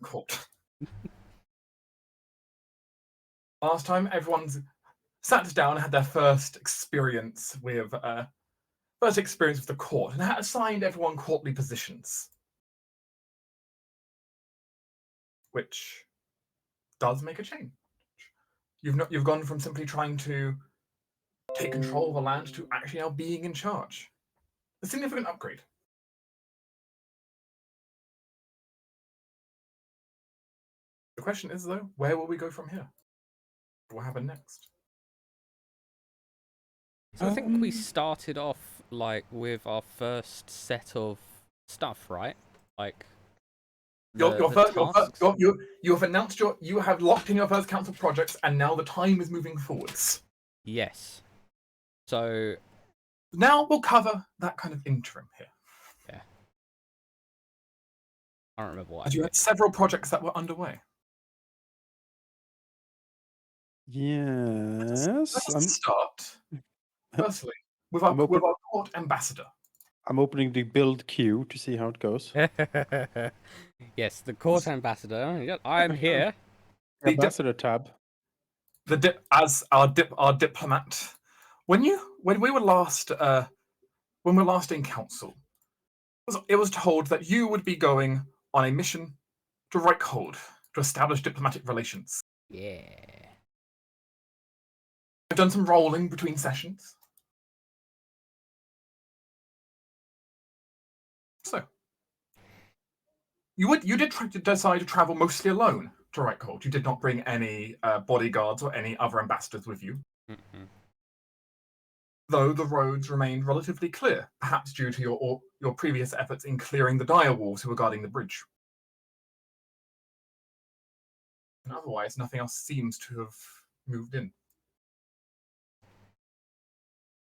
Court. Last time, everyone's sat down and had their first experience with the court, and had assigned everyone courtly positions, which does make a change. You've gone from simply trying to take control of a land to actually now being in charge. A significant upgrade. The question is, though, where will we go from here? What will happen next? So I think we started off like with our first set of stuff, right? Like You have announced you have locked in your first council projects, and now the time is moving forwards. Yes. So now we'll cover that kind of interim here. Yeah. I don't remember what. You had several projects that were underway. Yes. Let's start. Firstly, with our court ambassador. I'm opening the build queue to see how it goes. Yes, the court ambassador. Yep, I'm here. Ambassador tab. As our diplomat. When we were last in council, it was told that you would be going on a mission to Reichholds to establish diplomatic relations. Yeah. I've done some rolling between sessions. So, you did decide to travel mostly alone to Reichholds. You did not bring any bodyguards or any other ambassadors with you. Mm-hmm. Though the roads remained relatively clear, perhaps due to your previous efforts in clearing the dire wolves who were guarding the bridge. And otherwise, nothing else seems to have moved in.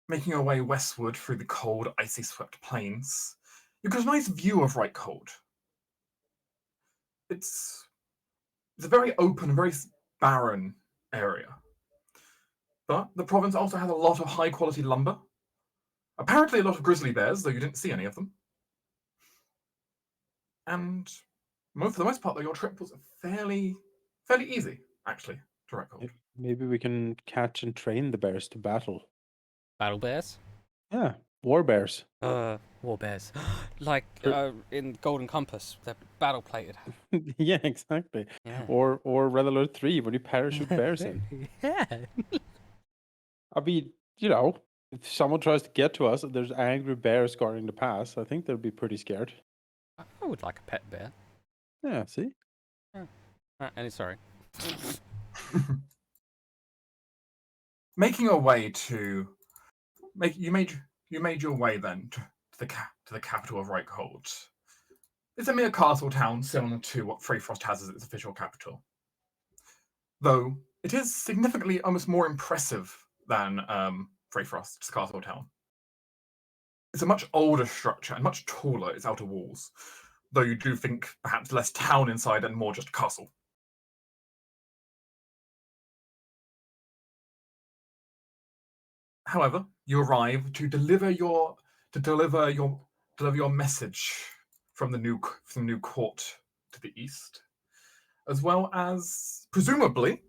Making your way westward through the cold, icy-swept plains, you get a nice view of Reichholds. It's a very open, very barren area. But the province also has a lot of high-quality lumber. Apparently a lot of grizzly bears, though you didn't see any of them. And for the most part, though, your trip was fairly easy, actually, to Reichholds. Maybe we can catch and train the bears to battle. Battle bears? Yeah, war bears. War bears. Like in Golden Compass, they're battle plated. Yeah, exactly. Yeah. Or Red Alert 3 when you parachute bears in. Yeah. I mean, if someone tries to get to us and there's angry bears guarding the pass, I think they'll be pretty scared. I would like a pet bear. Yeah, see? Yeah. Sorry. Making your way you made your way then to the capital of Reichholds. It's a mere castle town similar to what Freyfrost has as its official capital. Though it is significantly almost more impressive than Freyfrost's castle town. It's a much older structure and much taller its outer walls, though you do think perhaps less town inside and more just castle. However, you arrive to deliver your message from the new court to the east, as well as presumably,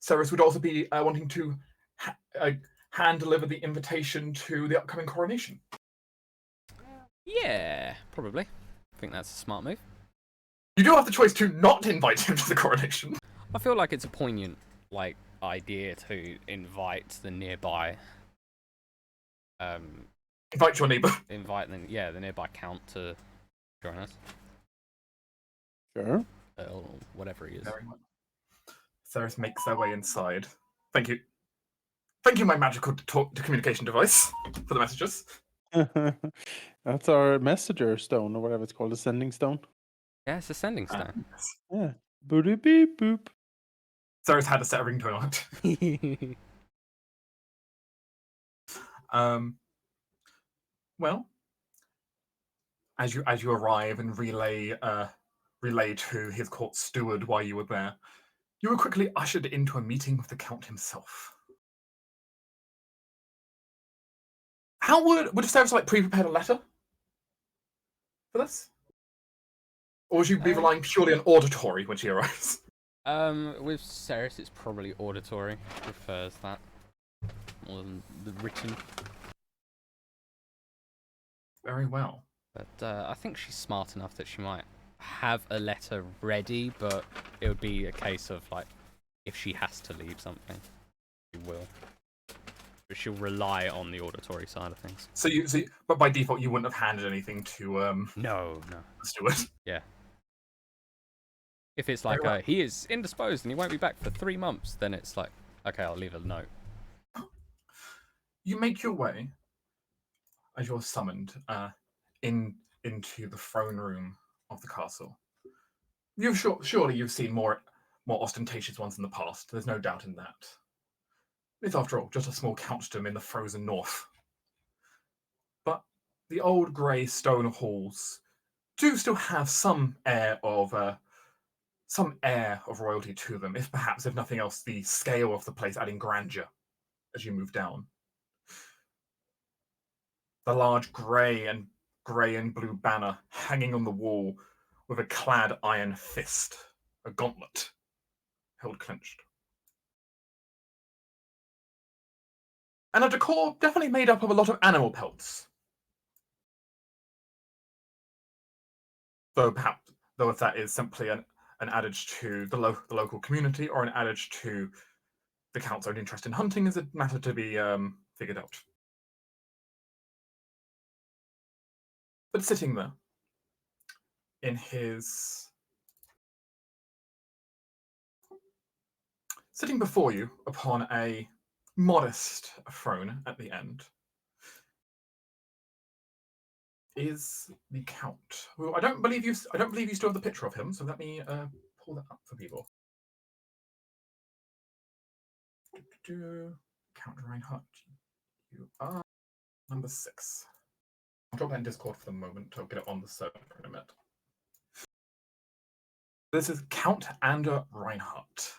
Ceres would also be wanting to hand deliver the invitation to the upcoming coronation. Yeah, probably. I think that's a smart move. You do have the choice to not invite him to the coronation. I feel like it's a poignant, idea to invite the nearby. Invite your neighbour. Invite the nearby count to join us. Sure. Or whatever he is. Very well. Ceres makes their way inside. Thank you, my magical communication device for the messages. That's our messenger stone, or whatever it's called, a sending stone. Yeah, it's a sending stone. Yeah. Boop beep boop. Ceres had a set of ringtone on it. Well, as you arrive and relay to his court steward why you were there, you were quickly ushered into a meeting with the Count himself. How would Ceres pre-prepared a letter for this? Or would you be relying purely on auditory when she arrives? With Ceres, it's probably auditory. Prefers that more than the written. Very well. But I think she's smart enough that she might have a letter ready, but it would be a case of like, if she has to leave something, she will. But she'll rely on the auditory side of things. But by default, you wouldn't have handed anything to No. the steward. Yeah. If it's like he is indisposed and he won't be back for 3 months, then it's like, okay, I'll leave a note. You make your way, as you're summoned, into the throne room of the castle. Surely you've seen more ostentatious ones in the past. There's no doubt in that. It's, after all, just a small countdom in the frozen north. But the old grey stone halls do still have some air of royalty to them, if nothing else, the scale of the place adding grandeur as you move down. The large grey and blue banner hanging on the wall with a clad iron fist, a gauntlet, held clenched. And a decor definitely made up of a lot of animal pelts. Though if that is simply an adage to the local community or an adage to the Count's own interest in hunting is a matter to be figured out. But sitting there, in his... Sitting before you upon a modest throne at the end is the Count. Who I don't believe you still have the picture of him, so let me pull that up for people. Count Reinhardt, you are number 6. I'll drop that in Discord for the moment. I'll get it on the server in a minute. This is Count Ander Reinhardt.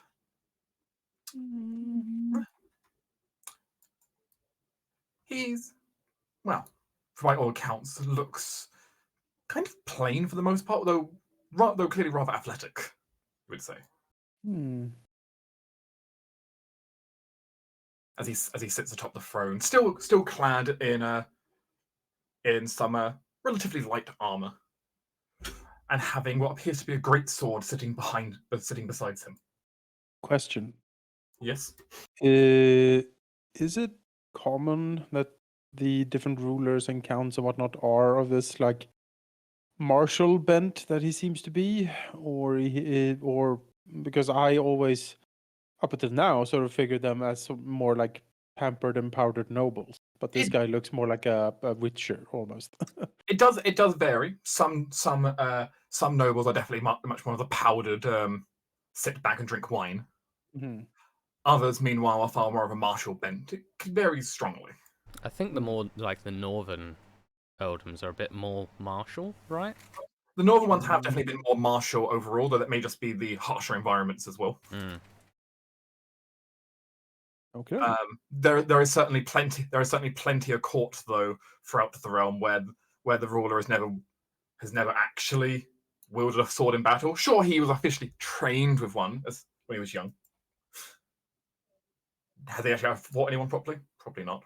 He's, well, by all accounts, looks kind of plain for the most part, though clearly rather athletic, you would say. As he sits atop the throne, still clad in some relatively light armor, and having what appears to be a great sword sitting beside him. Question. Yes. Is it common that the different rulers and counts and whatnot are of this like martial bent that he seems to be, or because I always up until now sort of figured them as more like pampered and powdered nobles, but this guy looks more like a witcher almost. It does vary. Some nobles are definitely much more of the powdered sit back and drink wine. Mm-hmm. Others, meanwhile, are far more of a martial bent. It varies strongly. I think the more like the northern earldoms are a bit more martial, right? The northern ones have definitely been more martial overall, though that may just be the harsher environments as well. Okay. There is certainly plenty of court though throughout the realm where the ruler has never actually wielded a sword in battle. Sure, he was officially trained with one when he was young. Has he actually fought anyone properly? Probably not.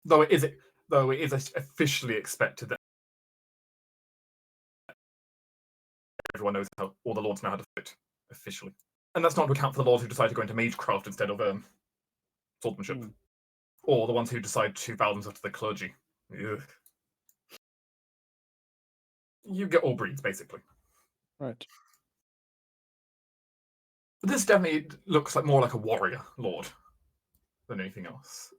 Though it is officially expected that everyone knows how all the lords know how to fight officially. And that's not to account for the lords who decide to go into magecraft instead of swordsmanship. Or the ones who decide to vow themselves to the clergy. Ugh. You get all breeds, basically. Right. But this definitely looks more like a warrior lord than anything else.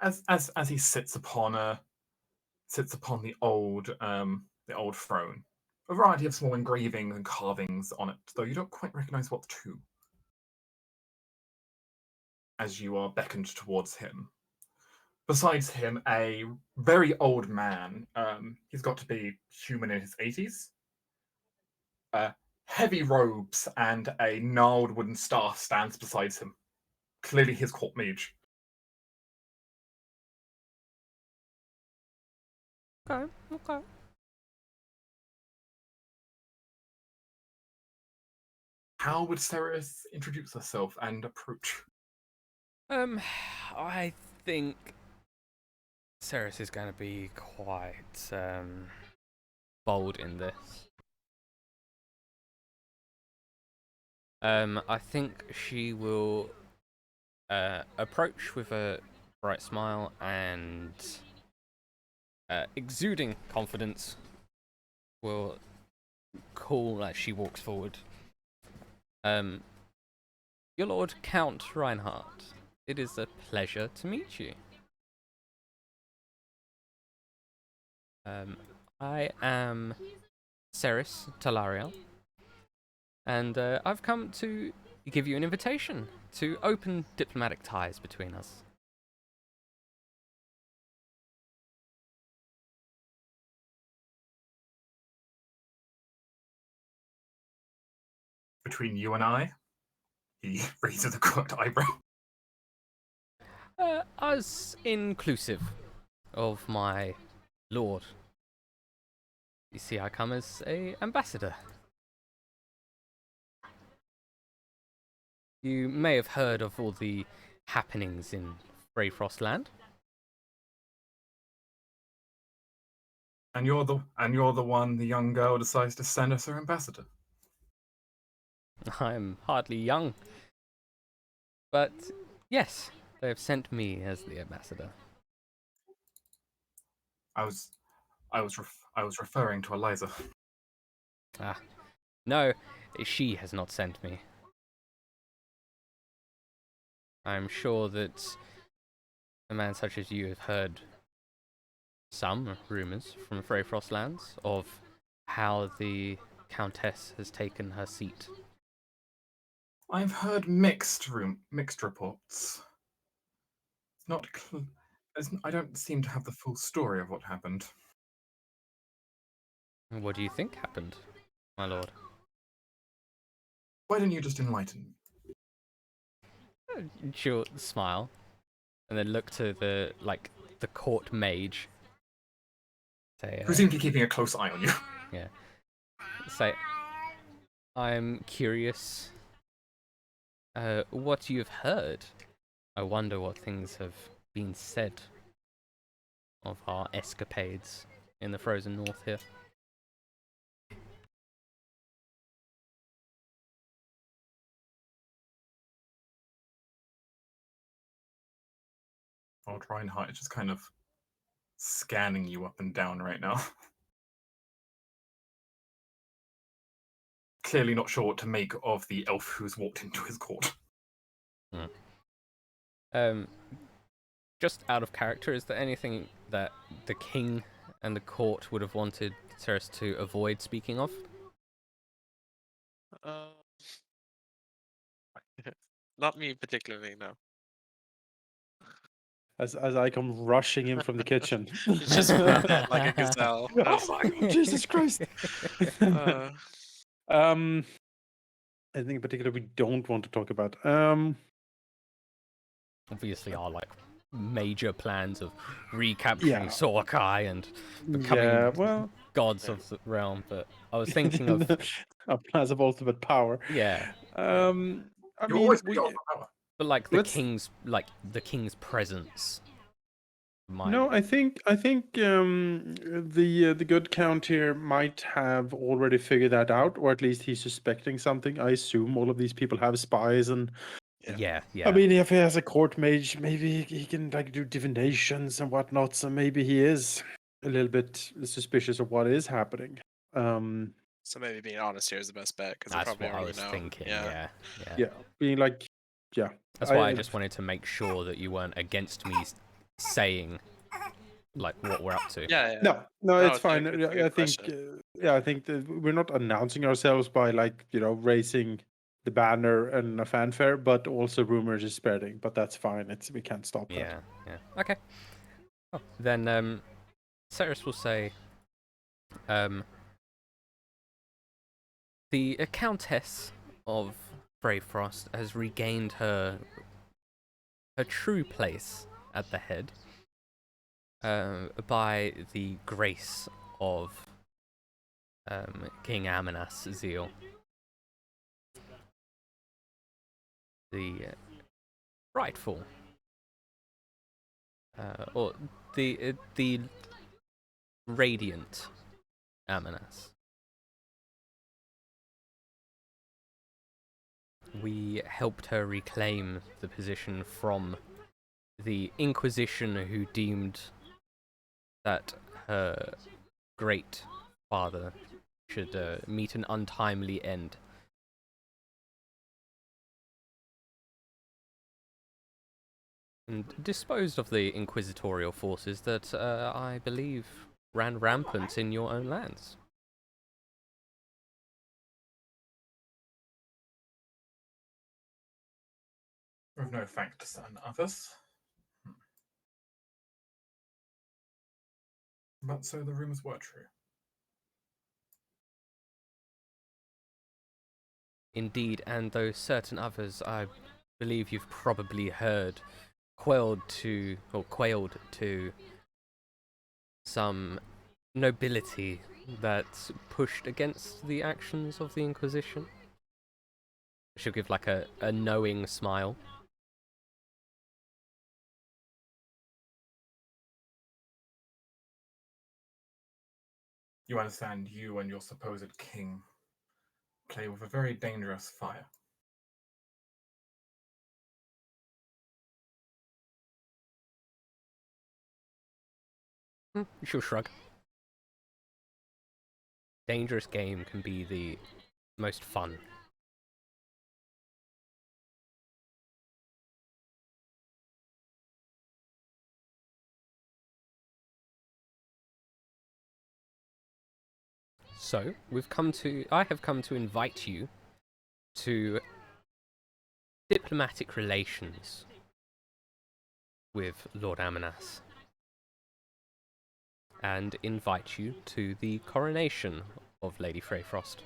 As he sits upon the old throne, a variety of small engravings and carvings on it, though you don't quite recognize what to. As you are beckoned towards him. Besides him, a very old man. He's got to be human in his 80s. Heavy robes and a gnarled wooden staff stands beside him. Clearly his court mage. Okay. How would Ceres introduce herself and approach? I think Ceres is going to be quite bold in this. I think she will approach with a bright smile and exuding confidence. Will call as she walks forward. Your Lord Count Reinhardt, it is a pleasure to meet you. I am Ceres Talariel, and I've come to give you an invitation to open diplomatic ties between us. Between you and I? He raises a crooked eyebrow. As inclusive of my lord. You see, I come as a ambassador. You may have heard of all the happenings in Frey Land. And you're the one the young girl decides to send as her ambassador. I'm hardly young. But yes, they have sent me as the ambassador. I was referring to Eliza. Ah, no, she has not sent me. I'm sure that a man such as you have heard some rumours from Frey Lands of how the Countess has taken her seat. I've heard mixed reports. It's not. I don't seem to have the full story of what happened. What do you think happened, my lord? Why don't you just enlighten me? She'll smile, and then look to the court mage. Say, Who seemed to be keeping a close eye on you? Yeah. Say, I'm curious. What you've heard. I wonder what things have been said of our escapades in the frozen north here. Old Reinhardt is just kind of scanning you up and down right now. Clearly not sure what to make of the elf who's walked into his court. Just out of character, is there anything that the king and the court would have wanted Ceres to avoid speaking of? Not me particularly, no. As I come rushing in from the kitchen. He's just running like a gazelle. Oh my God, Jesus Christ! Anything in particular we don't want to talk about? Obviously, our major plans of recapturing Soakai and becoming gods of the realm. But I was thinking of our plans of ultimate power. Yeah. I mean, but the king's presence. No, I think the good count here might have already figured that out, or at least he's suspecting something. I assume all of these people have spies, and yeah. I mean, if he has a court mage, maybe he can do divinations and whatnot. So maybe he is a little bit suspicious of what is happening. So maybe being honest here is the best bet, because that's probably what I already was know. thinking. Yeah. Being That's why I just wanted to make sure that you weren't against me saying what we're up to. Yeah. No, it's fine. I think I think that we're not announcing ourselves by raising the banner and a fanfare, but also rumors is spreading. But that's fine. We can't stop that. Yeah. Okay. Oh, then Ceres will say, the Countess of Freyfrost has regained her true place at the head by the grace of King Amenas' zeal. the rightful, or the radiant Amanas. We helped her reclaim the position from the Inquisition, who deemed that her great father should meet an untimely end. And disposed of the inquisitorial forces that I believe ran rampant in your own lands. With no thanks to certain others. But so the rumours were true. Indeed, and though certain others I believe you've probably heard quailed to some nobility that pushed against the actions of the Inquisition. She'll give like a knowing smile. You understand you and your supposed king play with a very dangerous fire. She'll shrug. Dangerous game can be the most fun. So, I have come to invite you to diplomatic relations with Lord Amanas, and invite you to the coronation of Lady Freyfrost.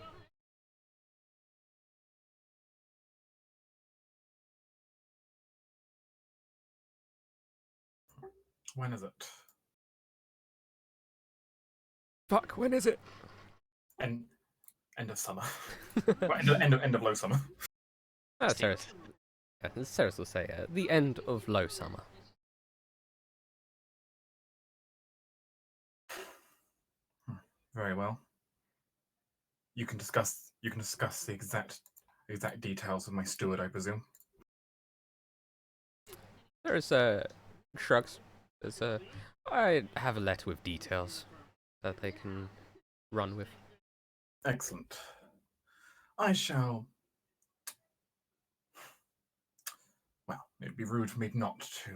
When is it? Fuck, when is it? End of summer. Well, end of low summer. Ceres will say the end of low summer. Very well. You can discuss the exact details with my steward, I presume. There's shrugs. I have a letter with details that they can run with. Excellent. I shall. Well, it'd be rude for me not to.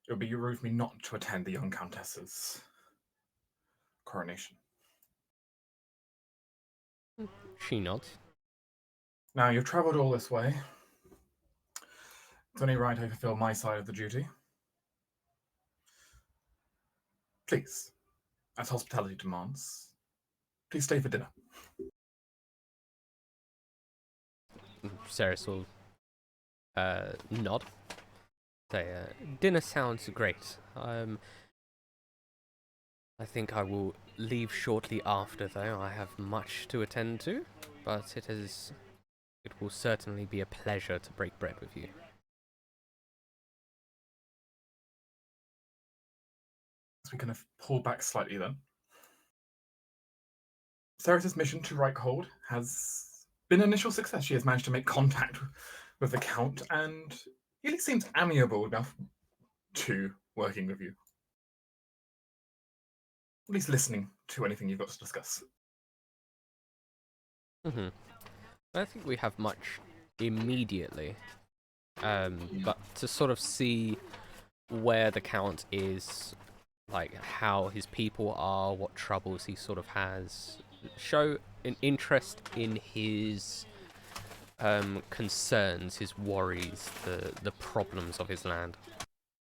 It would be rude for me not to attend the young countess's coronation. She nods. Now you've travelled all this way. It's only right I fulfill my side of the duty. Please, as hospitality demands, please stay for dinner. Ceres will nod. Say, dinner sounds great. I think I will leave shortly after, though. I have much to attend to, but it will certainly be a pleasure to break bread with you. So we kind of pull back slightly then. Ceres' mission to Reichhold has been an initial success. She has managed to make contact with the Count, and he at least seems amiable enough to working with you. At least listening to anything you've got to discuss. I don't think we have much immediately, but to sort of see where the Count is, like how his people are, what troubles he sort of has, show an interest in his concerns, his worries, the problems of his land.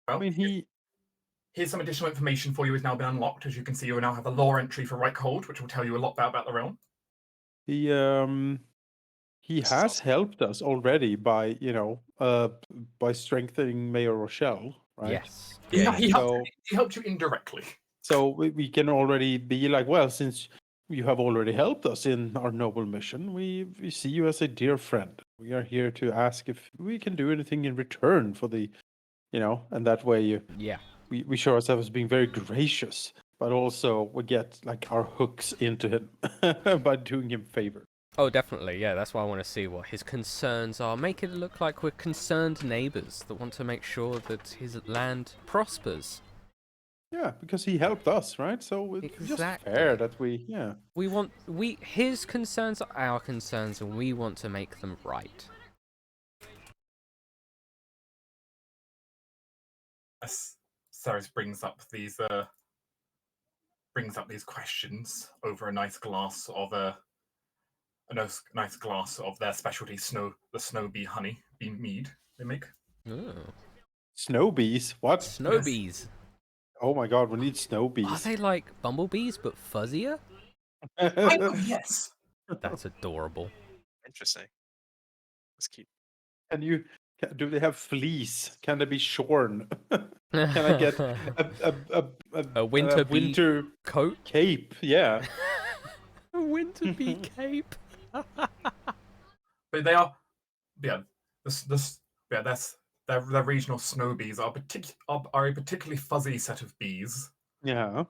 Well, I mean, here's some additional information for you has now been unlocked. As you can see, you now have a lore entry for Reichhold, which will tell you a lot about the realm. he This is has awesome. helped us already by by strengthening Mayor Rochelle, right? Yes. He So helped you indirectly. so we can already be like, well, since you have already helped us in our noble mission. We see you as a dear friend. We are here to ask if we can do anything in return for the, and that way Yeah. we show ourselves as being very gracious, but also we get like our hooks into him by doing him favor. Oh, definitely. Yeah, that's why I want to see what his concerns are. Make it look like we're concerned neighbors that want to make sure that his land prospers. Yeah, because he helped us, right? So it's just Exactly. fair that His concerns are our concerns, and we want to make them right. As Ceres brings up these questions over a nice glass of their specialty the snow bee honey bee mead they make. Ooh. Snow bees. What? Snow bees. Oh my god, we need snow Are bees. they like bumblebees but fuzzier? Yes. That's adorable. Interesting. Let's keep. Do they have fleece? Can they be shorn? Can I get A winter bee winter coat? cape? Yeah. A winter bee cape. But they are, yeah. That's their regional snow bees are a particularly fuzzy set of bees. Yeah.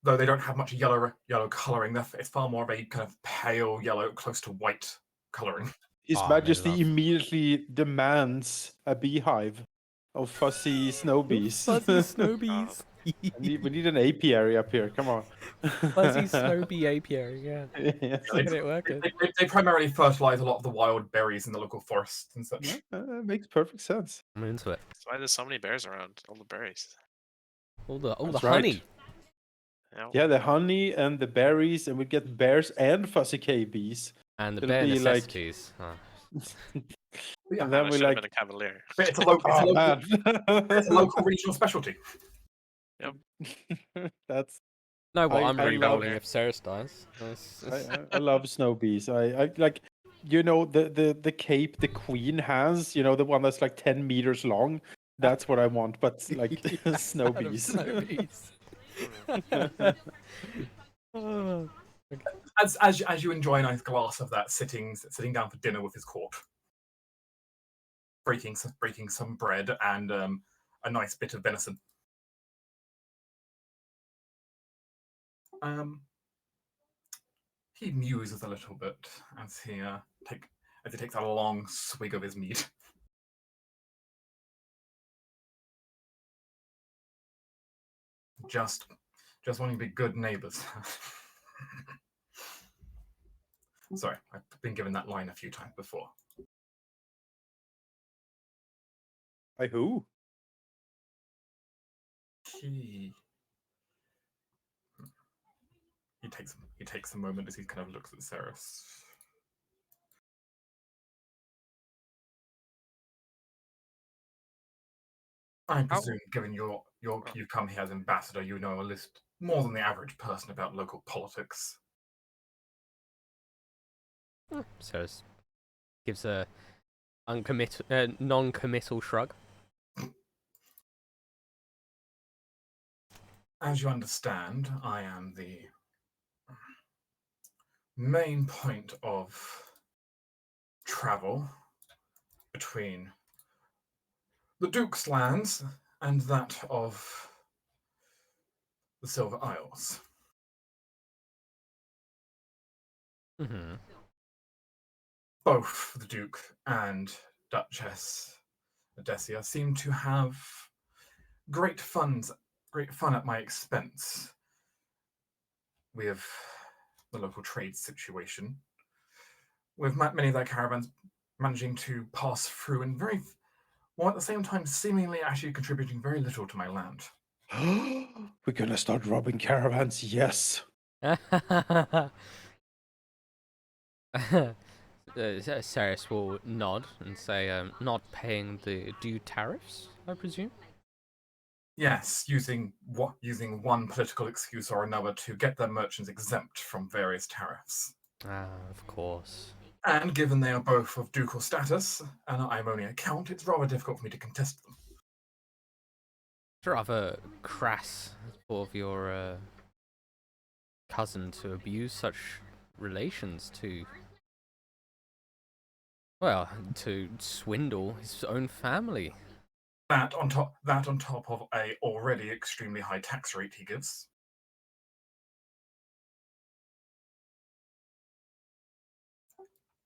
Though they don't have much yellow coloring, it's far more of a kind of pale yellow, close to white coloring. His Oh, Majesty immediately demands a beehive of fuzzy snow bees. Fuzzy snow bees. we need an apiary up here. Come on. Fuzzy snow bee apiary, yeah. Yes. Look at it working. They primarily fertilize a lot of the wild berries in the local forests and such. Yeah, makes perfect sense. I'm into it. That's why there's so many bears around. All the berries. All the That's honey. right. Yeah. Yeah, the honey and the berries, and we get bears and fuzzy bees. And the It'll bare be like- necessities. Oh. Yeah, And Man, then I we should have like, been a cavalier. But it's a oh man, local regional specialty. that's No, well, I- I'm I re-rolling love- if Ceres dies. I love snow bees. I like, the cape the queen has. The one that's like 10 meters long. That's what I want, but like snow Out of bees. Snow bees. Oh. As you enjoy a nice glass of that, sitting down for dinner with his court, breaking some bread and a nice bit of venison. He muses a little bit as he takes a long swig of his mead. Just wanting to be good neighbors. Sorry, I've been given that line a few times before. By who? He takes a moment as he kind of looks at Ceres. I presume, given you've come here as ambassador, you know a list more than the average person about local politics. Ceres gives a non-committal shrug. As you understand, I am the main point of travel between the Duke's lands and that of the Silver Isles. Mm-hmm. Both the Duke and Duchess Odessia seem to have great fun at my expense with the local trade situation, with many of their caravans managing to pass through and while at the same time seemingly actually contributing very little to my land. We're gonna start robbing caravans. Yes. Ceres will nod and say, not paying the due tariffs, I presume? Yes, using one political excuse or another to get their merchants exempt from various tariffs. Ah, of course. And given they are both of ducal status, and I'm only a count, it's rather difficult for me to contest them. It's rather crass of your cousin to abuse such relations to, well, to swindle his own family. That on top of a already extremely high tax rate he gives.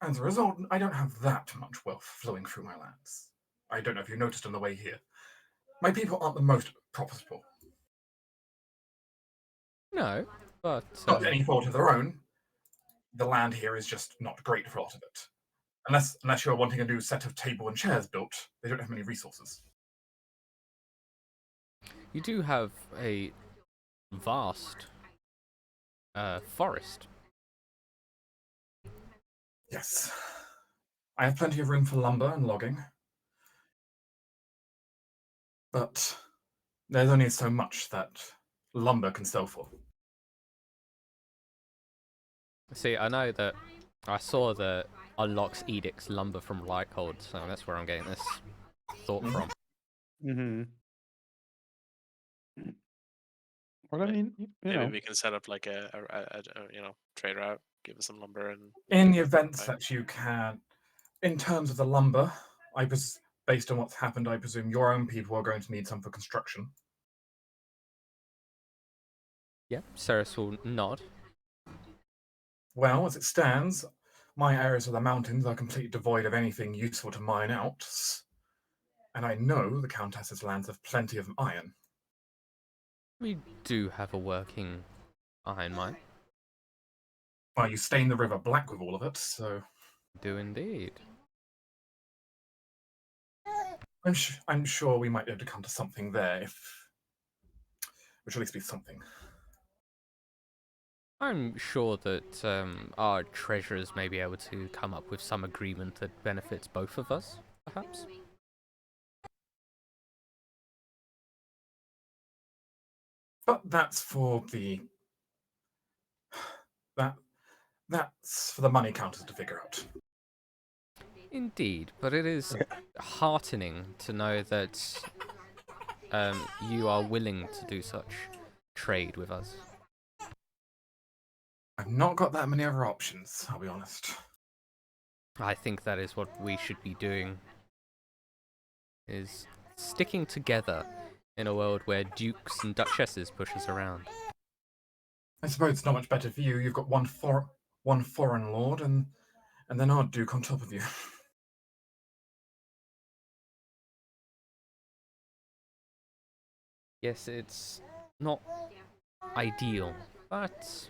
As a result, I don't have that much wealth flowing through my lands. I don't know if you noticed on the way here. My people aren't the most profitable. No, but Not any fault of their own. The land here is just not great for a lot of it. Unless you're wanting a new set of table and chairs built, they don't have many resources. you do have a vast forest. Yes. I have plenty of room for lumber and logging. But there's only so much that lumber can sell for. See, I know that I saw the unlocks edicts lumber from Reichholds, so that's where I'm getting this thought from. Mm-hmm. Well, I mean, you Maybe know, we can set up like a trade route, give us some lumber and. In the events Right. that you can, in terms of the lumber, based on what's happened, I presume your own people are going to need some for construction. Yeah, Ceres will nod. Well, as it stands, my areas of the mountains are completely devoid of anything useful to mine out, and I know the Countess's lands have plenty of iron. We do have a working iron mine. Well, you stain the river black with all of it, so Do indeed. I'm sure we might be able to come to something there, which will at least be something. I'm sure that our treasurers may be able to come up with some agreement that benefits both of us, perhaps. But that's for the money counters to figure out. Indeed, but it is heartening to know that you are willing to do such trade with us. I've not got that many other options, I'll be honest. I think that is what we should be doing, is sticking together in a world where dukes and duchesses push us around. I suppose it's not much better for you. You've got one foreign lord and then our duke on top of you. Yes, it's not ideal, but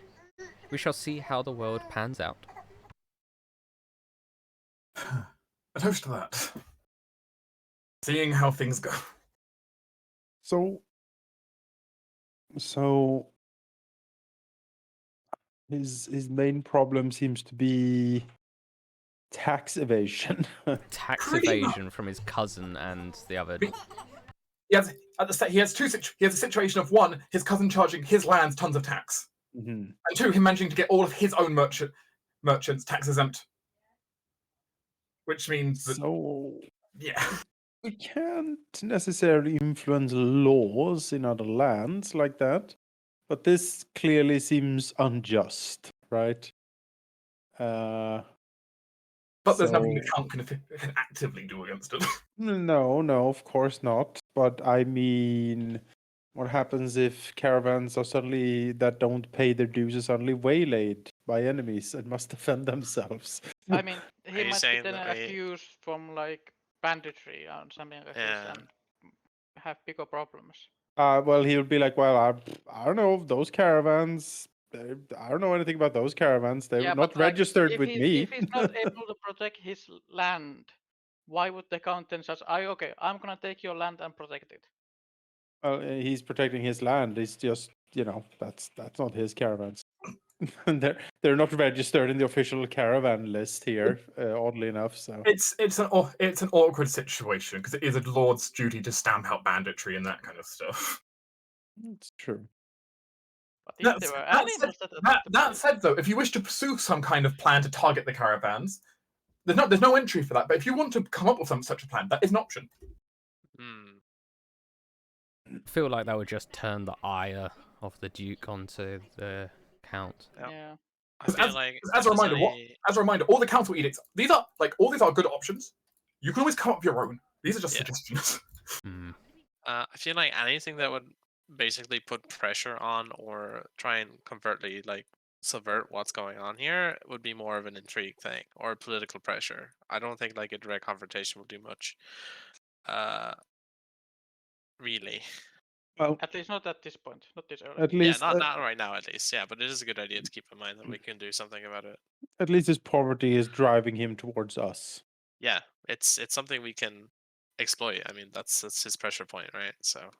we shall see how the world pans out. A toast to that. Seeing how things go. So his main problem seems to be tax evasion. Tax Pretty much. evasion from his cousin and the other. He has he has a situation of one, his cousin charging his lands tons of tax, Mm-hmm. and two, him managing to get all of his own merchants tax exempt, which means that So yeah. we can't necessarily influence laws in other lands like that, but this clearly seems unjust, right? But there's nothing the So- count can actively do against it. No, of course not. But I mean, what happens if caravans are suddenly that don't pay their dues are suddenly waylaid by enemies and must defend themselves? I mean, Are he you might be saying then that we- accused from like banditry or something like this Yeah. and have bigger problems. Well, he'll be like, well, I don't know those caravans. I don't know anything about those caravans. They're Yeah, not but like, registered if with me. he's not able to protect his land, why would the count then just, okay, I'm gonna take your land and protect it. He's protecting his land. It's just, that's not his caravans. they're not registered in the official caravan list here, oddly enough. So It's an awkward situation because it is a lord's duty to stamp out banditry and that kind of stuff. it's true. But if there were animals That said, though, if you wish to pursue some kind of plan to target the caravans, there's no entry for that. But if you want to come up with such a plan, that is an option. Hmm. I feel like that would just turn the ire of the Duke onto the count. Yeah. Yeah. I feel like as if a there's reminder, any- all the council edicts, all these are good options. You can always come up with your own. These are just Yeah. suggestions. Hmm. I feel like anything that would basically put pressure on or try and covertly like subvert what's going on here would be more of an intrigue thing or political pressure. I don't think like a direct confrontation will do much. Really. Well, At least not at this point. Not this early. at Yeah, least not right now at least. Yeah, but it is a good idea to keep in mind that we can do something about it. at least his poverty is driving him towards us. Yeah, it's something we can exploit. I mean, that's his pressure point, right? So.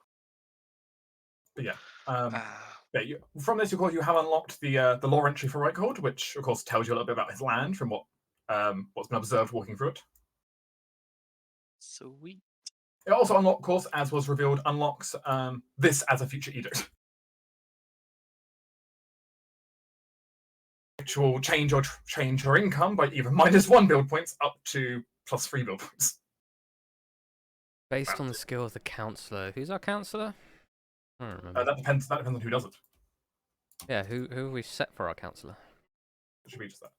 But yeah. Ah. Yeah, from this, of course, you have unlocked the lore entry for Reichhold, which of course tells you a little bit about his land from what's been observed walking through it. Sweet. It also of course, as was revealed, unlocks this as a future edict, which will change your income by either -1 build points up to +3 build points. Based on the skill of the councillor. Who's our councillor? I don't remember. That depends on who does it. Yeah, who have we set for our councillor? Should we just that?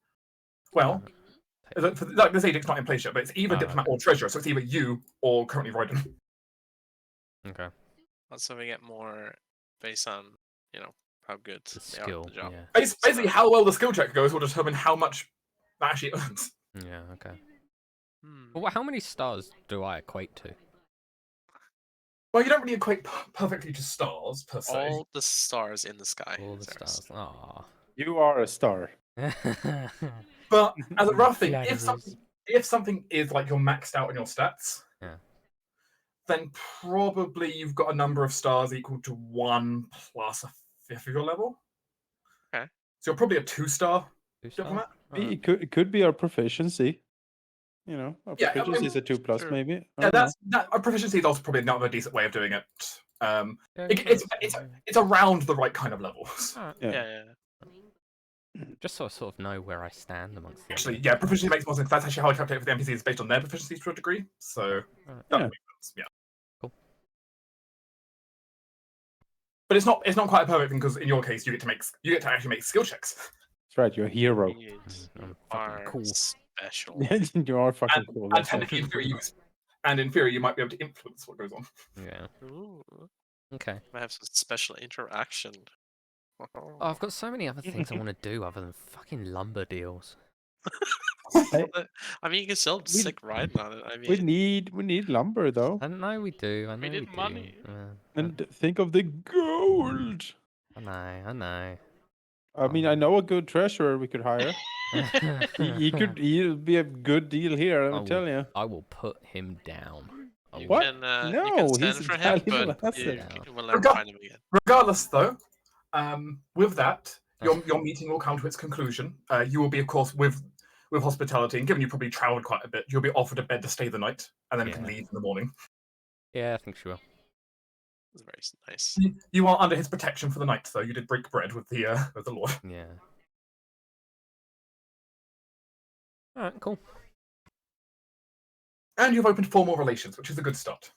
Well, this edict's not in place yet, but it's either diplomat or treasurer, so it's either you or currently Royden. Okay. So we get more based on how good The they are skill. at the job. Yeah. Basically, how well the skill check goes will determine how much that actually earns. Yeah. Okay. Hmm. Well, how many stars do I equate to? Well, you don't really equate perfectly to stars per se. All the stars in the sky. All the Zeros. stars. Aww. You are a star. But as a rough thing, Flatterers. if something is like you're maxed out on your stats, Yeah. then probably you've got a number of stars equal to 1 plus a fifth of your level. Okay. So you're probably a 2-star 2 stars? diplomat. Alright. It could be our proficiency. Our Yeah, I proficiency mean, is a 2+, sure. maybe. I Yeah, don't know. our proficiency is also probably another decent way of doing it. Yeah, It's around the right kind of levels. Alright. Yeah. Just so I sort of know where I stand amongst the Actually, other yeah, proficiency makes more sense. That's actually how I calculate for the NPCs based on their proficiency to a degree. So Alright. that Yeah. makes sense. Yeah. Cool. But it's not quite a perfect thing because in your case you get to actually make skill checks. That's right, you're a hero. You I'm fucking are cool. special. You are fucking cool. And That's technically, right. in theory, you might be able to influence what goes on. Yeah. Ooh, Okay. I have some special interaction. Oh, I've got so many other things I want to do other than fucking lumber deals. I mean, you can still stick riding on it. I We mean, need lumber though. I know we do. I know We we need do. money. And think of the gold. I know. I mean, I know a good treasurer we could hire. He'll be a good deal here, I I'll tell you. I will put him down. I you will. What? can No, you can he's send a for him, valuable but asset. you will never find him again. Regardless, though, with that, your meeting will come to its conclusion. You will be, of course, with hospitality, and given you probably travelled quite a bit, you'll be offered a bed to stay the night, and then can Yeah. leave in the morning. Yeah, I think she will. It's very nice. You are under his protection for the night, though. You did break bread with the Lord. Yeah. Alright, cool. And you've opened 4 more relations, which is a good start.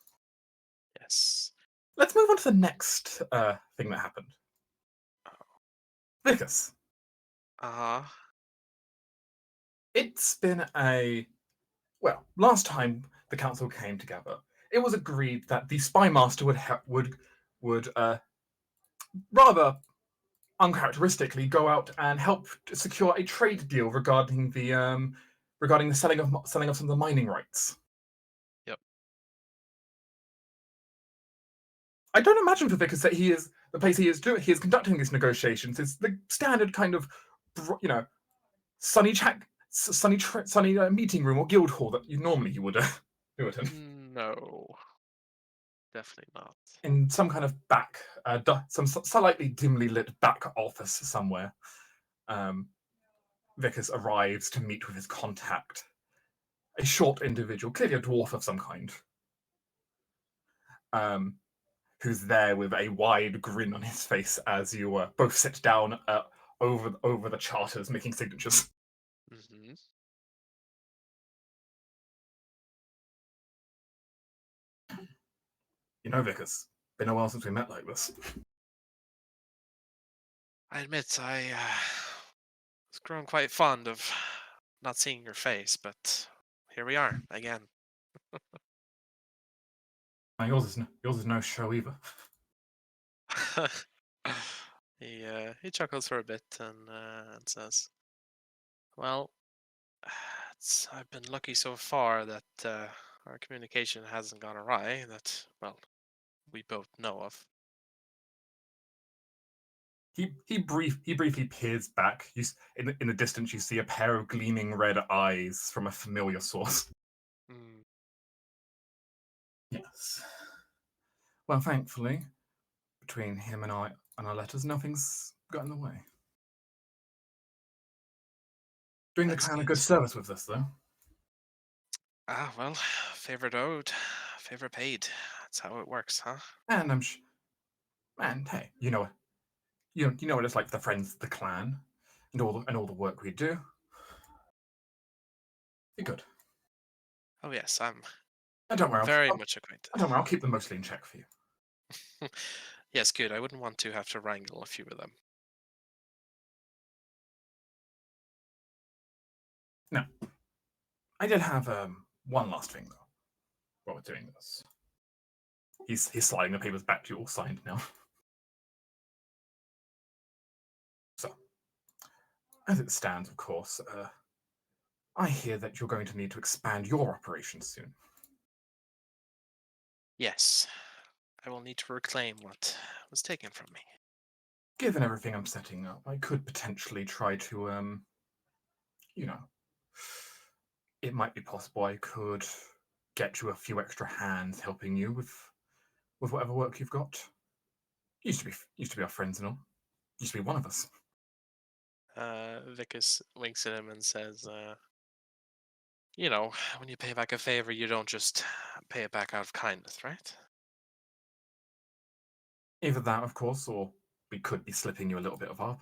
Yes. Let's move on to the next thing that happened. Vicus. It's been last time the council came together, it was agreed that the spy master would rather uncharacteristically go out and help to secure a trade deal regarding the selling of some of the mining rights. Yep. I don't imagine for Vickers that the place he is conducting these negotiations is the standard kind of sunny meeting room or guild hall that you would do it in. No. Definitely not. In some kind of back, some slightly dimly lit back office somewhere. Vickers arrives to meet with his contact, a short individual, clearly a dwarf of some kind, who's there with a wide grin on his face as you both sit down over the charters, making signatures. Mm-hmm. You know, Vickers, been a while since we met like this. I admit I was growing quite fond of not seeing your face, but here we are again. Yours is no show either. He chuckles for a bit and says, "Well, I've been lucky so far that our communication hasn't gone awry. That we both know of." He briefly peers back. In the distance, you see a pair of gleaming red eyes from a familiar source. Hmm. Yes. Well, thankfully, between him and our letters, nothing's got in the way. Doing the That's clan a good. good service with this, though. Well, favor owed, favor paid. That's how it works, huh? And and hey, you know what it's like for the friends of the clan, and all the work we do. You're good. Oh yes, I'm And don't worry, very much acquainted. I'll keep them mostly in check for you. Yes, good. I wouldn't want to have to wrangle a few of them. No, I did have one last thing though. While we're doing this, he's sliding the papers back to you all signed now. So, as it stands, of course, I hear that you're going to need to expand your operations soon. Yes, I will need to reclaim what was taken from me. Given everything I'm setting up, I could potentially try to, it might be possible I could get you a few extra hands helping you with whatever work you've got. Used to be our friends and all. Used to be one of us. Vicus winks at him and says, when you pay back a favor, you don't just pay it back out of kindness, right? Either that, of course, or we could be slipping you a little bit of our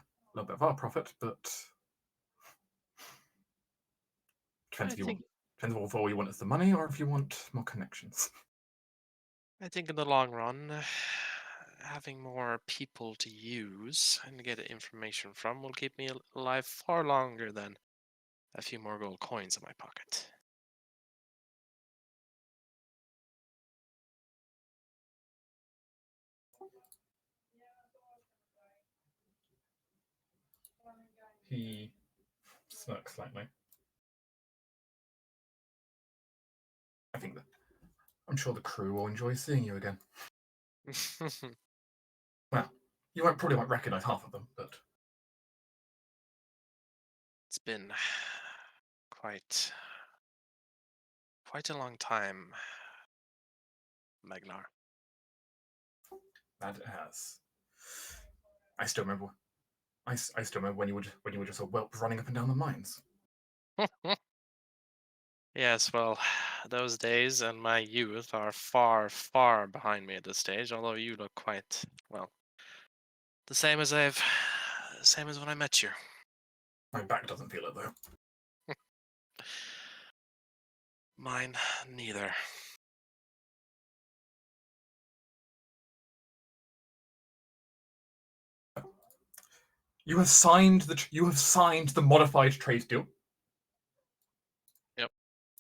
profit, but depends if all you want is the money or if you want more connections. I think in the long run, having more people to use and get information from will keep me alive far longer than a few more gold coins in my pocket. He smirks slightly. I'm sure the crew will enjoy seeing you again. Well, you probably won't recognize half of them, but It's been quite a long time, Magnar. that it has. I still remember. I still remember when you were just a whelp running up and down the mines. Yes, well, those days and my youth are far, far behind me at this stage, although you look quite, the same as when I met you. My back doesn't feel it though. Mine neither. You have signed the modified trade deal. Yep.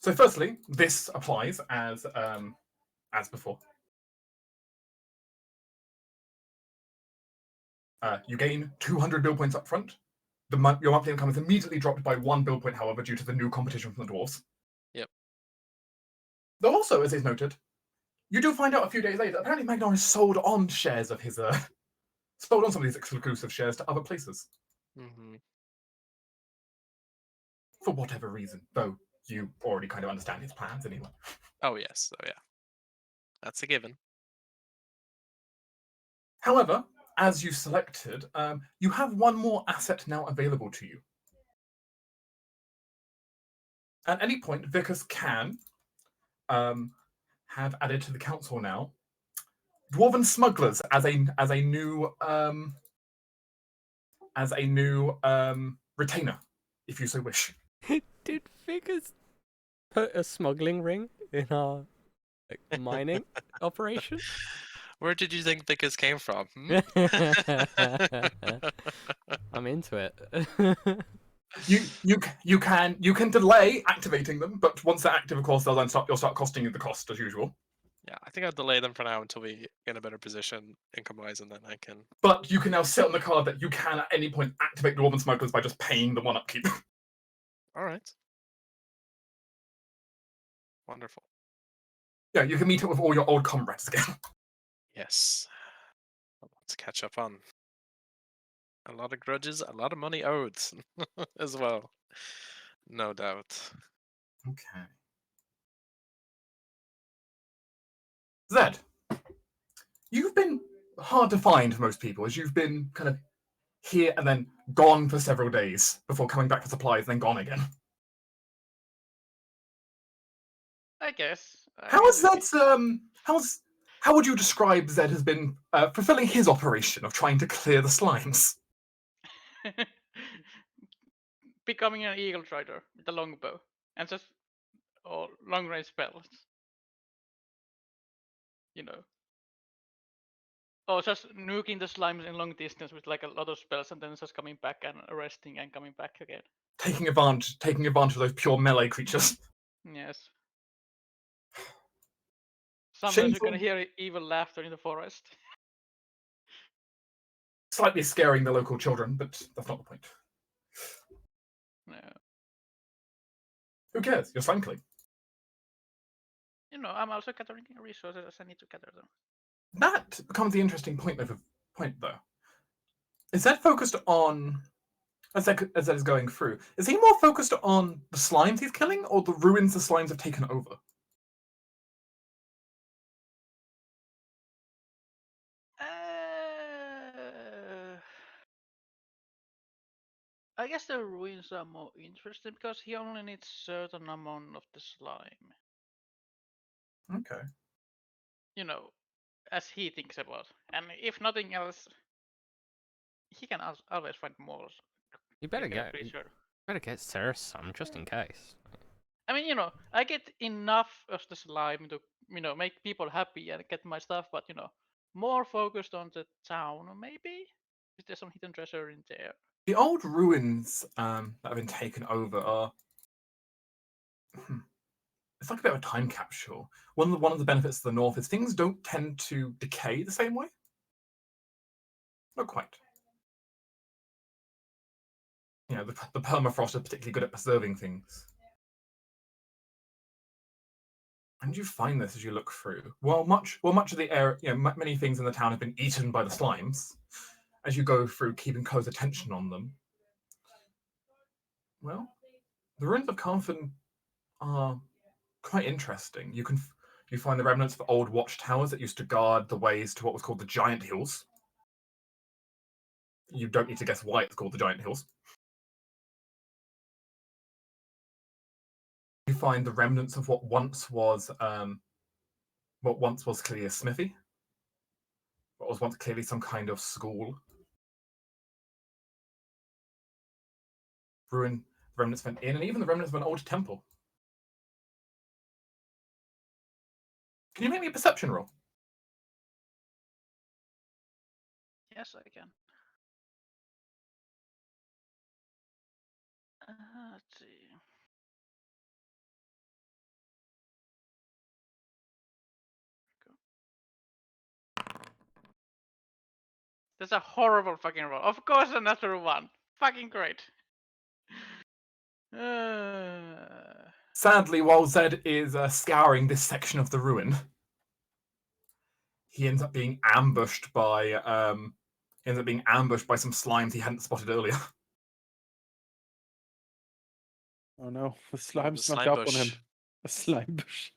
So firstly, this applies as before. You gain 200 bill points up front. Your monthly income is immediately dropped by 1 bill point, however, due to the new competition from the dwarves. Yep. Though also, as is noted, you do find out a few days later, apparently Magnar has sold on shares of his sold on some of these exclusive shares to other places. Mm-hmm. For whatever reason, though you already kind of understand his plans anyway. Oh yes, oh yeah. That's a given. However, as you selected, you have one more asset now available to you. At any point, Vicus can have added to the council now dwarven smugglers as a new retainer, if you so wish. Did Figures put a smuggling ring in our mining operation? Where did you think the kiss came from? Hmm? I'm into it. You can delay activating them, but once they're active, of course, you'll start costing you the cost as usual. Yeah, I think I'll delay them for now until we get in a better position income-wise, and then I can. But you can now set on the card that you can at any point activate Dwarven Smugglers by just paying the one upkeep. All right. Wonderful. Yeah, you can meet up with all your old comrades again. Yes. Let's catch up on a lot of grudges, a lot of money owed as well. No doubt. Okay. Zed, you've been hard to find for most people, as you've been kind of here and then gone for several days before coming back for supplies, then gone again. I guess. How is that? How would you describe Zed has been fulfilling his operation of trying to clear the slimes? Becoming an eagle strider with a longbow and just long range spells. You know. Oh, just nuking the slimes in long distance with like a lot of spells, and then just coming back and arresting and coming back again. Taking advantage of those pure melee creatures. Yes. Sometimes Shameful. you're gonna hear evil laughter in the forest. Slightly scaring the local children, but that's not the point. No. Who cares? You're slime killing. You know, I'm also gathering resources as I need to gather them. That becomes the interesting point, though. Is that focused on, as that is going through, is he more focused on the slimes he's killing, or the ruins the slimes have taken over? I guess the ruins are more interesting because he only needs certain amount of the slime. Okay. You know, as he thinks about. And if nothing else, he can always find more. You better bigger get creature. Sarah some just in case. I mean, you know, I get enough of the slime to, you know, make people happy and get my stuff, but you know, more focused on the town, maybe. Is there some hidden treasure in there? The old ruins that have been taken over are. It's like a bit of a time capsule. One of the benefits of the north is things don't tend to decay the same way. Not quite. You know, the permafrost are particularly good at preserving things. And you find this as you look through. Much of the area, you know, many things in the town have been eaten by the slimes. As you go through, keeping close attention on them. Well, the ruins of Coffin are quite interesting. You find the remnants of old watchtowers that used to guard the ways to what was called the Giant Hills. You don't need to guess why it's called the Giant Hills. You find the remnants of what once was clearly a smithy. What was once clearly some kind of school. Remnants of an inn, and even the remnants of an old temple. Can you make me a perception roll? Yes, I can. Let's see. That's a horrible fucking roll. Of course, a natural one. Fucking great. Sadly, while Zed is scouring this section of the ruin, he ends up being ambushed by some slimes he hadn't spotted earlier. Oh no, the slime snuck slime up on bush. him. A slime bush.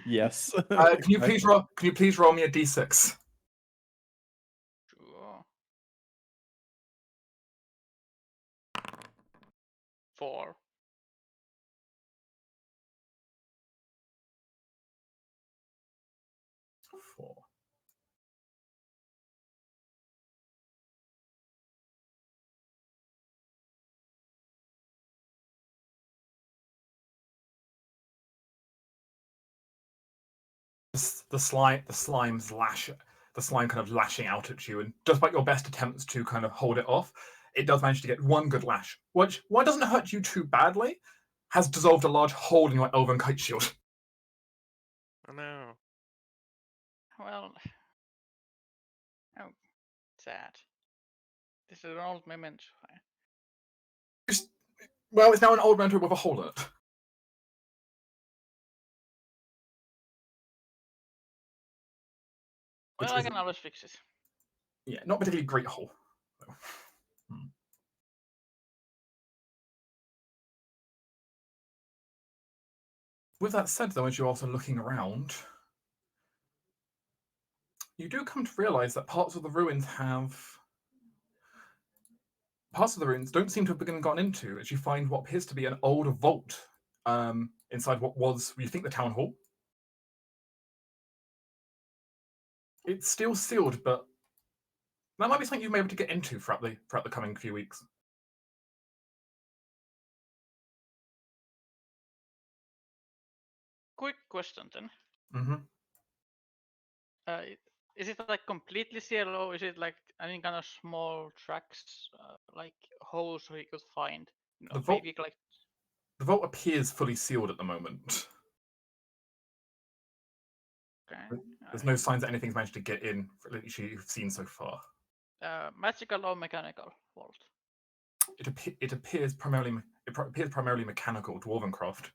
Yes. Can you please roll me a d6? Sure. 4. 4. The the slime kind of lashing out at you, and despite your best attempts to kind of hold it off, it does manage to get one good lash, which, while it doesn't hurt you too badly, has dissolved a large hole in your elven kite shield. Oh no. Well, oh, sad. This is an old memento. Well, it's now an old memento with a hole in it. Well, I can always fix it. Yeah, not particularly great hole. So. With that said, though, as you're also looking around, you do come to realize that parts of the ruins don't seem to have been gone into, as you find what appears to be an old vault inside what was, you think, the town hall. It's still sealed, but that might be something you may be able to get into throughout the coming few weeks. Quick question then. Mm-hmm. Is it like completely sealed, or is it like any kind of small tracks, like holes where you could find? You know, The vault- maybe like. The vault appears fully sealed at the moment. Okay. There's no signs that anything's managed to get in that you've seen so far. Magical or mechanical vault? It appears primarily mechanical, dwarven craft.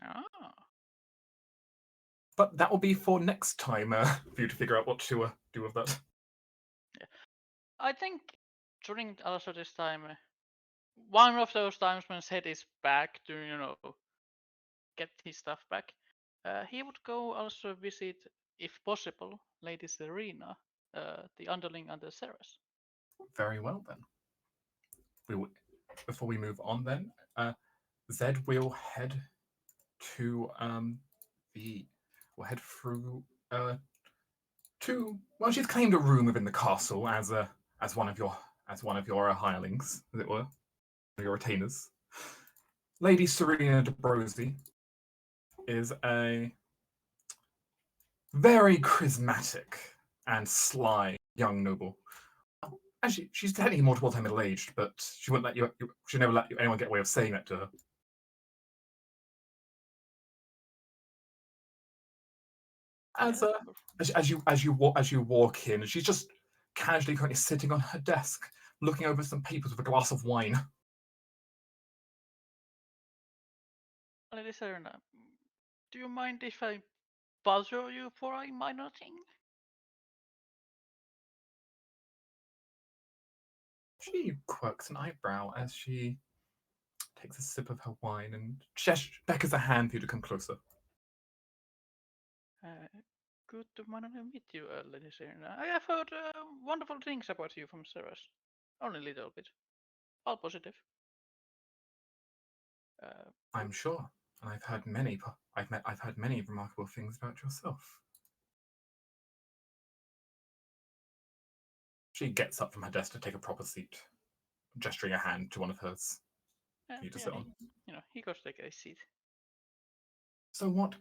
Oh. But that will be for next time for you to figure out what to do with that. Yeah. I think during also this time, one of those times when Zed is back to, you know, get his stuff back, he would go also visit, if possible, Lady Serena, the underling under Ceres. Very well then. Before we move on then, Zed will head to we'll head through she's claimed a room within the castle as one of your hirelings, as it were, your retainers. Lady Serena de Brosi is a very charismatic and sly young noble. Actually, she's technically more towards her middle-aged, but she wouldn't let she'd never let anyone get away with saying that to her. As you walk in, she's just casually currently sitting on her desk, looking over some papers with a glass of wine. Lady Serena, do you mind if I bother you for a minor thing? She quirks an eyebrow as she takes a sip of her wine and beckons a hand for you to come closer. Good to meet you, Lady Serena. I have heard wonderful things about you from Ceres. Only a little bit. All positive. I'm sure, and I've heard many remarkable things about yourself. She gets up from her desk to take a proper seat, gesturing a hand to one of hers for you to sit on. He goes to take a seat. So what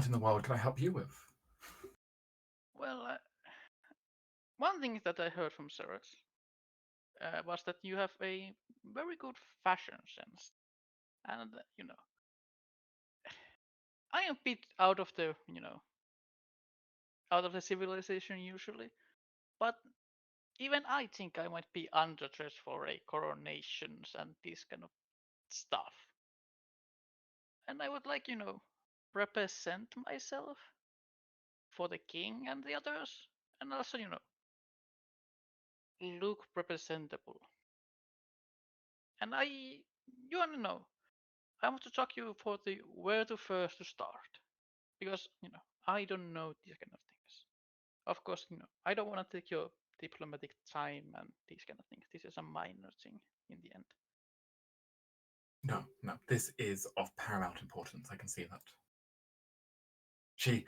in the world can I help you with? Well, one thing that I heard from Ceres was that you have a very good fashion sense. And, I am a bit out of the civilization usually. But even I think I might be underdressed for a coronations and this kind of stuff. And I would like, represent myself for the king and the others. And also, look representable. And you want to know, I want to talk you for the where to first to start. Because, I don't know these kind of things. Of course, I don't want to take your diplomatic time and these kind of things. This is a minor thing in the end. No, this is of paramount importance. I can see that. She's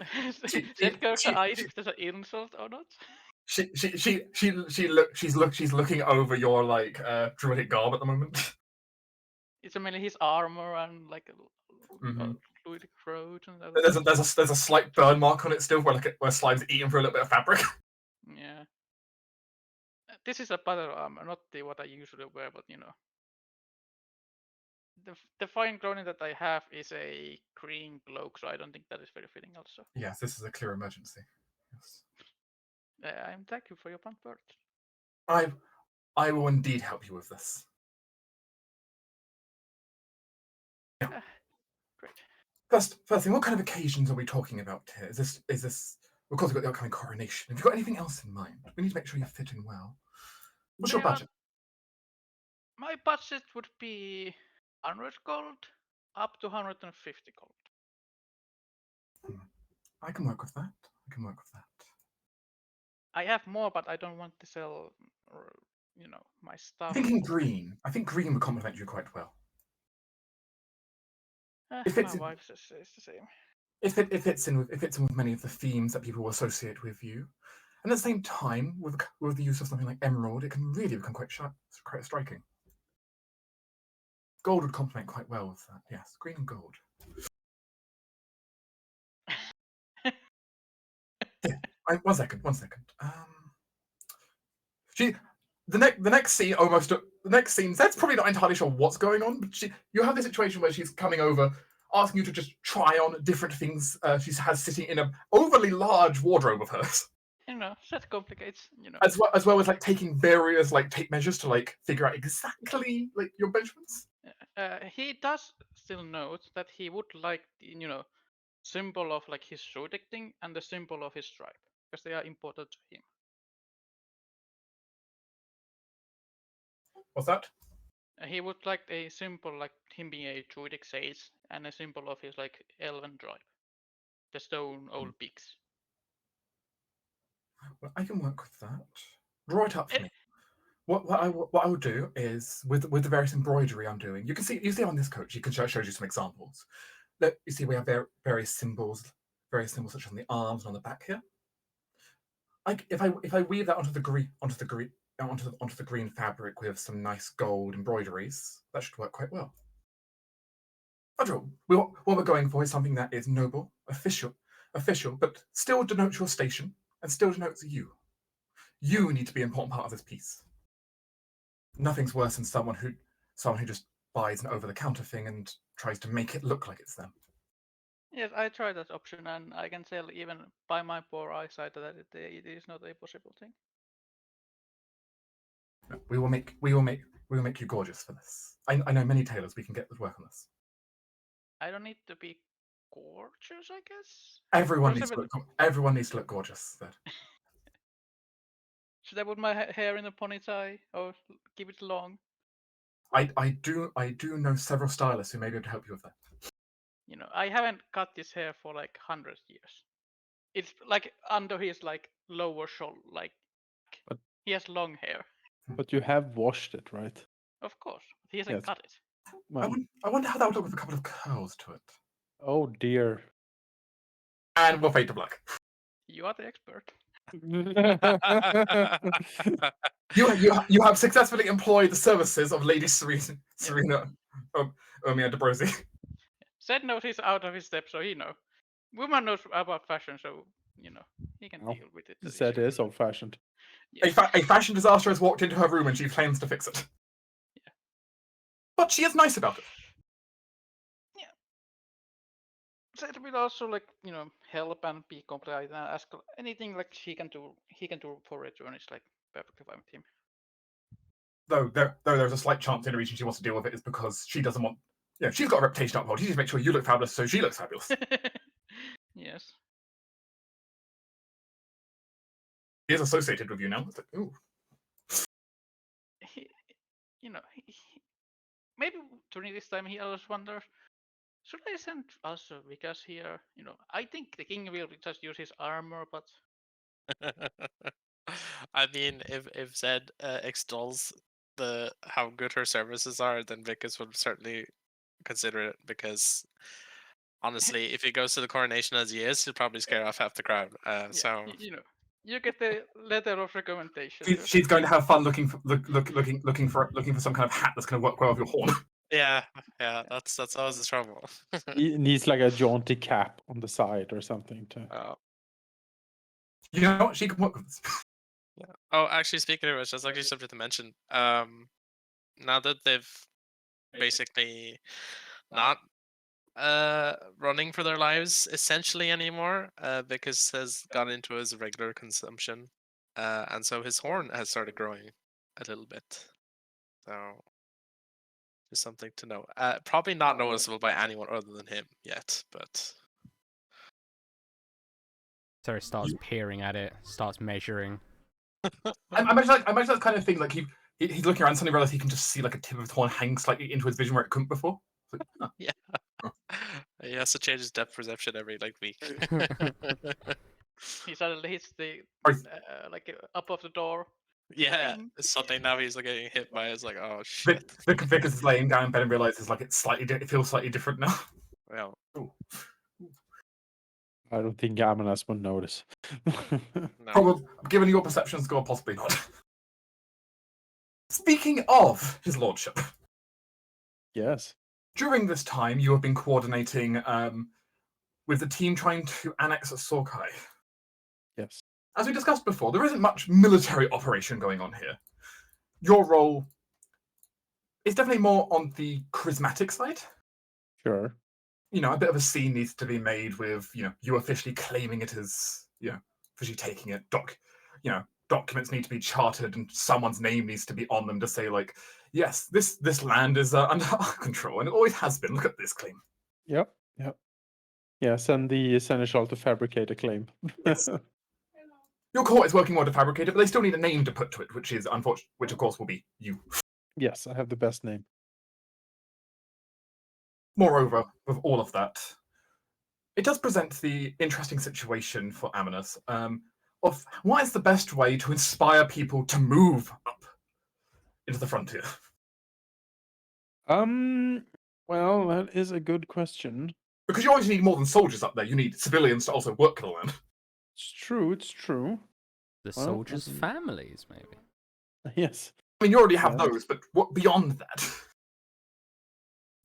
insult or not? She's looking over your druidic garb at the moment. It's mainly his armor and fluid corrosion. There's a slight burn mark on it still, where slime's eating through a little bit of fabric. Yeah. This is a battle armor, not what I usually wear, but you know. The fine clothing that I have is a green cloak, so I don't think that is very fitting also. Yes, this is a clear emergency. Yes. I'm thank you for your kind words. I will indeed help you with this. Great. First thing, what kind of occasions are we talking about here? Is this? Of course, we've got the upcoming coronation. Have you got anything else in mind? We need to make sure you fit in well. What's your budget? My budget would be 100 gold up to 150 gold. I can work with that. I have more, but I don't want to sell, my stuff. I'm thinking green. I think green would complement you quite well. My wife says it's the same. It fits in with many of the themes that people will associate with you, and at the same time, with the use of something like emerald, it can really become quite striking. Gold would complement quite well with that. Yes, green and gold. Yeah, one second. The next scene. That's probably not entirely sure what's going on, but you have this situation where she's coming over, asking you to just try on different things she has sitting in an overly large wardrobe of hers. That complicates. As well as like taking various like tape measures to like figure out exactly like your measurements. He does still note that he would like the symbol of like his zodiac thing and the symbol of his tribe because they are important to him. What's that? He would like a symbol like him being a druidic sage and a symbol of his like elven tribe, the stone old peaks. Well, I can work with that. Draw it up for me. What I will do is with the various embroidery I'm doing. You see on this coat. You can show you some examples. Look, you see we have various symbols such as on the arms and on the back here. If I weave that onto the green fabric with some nice gold embroideries, that should work quite well. What we're going for is something that is noble, official, but still denotes your station and still denotes you. You need to be an important part of this piece. Nothing's worse than someone who just buys an over-the-counter thing and tries to make it look like it's them. Yes, I tried that option, and I can tell even by my poor eyesight that it is not a possible thing. We will make you gorgeous for this. I know many tailors. We can get to work on this. I don't need to be gorgeous, I guess. Everyone needs to look gorgeous. Should I put my hair in a ponytail or keep it long? I do know several stylists who may be able to help you with that. I haven't cut this hair for like 100 years. It's like under his like lower shoulder, like But he has long hair. But you have washed it, right? Of course, he hasn't cut it. Well, I wonder how that would look with a couple of curls to it. oh dear. And we'll fade to black. You are the expert. You have successfully employed the services of Lady Serena Omia Dobrosy. Zed knows he's out of his step, so woman knows about fashion, so he can Well, deal with it. Zed is old-fashioned. Yes. A fashion disaster has walked into her room and she plans to fix it. Yeah. But she is nice about it. Yeah. Zed will also help and be compliant and ask anything like he can do for return is like perfectly fine with him. Though there's a slight chance the only reason she wants to deal with it is because she doesn't want. Yeah, she's got a reputation to uphold. She needs to make sure you look fabulous, so she looks fabulous. Yes. He is associated with you now. It's like, ooh. Maybe during this time he always wonders, should I send also Vikas here? I think the king will just use his armor, but I mean, if Zed extols how good her services are, then Vickers would certainly consider it, because honestly, if he goes to the coronation as he is, he'll probably scare off half the crowd. So you get the letter of recommendation. She's going to have fun looking for some kind of hat that's going to work well with your horn. Yeah, that's always the trouble. He needs like a jaunty cap on the side or something to. You know what? She can work with this. Yeah. Oh, actually, speaking of which, that's actually something to mention. Now that they've basically not running for their lives essentially anymore, because has gone into his regular consumption, and so his horn has started growing a little bit. So just something to know. Probably not noticeable by anyone other than him yet, but So he starts peering at it, starts measuring. I imagine that kind of thing. Like he's looking around, suddenly realizes he can just see like a tip of his horn hang slightly into his vision where it couldn't before. It's like, yeah. He has to change his depth perception every week. He suddenly hits the up of the door. Yeah, Ding. suddenly now he's getting hit by. It's like, oh Vic, shit. Vic is laying down in bed and realizes like it's it feels slightly different now. Well, Ooh. I don't think Gamenas will notice. no. Probably, given your perception score, possibly not. Speaking of his lordship, Yes. during this time you have been coordinating with the team trying to annex Sorkai. Yes. As we discussed before, there isn't much military operation going on here. Your role is definitely more on the charismatic side. Sure. You know, a bit of a scene needs to be made with, you officially claiming it as, officially taking it. Documents need to be chartered and someone's name needs to be on them to say, like, yes, this land is under our control and it always has been. Look at this claim. Yep. Yeah, send the Seneschal to fabricate a claim. Yes. Your court is working well to fabricate it, but they still need a name to put to it, which is unfortunate, which of course will be you. Yes, I have the best name. Moreover, with all of that, it does present the interesting situation for Amanus of what is the best way to inspire people to move up into the frontier. Well, that is a good question. Because you always need more than soldiers up there. You need civilians to also work the land. It's true. The Well, soldiers' families, maybe. Yes. I mean, you already have Yeah. those, but what beyond that?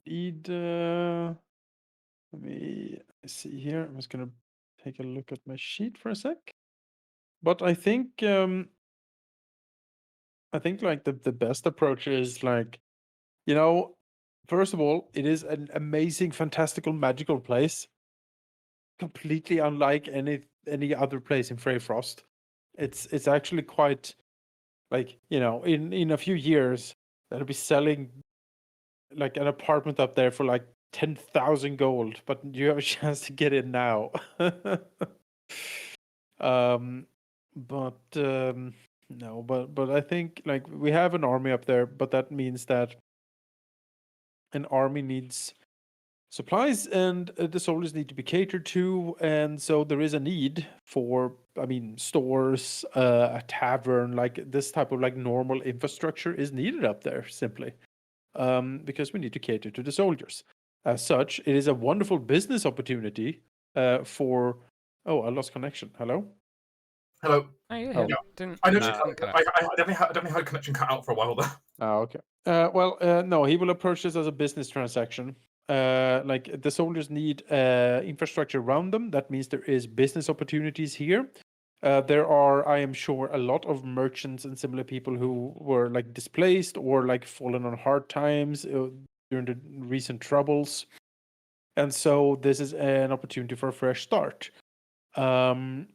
Let me see here. I'm just gonna take a look at my sheet for a sec. But I think like the best approach is like, first of all, it is an amazing, fantastical, magical place. Completely unlike any other place in Freyfrost. It's actually quite like, in a few years they'll be selling like an apartment up there for like 10,000 gold, but you have a chance to get in now. No, but I think like we have an army up there, but that means that an army needs supplies and the soldiers need to be catered to, and so there is a need for, stores, a tavern, like this type of like normal infrastructure is needed up there simply, because we need to cater to the soldiers. As such, it is a wonderful business opportunity for. Oh, I lost connection. Hello. Hello. Oh, yeah. Oh. I noticed. No. I definitely had connection cut out for a while there. Oh, okay. No, he will approach this as a business transaction. Like the soldiers need infrastructure around them. That means there is business opportunities here. There are, I am sure, a lot of merchants and similar people who were like displaced or like fallen on hard times during the recent troubles, and so this is an opportunity for a fresh start. So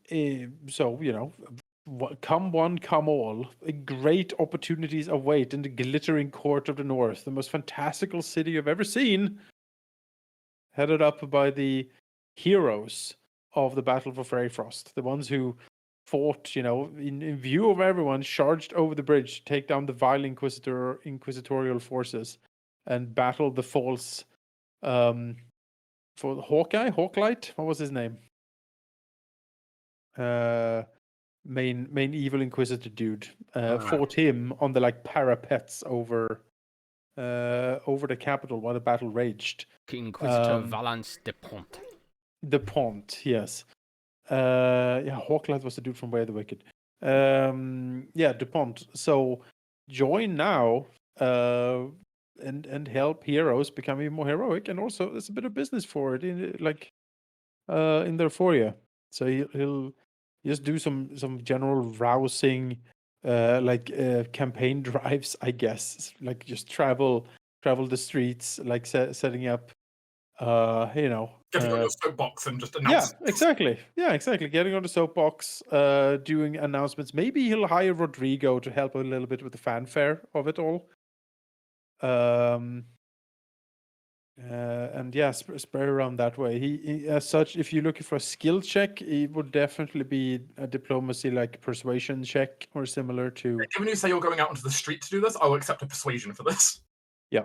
come one, come all. Great opportunities await in the glittering court of the north, the most fantastical city you've ever seen. Headed up by the heroes of the Battle for Freyfrost, the ones who fought, in view of everyone, charged over the bridge to take down the vile inquisitorial forces and battled the false, for Hawklight? What was his name? Main evil inquisitor dude fought him on the like parapets over the capital while the battle raged. Inquisitor Valence de Pont. The Pont, yes. Hawklight was the dude from Way of the Wicked. DuPont. So join now. and help heroes become even more heroic, and also there's a bit of business for it in there for you. So he'll just do some general rousing campaign drives, I guess, like just travel the streets, like setting up Getting on your soapbox and just yeah, announcing. exactly. Yeah, exactly. Getting on the soapbox, doing announcements. Maybe he'll hire Rodrigo to help a little bit with the fanfare of it all. And yeah, spread around that way. He, as such, if you're looking for a skill check, it would definitely be a diplomacy, like persuasion check or similar to. Even you say you're going out onto the street to do this, I will accept a persuasion for this. Yeah.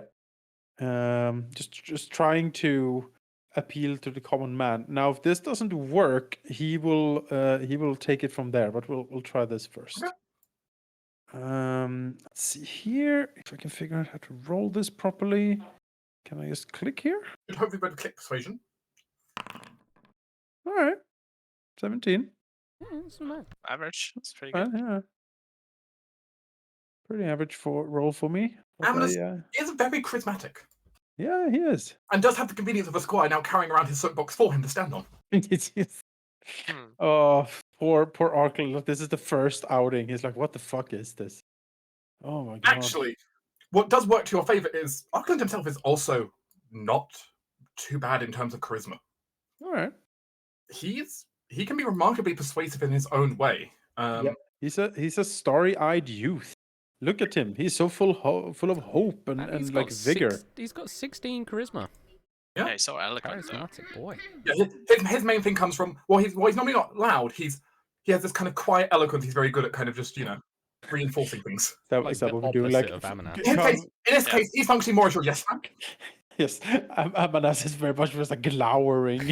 Just trying to appeal to the common man. Now, if this doesn't work, he will take it from there. But we'll try this first. Okay. Let's see here if I can figure out how to roll this properly. Can I just click here? You'd hopefully be able to click persuasion. All right, 17. That's not bad. Average. That's pretty good. Yeah, pretty average for roll for me. But Amulet is very charismatic yeah, he is. and does have the convenience of a squire now carrying around his soapbox for him to stand on. Hmm. Oh, poor Arkle. This is the first outing. He's like, what the fuck is this? Oh my god. Actually, what does work to your favor is Auckland himself is also not too bad in terms of charisma. All right. He can be remarkably persuasive in his own way. Yep. He's a starry-eyed youth. Look at him. He's so full of hope and he's like got vigor. He's got 16 charisma. Yeah. Yeah, he's so eloquent. Though. Charismatic boy. Yeah, his main thing comes from he's normally not loud. He has this kind of quiet eloquence. He's very good at kind of just reinforcing things. Like Is that the what we're doing? Like opposite of Amanas. In this case, he's functioning more as your yes man. yes, Amanas is very much just like glowering,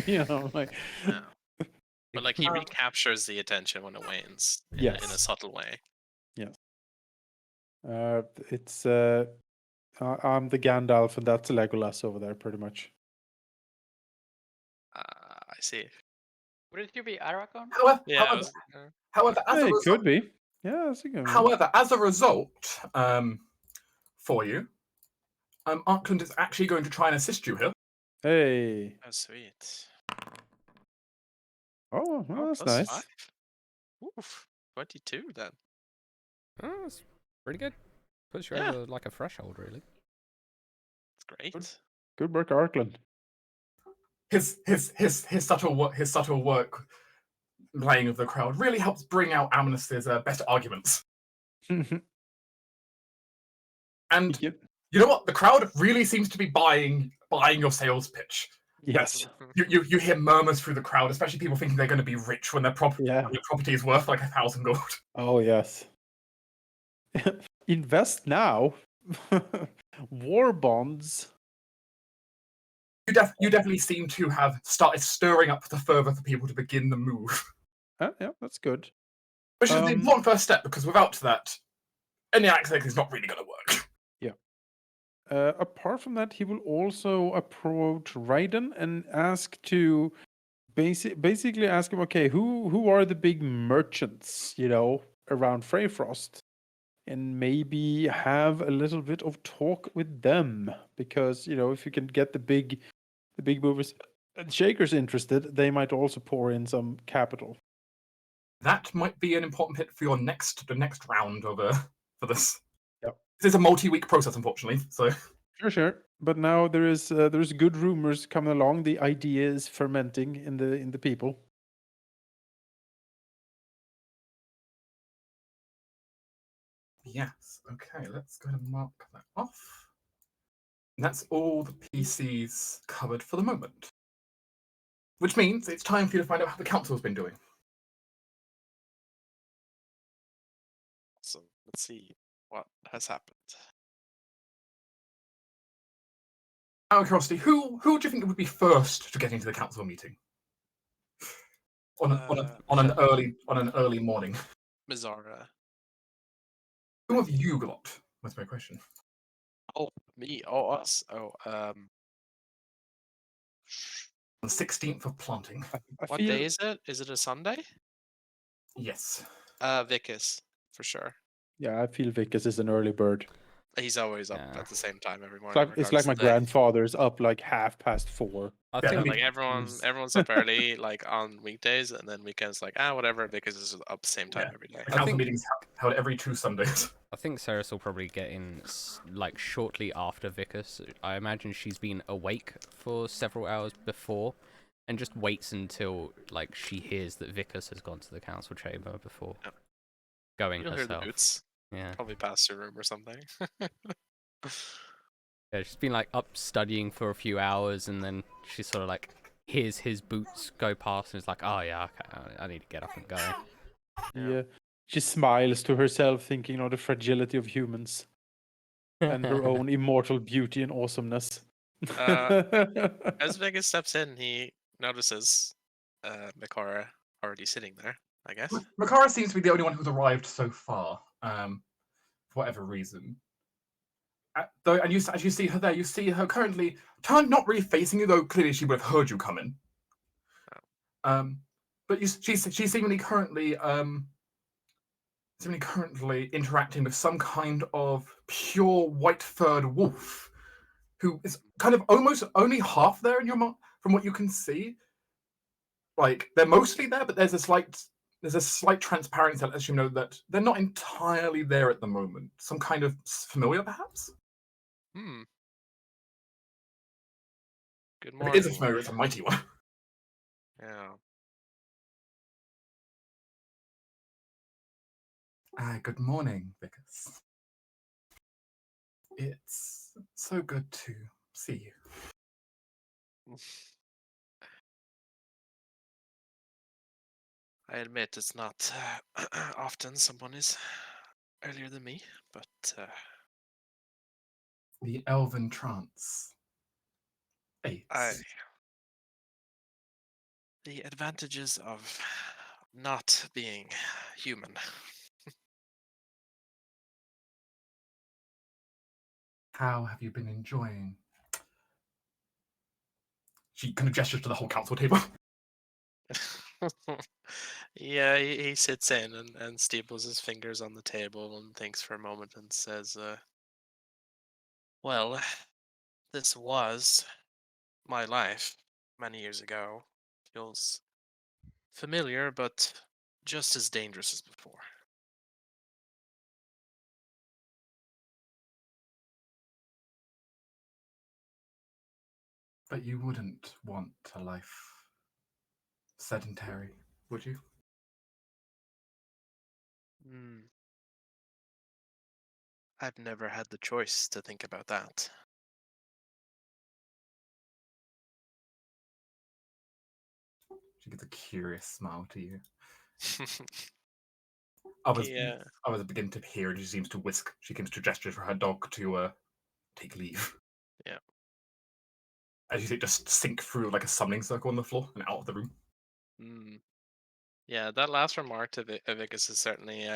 like. Yeah. But like he recaptures the attention when it wanes in a subtle way. Yes. It's I'm the Gandalf and that's Legolas over there, pretty much. I see. Wouldn't you be Aragorn? However, as a result, could be. Yeah, that's a good one. However, as a result, for you, Auckland is actually going to try and assist you here. Hey. Oh, sweet. Oh, well, that's plus nice. 5. Oof, 22 then. Oh, that's pretty good. Puts you over like a threshold, really. That's great. Good work, Arkland. His subtle work playing of the crowd really helps bring out Amnes's best arguments. And you know what? The crowd really seems to be buying your sales pitch. Yes. You hear murmurs through the crowd, especially people thinking they're going to be rich when their property is worth like 1,000 gold. Oh yes. Invest now. War bonds. You definitely seem to have started stirring up the fervor for people to begin the move. Yeah, that's good. Which is the important first step, because without that, any access is not really going to work. Yeah. Apart from that, he will also approach Raiden and ask to basically ask him, okay, who are the big merchants, around Freyfrost? And maybe have a little bit of talk with them, because if you can get the big movers and shakers interested, they might also pour in some capital. That might be an important hit for the next round of for this. Yep. This is a multi-week process, unfortunately. So sure. But now there's good rumors coming along. The idea is fermenting in the people. Yes. Okay, let's go and mark that off. And that's all the PCs covered for the moment. Which means it's time for you to find out how the council's been doing. So let's see what has happened. Out of curiosity, who do you think would be first to get into the council meeting? On an early morning. Mizara. Who have you got? That's my question. Oh, me. Oh, us. Oh, On the 16th of planting. what day is it? Is it a Sunday? Yes. Vicus, for sure. Yeah, I feel Vicus is an early bird. He's always up Yeah. at the same time every It's morning. it's like regardless my of the day. grandfather's up like 4:30. I Yeah, think that'd be- Like everyone's up early, like on weekdays, and then weekends, like whatever, because it's up the same time Yeah. every day. The council think- meetings held every 2 Sundays. I think Ceres will probably get in like shortly after Vicus. I imagine she's been awake for several hours before, and just waits until like she hears that Vicus has gone to the council chamber before Yep. going You'll hear the herself. boots Yeah. probably pass your room or something. Yeah, she's been like up studying for a few hours, and then she sort of like hears his boots go past, and is like, "Oh yeah, okay, I need to get up and go." Yeah. She smiles to herself, thinking of the fragility of humans and her own immortal beauty and awesomeness. As Vegas steps in, he notices Mikora already sitting there, I guess. Makara seems to be the only one who's arrived so far, for whatever reason. Though, and as you see her there, you see her currently not really facing you, though clearly she would have heard you come in. But she's seemingly currently interacting with some kind of pure white-furred wolf, who is kind of almost only half there in your from what you can see. Like they're mostly there, but there's a slight transparency that lets you know that they're not entirely there at the moment. Some kind of familiar, perhaps. Good If morning. it is a familiar, it's a mighty one. Yeah. Good morning, Vicus. It's so good to see you. I admit it's not often someone is earlier than me, but The elven trance. the advantages of not being human. How have you been enjoying? She kind of gestures to the whole council table. Yeah, he sits in and steeples his fingers on the table and thinks for a moment and says, well, this was my life many years ago. Feels familiar, but just as dangerous as before. But you wouldn't want a life sedentary, would you? I've never had the choice to think about that. She gives a curious smile to you. Others begin to hear, and she seems to whisk. She seems to gesture for her dog to take leave. Yeah. As you see it just sink through like a summoning circle on the floor and out of the room. Yeah, that last remark to Vicus has certainly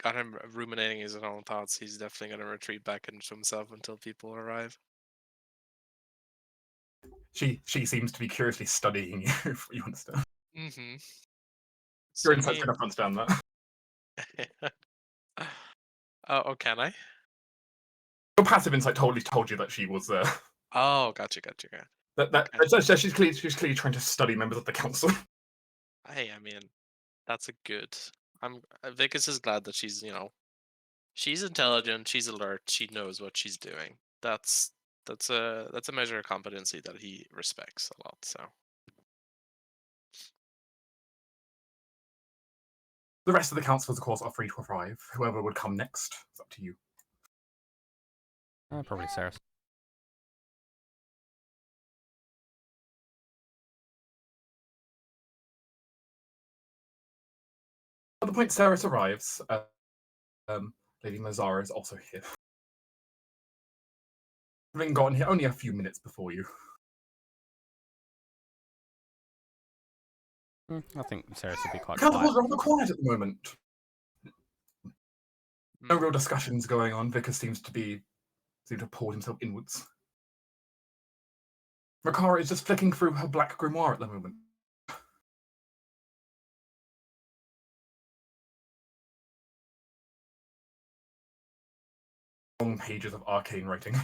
got him ruminating his own thoughts. He's definitely going to retreat back into himself until people arrive. She seems to be curiously studying you, if you understand. Mm-hmm. Your insight's going to understand that. Oh, can I? Your passive insight totally told you that she was Oh, gotcha. she's clearly trying to study members of the council. Hey, I mean, that's a good. Vicus is glad that she's she's intelligent, she's alert, she knows what she's doing. That's a measure of competency that he respects a lot. So The rest of the councillors, of course, are free to arrive. Whoever would come next, it's up to you. Probably Ceres. At the point Ceres arrives, Lady Mazara is also here. Having gotten here only a few minutes before you. I think Ceres will be quite The council quiet. is rather quiet at the moment. No real discussions going on. Vickers seems to have poured himself inwards. Makara is just flicking through her black grimoire at the moment. long pages of arcane writing.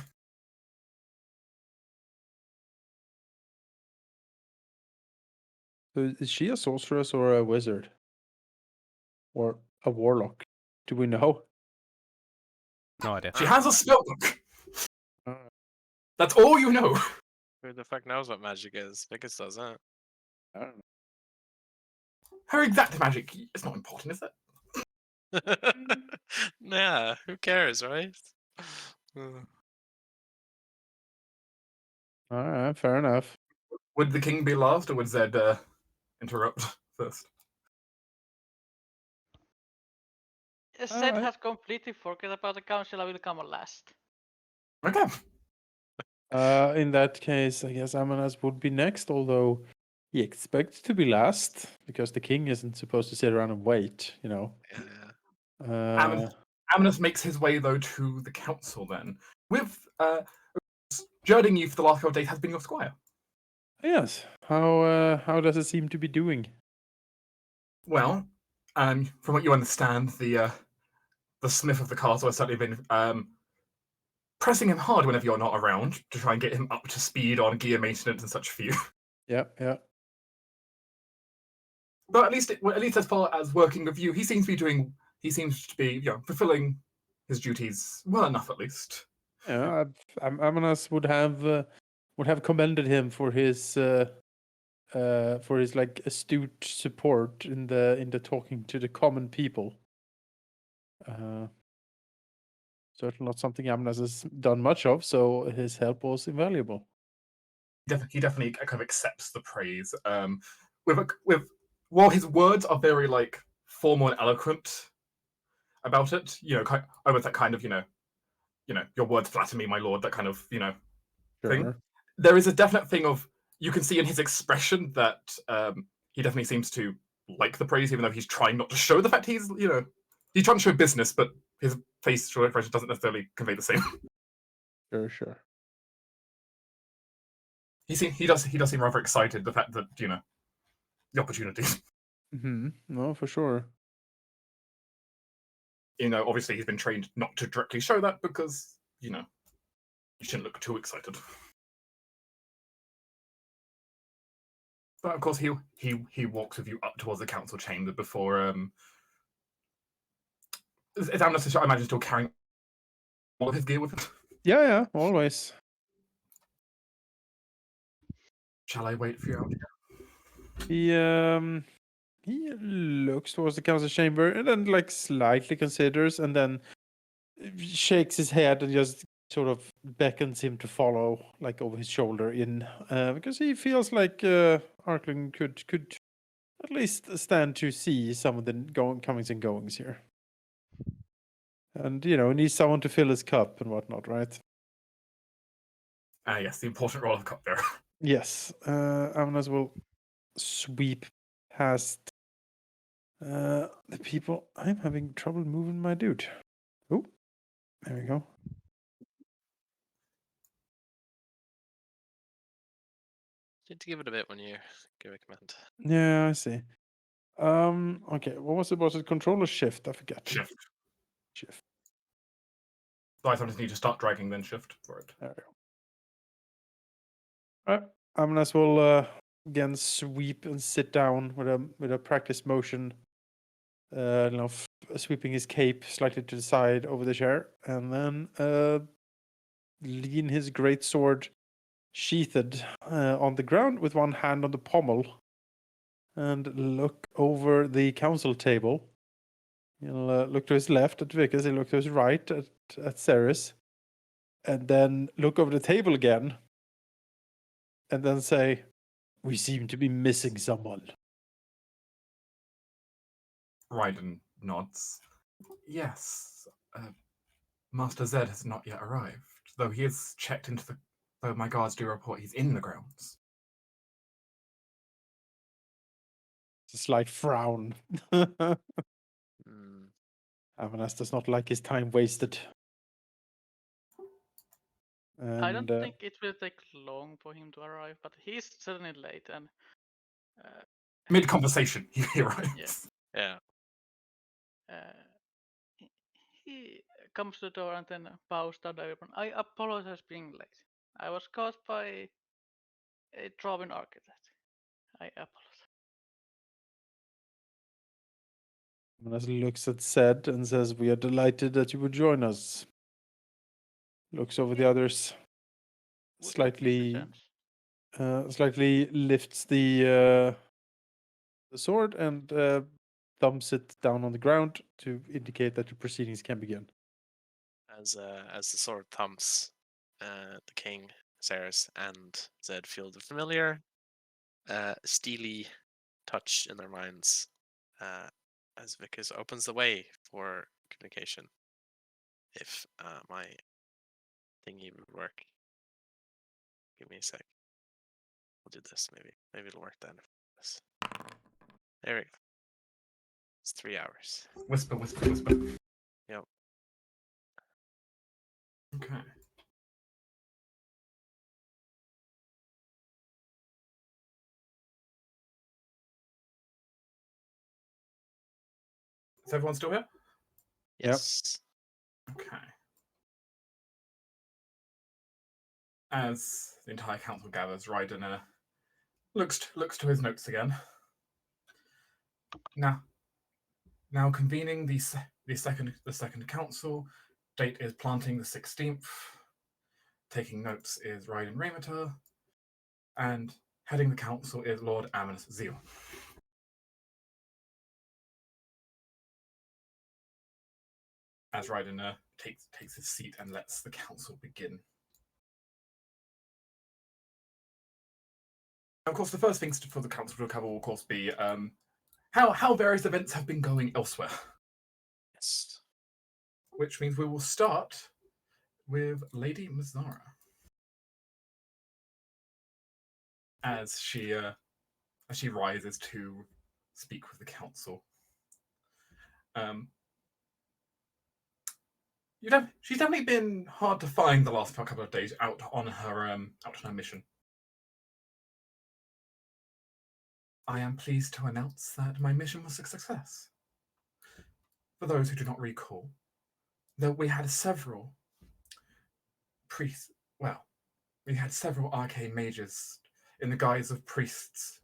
So is she a sorceress or a wizard? Or a warlock? Do we know? No idea. She has a spellbook. Alright. That's all you know. Who the fuck knows what magic is? Vickers doesn't. I don't know. Her exact magic is not important, is it? Yeah, who cares, right? Alright, fair enough. Would the king be last, or would Zed interrupt first? Zed Alright. has completely forgot about the council. I will come last. Okay. In that case, I guess Amanas would be next, although he expects to be last because the king isn't supposed to sit around and wait, you know. Yeah. Amnus makes his way though to the council then, with judging you for the last couple of days has been your squire. Yes. How does it seem to be doing? Well, from what you understand, the smith of the castle has certainly been pressing him hard whenever you're not around to try and get him up to speed on gear maintenance and such for you. Yeah. But at least as far as working with you, he seems to be fulfilling his duties well enough, at least. Yeah, Amanas would have commended him for his like astute support in the talking to the common people. Certainly not something Amanas has done much of, so his help was invaluable. He definitely kind of accepts the praise. While his words are very like formal and eloquent about it, almost that kind of your words flatter me, my lord, that kind of thing. Sure. There is a definite thing of you can see in his expression that he definitely seems to like the praise, even though he's trying not to show the fact he's trying to show business, but his facial expression doesn't necessarily convey the same. Sure. He does seem rather excited the fact that the opportunity. No, for sure. Obviously he's been trained not to directly show that because you shouldn't look too excited. But of course he walks with you up towards the council chamber before is Amnesty, I imagine, still carrying all of his gear with him. Yeah, always. Shall I wait for you out here? He looks towards the council chamber and then like slightly considers and then shakes his head and just sort of beckons him to follow, like over his shoulder in, because he feels like Arkling could at least stand to see some of the comings and goings here. And he needs someone to fill his cup and whatnot, right? Yes, the important role of cupbearer. Yes, Amnas will sweep past the people. I'm having trouble moving my dude. Oh, there we go. Need to give it a bit when you give a command. Yeah, I see. Okay, what was it? Was it control or shift? I forget. Shift. Shift. So I sometimes need to start dragging, then shift for it. There we go. Alright. Amnas will again sweep and sit down with a practice motion. Sweeping his cape slightly to the side over the chair, and then lean his great sword sheathed on the ground with one hand on the pommel, and look over the council table. He'll look to his left at Vickers, he'll look to his right at Ceres, and then look over the table again, and then say, "We seem to be missing someone." Raiden nods. Yes, Master Zed has not yet arrived, though he has checked into the. Though my guards do report he's in the grounds. It's a slight frown. Amanas does not like his time wasted. And, I don't think it will take long for him to arrive, but he's certainly late. And Mid conversation, he arrives. Yeah. he comes to the door and then bows down to everyone. I apologize being late. I was caught by a drawing architect. I apologize. As looks at Zed and says, "We are delighted that you would join us." Looks over the Yeah. others, Would like to slightly, present. slightly lifts the sword and thumps it down on the ground to indicate that the proceedings can begin. As the sword thumps, the king, Ceres, and Zed feel the familiar, steely touch in their minds, as Vicus opens the way for communication. If my thingy would work, give me a sec. We'll do this. Maybe it'll work then. Yes. There we go. It's 3 hours. Whisper, whisper, whisper. Yep. Okay. Is everyone still here? Yep. Yes. Okay. As the entire council gathers, Ryden looks to his notes again. Now convening the second council. Date is planting the 16th. Taking notes is Ryden Raymater. And heading the council is Lord Amanus Zeal. As Ryden takes his seat and lets the council begin. Of course, the first things for the council to cover will, of course, be how various events have been going elsewhere. Yes. Which means we will start with Lady Mazara. As she rises to speak with the council. She's definitely been hard to find the last couple of days out on her mission. I am pleased to announce that my mission was a success. For those who do not recall, that we had several priests. Well, we had several arcane mages in the guise of priests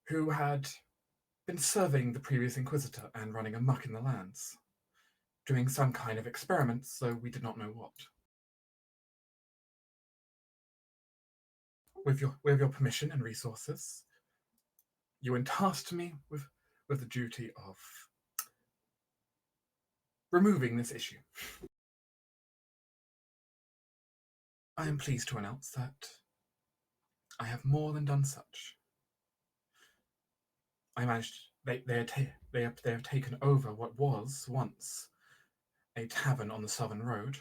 who had been serving the previous Inquisitor and running amok in the lands, doing some kind of experiment, so we did not know what. With your permission and resources, you entrusted me with the duty of removing this issue. I am pleased to announce that I have more than done such. I managed. They have taken over what was once a tavern on the Southern Road,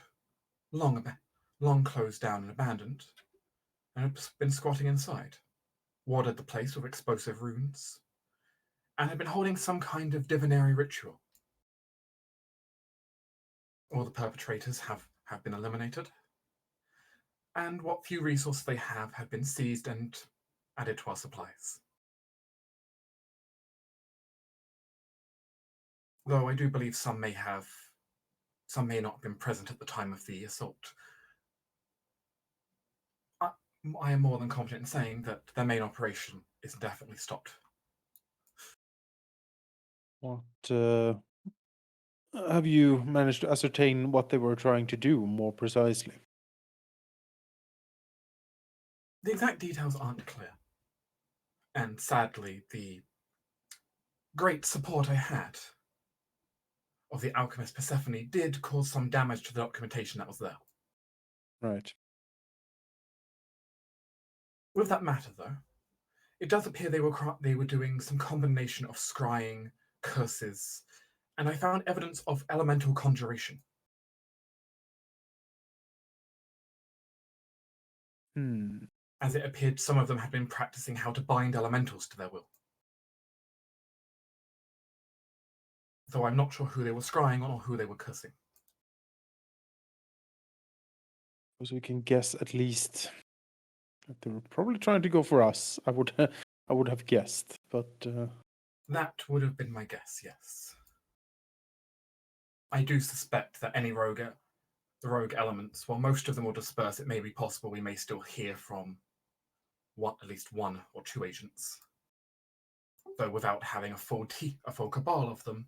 long closed down and abandoned, and have been squatting inside, warded the place with explosive runes, and had been holding some kind of divinatory ritual. All the perpetrators have been eliminated, and what few resources they have been seized and added to our supplies. Though I do believe some may not have been present at the time of the assault. I am more than confident in saying that their main operation is definitely stopped. What have you managed to ascertain what they were trying to do more precisely? The exact details aren't clear. And sadly, the great support I had of the alchemist Persephone did cause some damage to the documentation that was there. Right. With that matter, though, it does appear they were doing some combination of scrying, curses, and I found evidence of elemental conjuration. As it appeared some of them had been practicing how to bind elementals to their will. Though I'm not sure who they were scrying on or who they were cursing. So we can guess at least that they were probably trying to go for us. I would have guessed, but that would have been my guess, yes. I do suspect that the rogue elements, while most of them will disperse, it may be possible we may still hear from at least one or two agents. Though without having a full cabal of them,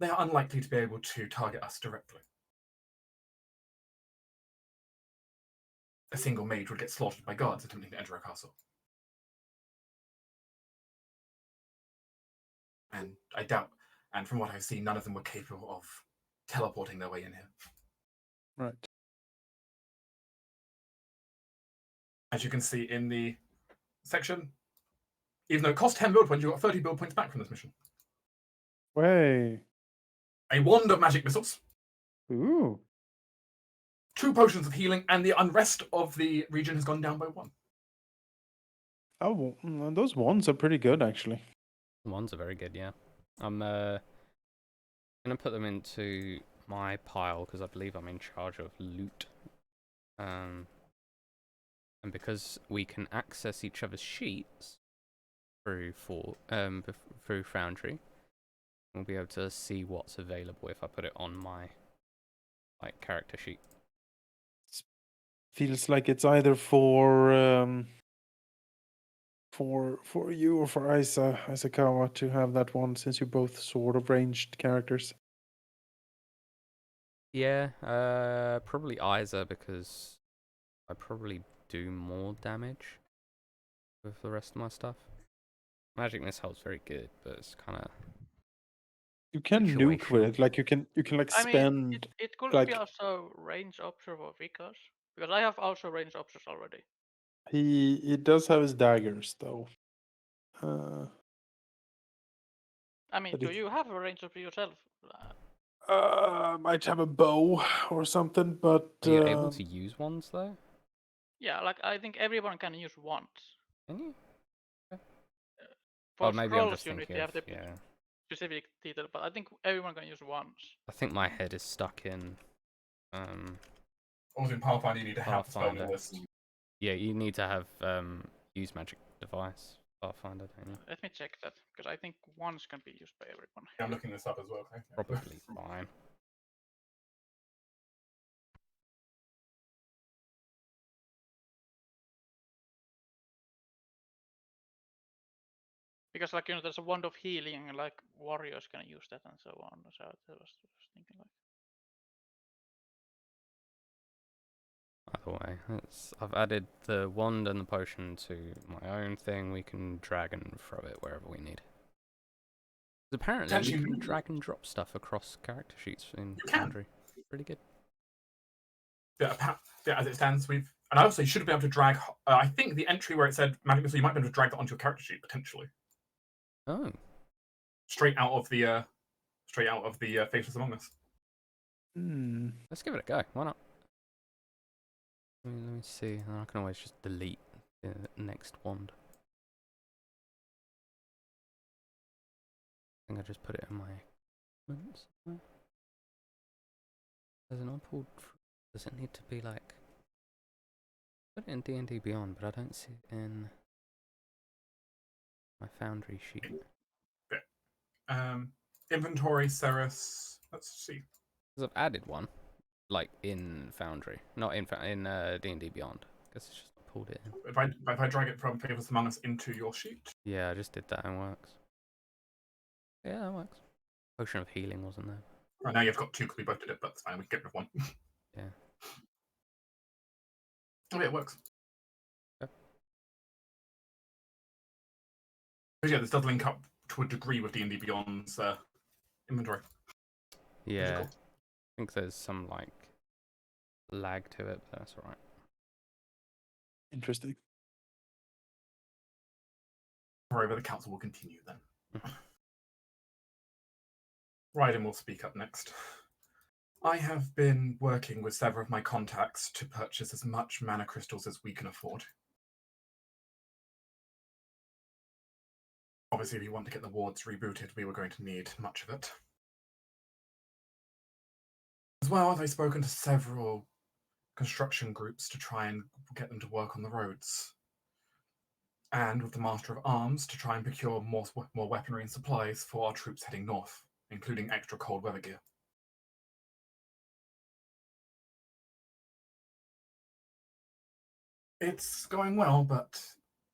they are unlikely to be able to target us directly. A single mage would get slaughtered by guards attempting to enter a castle. And I doubt, and from what I've seen, none of them were capable of teleporting their way in here. Right. As you can see in the section, even though it cost 10 build points, you got 30 build points back from this mission. Way. A wand of magic missiles, Ooh. 2 potions of healing, and the unrest of the region has gone down by 1. Oh, those ones are pretty good, actually. Ones are very good, yeah. I'm gonna put them into my pile because I believe I'm in charge of loot. And because we can access each other's sheets through Foundry, we'll be able to see what's available if I put it on my character sheet. Feels like it's either for you or for Isakawa to have that one, since you're both sort of ranged characters. Yeah, probably Isa because I probably do more damage with the rest of my stuff. Magic Missile's very good, but it's kind of You can nuke with situational. it, like you can like I mean, spend it could like be also range option for Vickers, because I have also range options already. he does have his daggers though. I mean, But do it- you have a range option yourself? Might have a bow or something, but Are you able to use ones though? Yeah, like I think everyone can use wands. Can you? For Oh, maybe I'm scrolls, just you need thinking to of have the specific detail, but I think everyone can use wands. I think my head is stuck in Also in Pathfinder, you need to have the spell on your Pathfinder. list. Yeah, you need to have use magic device Pathfinder, don't you? Let me check that, because I think wands can be used by everyone. Yeah, I'm looking this up as well. Okay. Probably fine. Because like there's a wand of healing, and like warriors can use that and so on. So I was thinking like. Either way, I've added the wand and the potion to my own thing. We can drag and throw it wherever we need. Apparently, Actually, you can drag and drop stuff across character sheets in You can. Foundry. Pretty good. Yeah, as it stands, and I also should be able to drag. I think the entry where it said magic missile, you might be able to drag that onto your character sheet potentially, Oh, straight out of the Faceless Among Us. let's give it a go. Why not? Let me see. I can always just delete the next wand. I think I just put it in my equipment somewhere. There's an pulled. Does it need to be like? Put it in D&D Beyond, but I don't see it in my Foundry sheet. Inventory, Ceres. Let's see. Because I've added one, like in Foundry, not in D&D Beyond. Guess it's just pulled it in. If I drag it from Faceless Among Us into your sheet. Yeah, I just did that and it works. Yeah, that works. Potion of Healing wasn't there. Right now you've got 2 because we both did it, but it's fine. We can get rid of 1. Yeah. Oh yeah, it works. Yep. But yeah, this does link up to a degree with D&D Beyond's inventory. Yeah. Cool. I think there's some like lag to it, but that's alright. Interesting. Moreover, the council will continue then. Ryden will speak up next. I have been working with several of my contacts to purchase as much mana crystals as we can afford. Obviously, if you want to get the wards rebooted, we were going to need much of it. As well as I've spoken to several construction groups to try and get them to work on the roads. And with the Master of Arms to try and procure more weaponry and supplies for our troops heading north, including extra cold weather gear. It's going well, but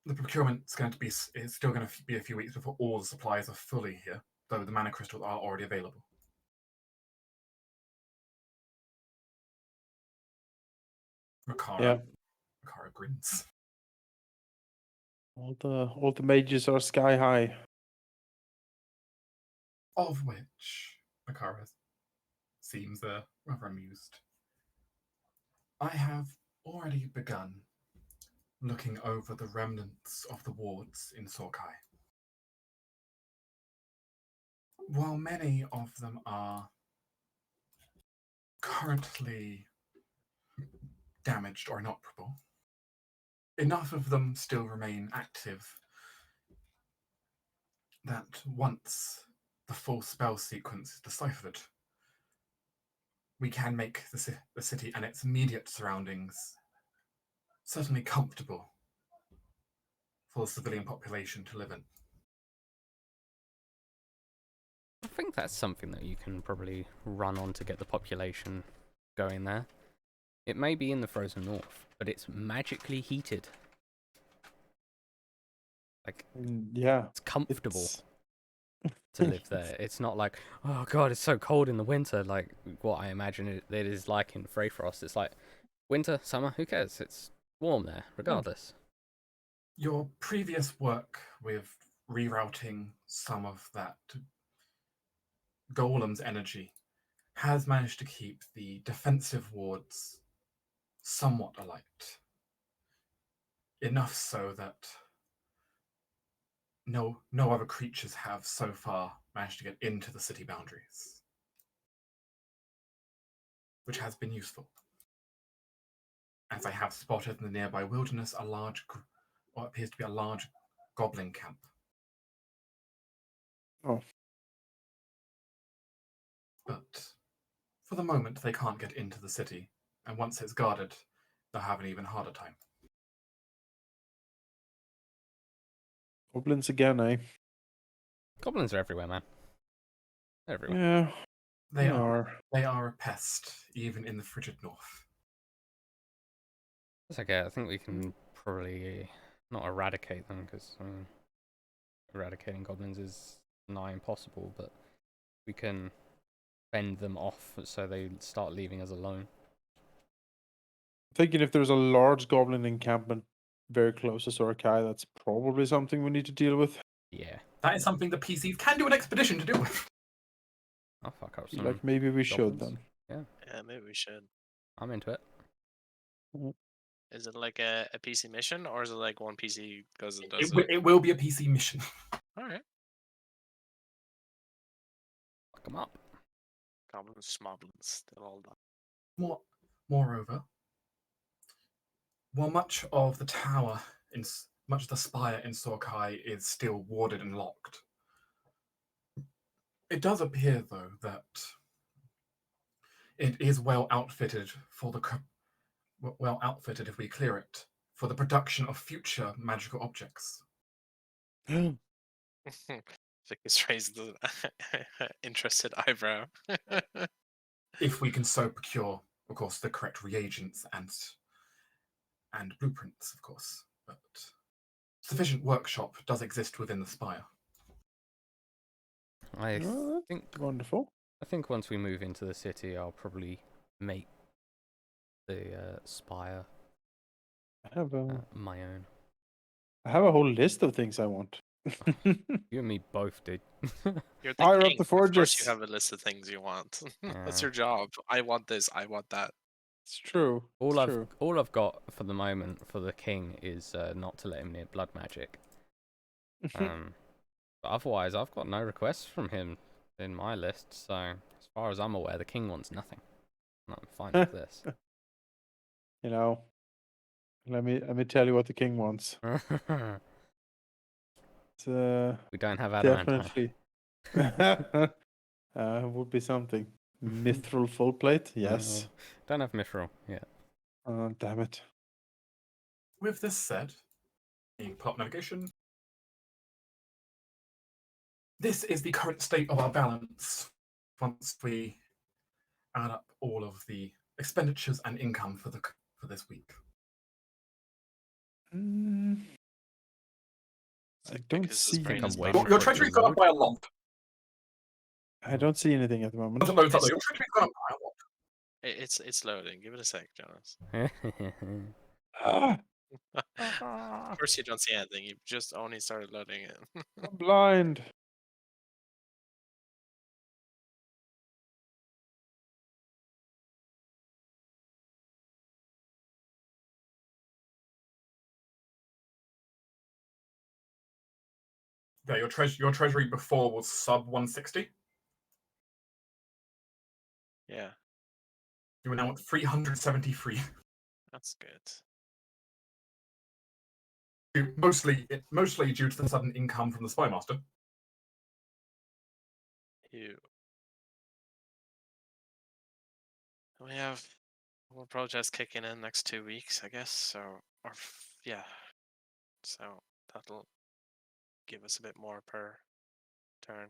the procurement's going to be it's still going to be a few weeks before all the supplies are fully here, though the mana crystals are already available. Yeah. Makara grins. All the mages are sky high. Of which Makara seems rather amused. I have already begun looking over the remnants of the wards in Sorkai. While many of them are currently damaged or inoperable, enough of them still remain active that once the full spell sequence is deciphered, we can make the city and its immediate surroundings certainly comfortable for the civilian population to live in. I think that's something that you can probably run on to get the population going there. It may be in the frozen north, but it's magically heated. Like, Yeah. it's comfortable It's... to live there. It's not like, oh god, it's so cold in the winter, like what I imagine it is like in Freyfrost. It's like, winter, summer, who cares? It's warm there, regardless. Your previous work with rerouting some of that golem's energy has managed to keep the defensive wards somewhat alight. Enough so that no other creatures have so far managed to get into the city boundaries, which has been useful. As I have spotted in the nearby wilderness what appears to be a large goblin camp. Oh. But for the moment, they can't get into the city, and once it's guarded, they'll have an even harder time. Goblins again, eh? Goblins are everywhere, man. They're everywhere. Yeah. They are. They are a pest, even in the frigid north. It's okay. I think we can probably not eradicate them, because I mean, eradicating goblins is nigh impossible, but we can fend them off so they start leaving us alone. Thinking if there's a large goblin encampment very close to Sorkai, that's probably something we need to deal with. Yeah. That is something the PCs can do an expedition to deal with. I'll fuck up some. Like maybe we should goblins. then. Yeah, maybe we should. I'm into it. Is it like a PC mission, or is it like one PC goes and does It will be a PC mission. All right. Fuck them up. Goblins, smoblins, they'll all die. Moreover, while much of the tower, much of the spire in Sorkai is still warded and locked, it does appear, though, that it is well outfitted if we clear it, for the production of future magical objects. Vickers raised the interested eyebrow. If we can so procure, of course, the correct reagents and blueprints, of course. But sufficient workshop does exist within the spire. I think Wonderful. I think once we move into the city, I'll probably make the spire I have my own. I have a whole list of things I want. You and me both, dude. You're Fire up king. the Of course forges. you have a list of things you want. That's Yeah. your job. I want this. I want that. It's true. All It's true. I've got for the moment for the king is not to let him near blood magic. But otherwise, I've got no requests from him in my list. So as far as I'm aware, the king wants nothing. And I'm fine with this. You know, let me tell you what the king wants. It's, We don't have adamantine. definitely would be something. Mithril full plate, yes. Don't have mithril yet. Damn it. With this said, in plot navigation, this is the current state of our balance once we add up all of the expenditures and income for this week. Mm, It's I like don't because his see brain I'm is waiting buffered. Your for it to treasury's gone up load. by a lot. I don't see anything at the Once moment. it loads up, though, It's- your treasury's gone up by a lot. It's loading. Give it a sec, Jonas. Ah, Of course, you don't see anything. You just only started loading it. I'm blind. Yeah, your treasury before was sub 160. Yeah, You are now at 373. that's good. Mostly due to the sudden income from the Spy Master. You. We have more protests kicking in next 2 weeks, I guess. So, yeah. So that'll give us a bit more per turn.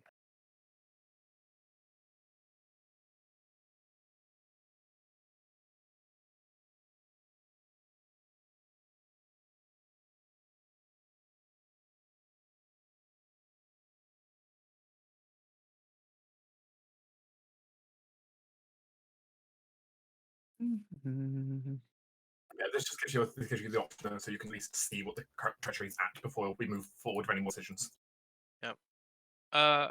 Yeah, this gives you the option so you can at least see what the current treasury is at before we move forward with any more decisions. Yep. A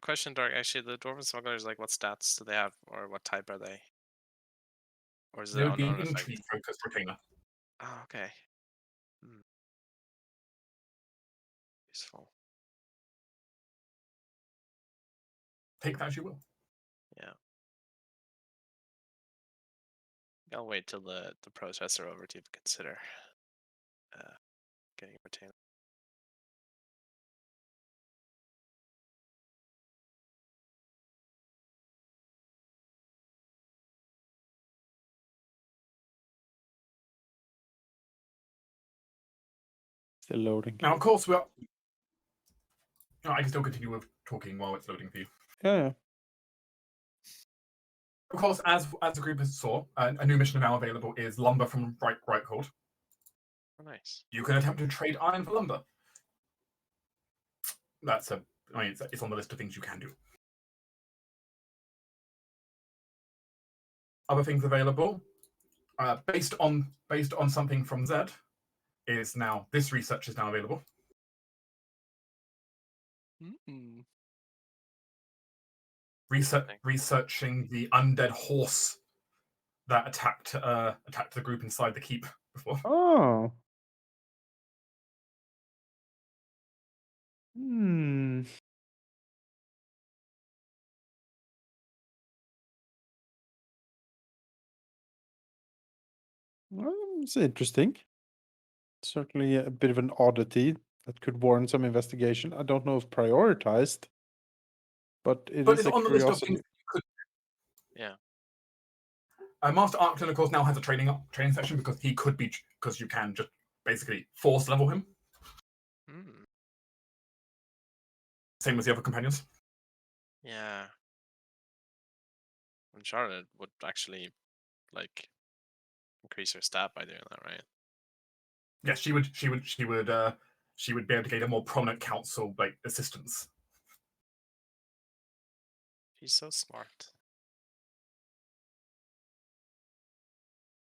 question, Dark. Actually, the Dwarven Smugglers, like, what stats do they have, or what type are they? Or is it They would be an unaffected? intrigue-focused retainer. Oh, okay. Useful. Take that as you will. Yeah. I'll wait till the protests are over to consider getting a retainer. Still loading. Now, of course, I can still continue with talking while it's loading for you. Yeah. Of course, as the group has saw, a new mission now available is lumber from Reichhold. Oh, nice. You can attempt to trade iron for lumber. It's on the list of things you can do. Other things available, based on something from Zed, is now this research is now available. Researching the undead horse that attacked the group inside the keep before. Oh. Well, it's interesting. Certainly a bit of an oddity that could warrant some investigation. I don't know if prioritized, but it But is it's a on the list of curiosity. things you could. Yeah. Master Arcton, of course, now has a training session because you can just basically force level him. Same as the other companions. Yeah. And Charlotte would actually, like, increase her stat by doing that, right? Yes, she would be able to gain a more prominent council assistance. She's so smart.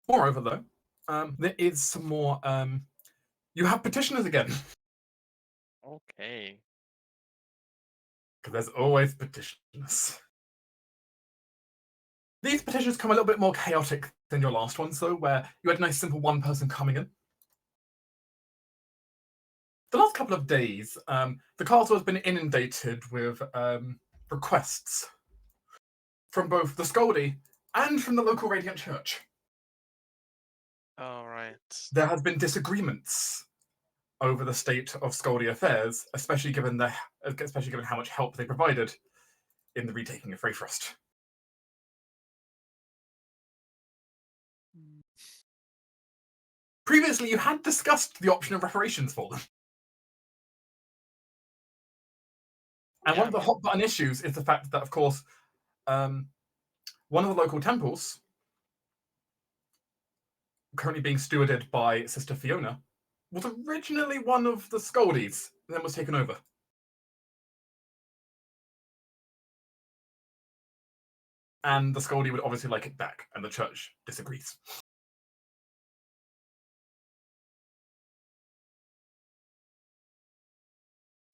Moreover, though, there is some more. You have petitioners again. Okay. Because there's always petitioners. These petitions come a little bit more chaotic than your last ones, though, where you had a nice simple one person coming in. The last couple of days, the castle has been inundated with requests from both the Skaldi and from the local Radiant Church. All right. There has been disagreements over the state of Skaldi affairs, especially given how much help they provided in the retaking of Freyfrost. Previously, you had discussed the option of reparations for them. And one of the hot button issues is the fact that, of course, one of the local temples, currently being stewarded by Sister Fiona, was originally one of the Skaldies, then was taken over. And the Skaldi would obviously like it back, and the church disagrees.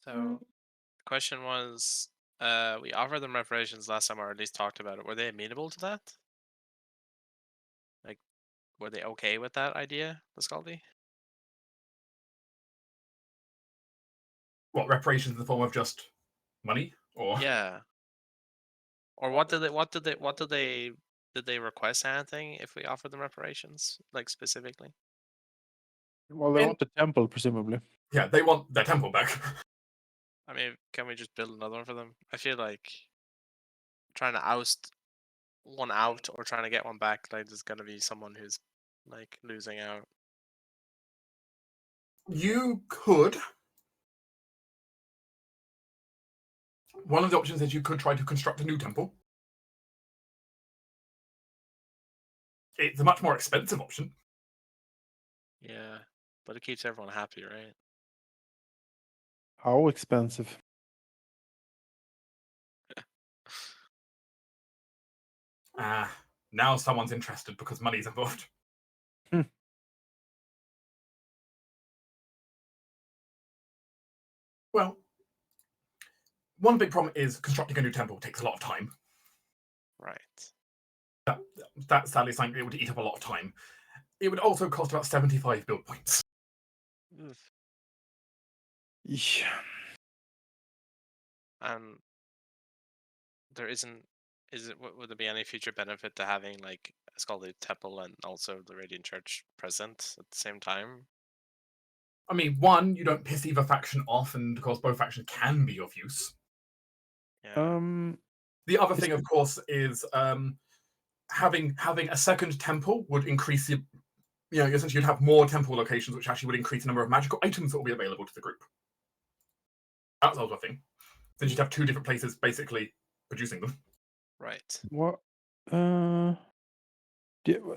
So the question was, we offered them reparations last time, or at least talked about it. Were they amenable to that? Like, were they okay with that idea, the Scaldi? What, reparations in the form of just money? Or Yeah. Or did they request anything if we offered them reparations, like specifically? Well, they In- want the temple, presumably. yeah, they want their temple back. I mean, can we just build another one for them? I feel like trying to oust one out or trying to get one back, like there's gonna be someone who's like losing out. You could. One of the options is you could try to construct a new temple. It's a much more expensive option. Yeah, but it keeps everyone happy, right? How expensive? Now someone's interested because money's involved. Hmm. Well, one big problem is constructing a new temple takes a lot of time. Right. That's sadly something that would eat up a lot of time. It would also cost about 75 build points. Oof. Eesh. And there isn't. Would there be any future benefit to having like a Scaldi temple and also the Radiant Church present at the same time? I mean, one, you don't piss either faction off, and because both factions can be of use. Yeah. The other Is thing, of course, is having a second temple would increase the. Essentially, you'd have more temple locations, which actually would increase the number of magical items that will be available to the group. That's the other thing. Then you'd have two different places basically producing them. Right. what?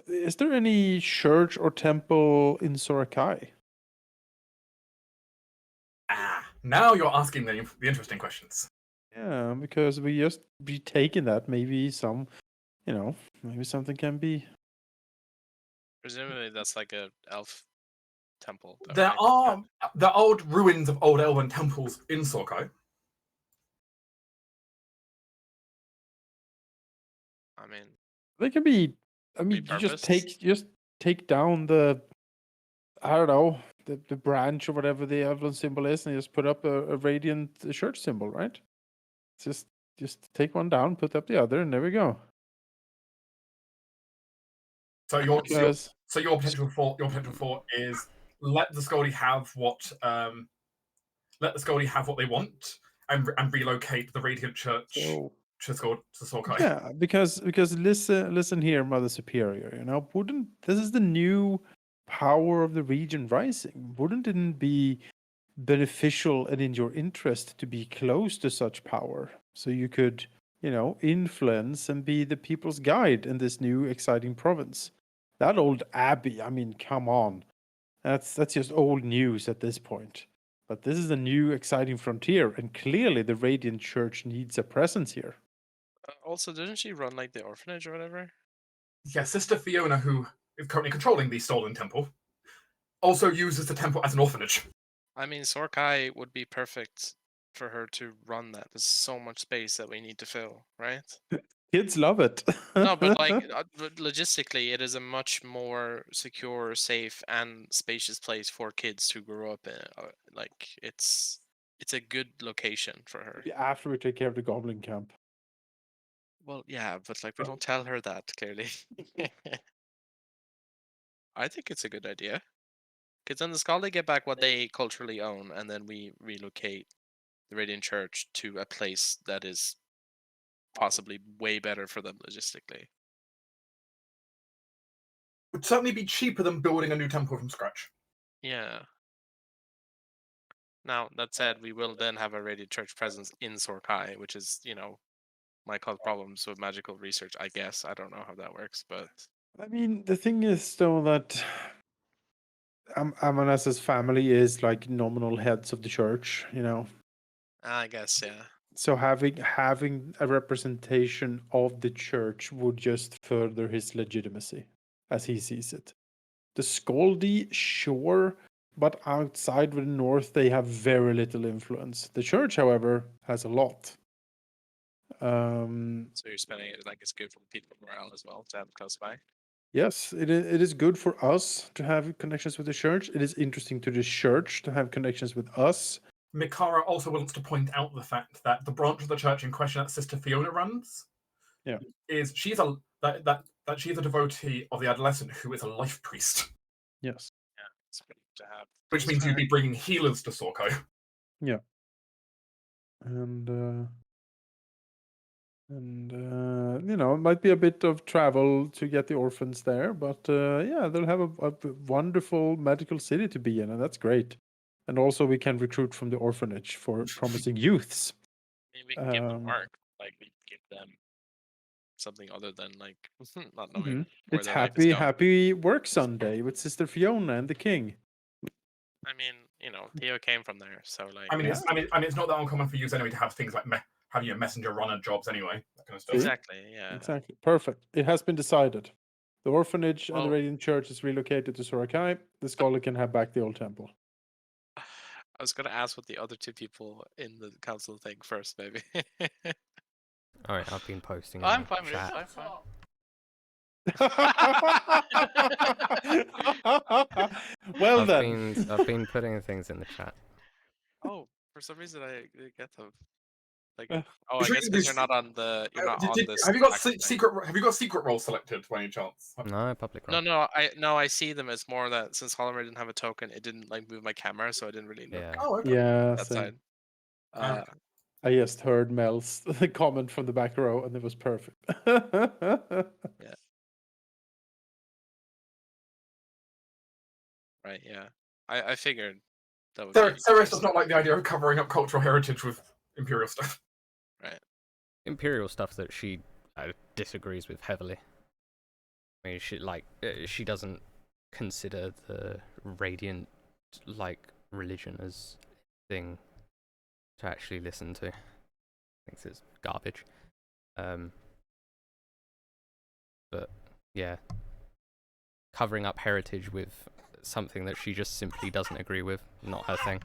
Is there any church or temple in Sorakai? Now you're asking the interesting questions. Yeah, because we just be taking that. Maybe maybe something can be. Presumably that's like a elf temple. Though, There right? are the old ruins of old elven temples in Sorkai. I mean, They can be. I mean, you just take down the. I don't know the branch or whatever the Evelyn symbol is, and just put up a radiant church symbol, right? Just take one down, put up the other, and there we go. So your Because potential for is let the Skaldi have what they want and relocate the Radiant Church so to Sorkai. yeah, because listen here, Mother Superior. Wouldn't this is the new power of the region rising? Wouldn't it be beneficial and in your interest to be close to such power, so you could, influence and be the people's guide in this new exciting province? That old abbey, I mean, come on. That's just old news at this point. But this is a new exciting frontier, and clearly the Radiant Church needs a presence here. Also, doesn't she run like the orphanage or whatever? Yeah, Sister Fiona, who is currently controlling the stolen temple, also uses the temple as an orphanage. I mean, Sorkai would be perfect for her to run that. There's so much space that we need to fill, right? Kids love it. No, but but logistically, it is a much more secure, safe, and spacious place for kids to grow up in. Like it's a good location for her. After we take care of the goblin camp. Well, yeah, but like we don't tell her that clearly. I think it's a good idea. Because then the Scaldi get back what they culturally own, and then we relocate the Radiant Church to a place that is possibly way better for them logistically. Would certainly be cheaper than building a new temple from scratch. Yeah. Now, that said, we will then have a Radiant Church presence in Sorkai, which is, might cause problems with magical research, I guess. I don't know how that works, but I mean, the thing is, though, that Amanas's family is like nominal heads of the church, you know. I guess, yeah. So having a representation of the church would just further his legitimacy, as he sees it. The Scaldi, sure, but outside of the north, they have very little influence. The church, however, has a lot. So you're spending it like it's good for the people of morale as well to have it close by. Yes, it is good for us to have connections with the church. It is interesting to the church to have connections with us. Mikara also wants to point out the fact that the branch of the church in question that Sister Fiona runs, is she's a devotee of the adolescent who is a life priest. Yes. Yeah, it's good to have. Which means you'd be bringing healers to Sorko. Yeah. And you know, it might be a bit of travel to get the orphans there, but yeah, they'll have a wonderful medical city to be in, and that's great. And also, we can recruit from the orphanage for promising youths. I mean, we can give them work. Like, we can give them something other than, like, not knowing where It's their life is going. happy work Sunday with Sister Fiona and the king. I mean, you know, Theo came from there, so, like... I mean, it's not that uncommon for you anyway to have things like having messenger runner jobs anyway, that kind of stuff. Exactly, yeah. Exactly. Perfect. It has been decided. The orphanage and the Well- Radiant Church is relocated to Sorakai. The scholar can have back the old temple. I was gonna ask what the other two people in the council think first, maybe. All right, I've been posting. I'm in fine with it. chat. I'm fine. Well I've then. been putting things in the chat. Oh, for some reason I didn't get them. Like, Uh, oh, I guess because you're not on the this. Have you got Slack thing. secret role selected by any chance? No public role. No, I see them. It's more that since Halldamir didn't have a token, it didn't like move my camera, so I didn't really look Yeah. Oh, okay. yeah, that same. side. I just heard Mel's comment from the back row, and it was perfect. Yeah. Right. Yeah. I figured that would be. Ceres does not like the idea of covering up cultural heritage with Imperial stuff. Right. Imperial stuff that she disagrees with heavily. I mean, she doesn't consider the Radiant religion as a thing to actually listen to. Thinks it's garbage. But yeah, covering up heritage with something that she just simply doesn't agree with, not her thing.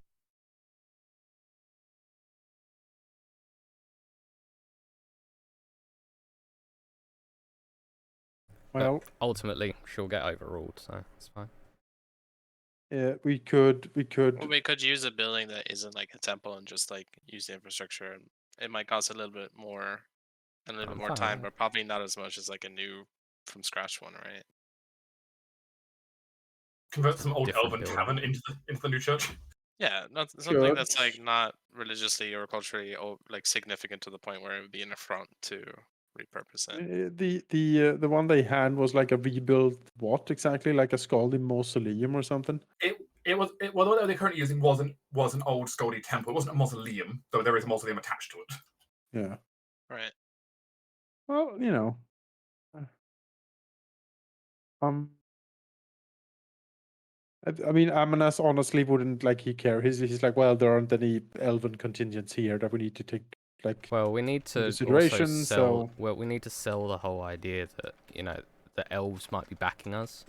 Well, but ultimately, she'll get overruled, so it's fine. yeah, we could. Well, we could use a building that isn't like a temple and just like use the infrastructure, and it might cost a little bit more, and a little bit more fine time, with but probably not as much as like a new from scratch one, right? Convert some old Different elven building. tavern into the new church. Yeah, not something Sure. that's like not religiously or culturally like significant to the point where it would be an affront to repurpose it. The one they had was like a rebuilt what exactly? Like a Scaldi mausoleum or something? Well, what they're currently using was an old Scaldi temple. It wasn't a mausoleum, though there is a mausoleum attached to it. Yeah. Right. Well, you know. I mean, Amanas honestly wouldn't he care. He's like, well, there aren't any elven contingents here that we need to take Well, we need to also consideration. sell. So Well, we need to sell the whole idea that the elves might be backing us.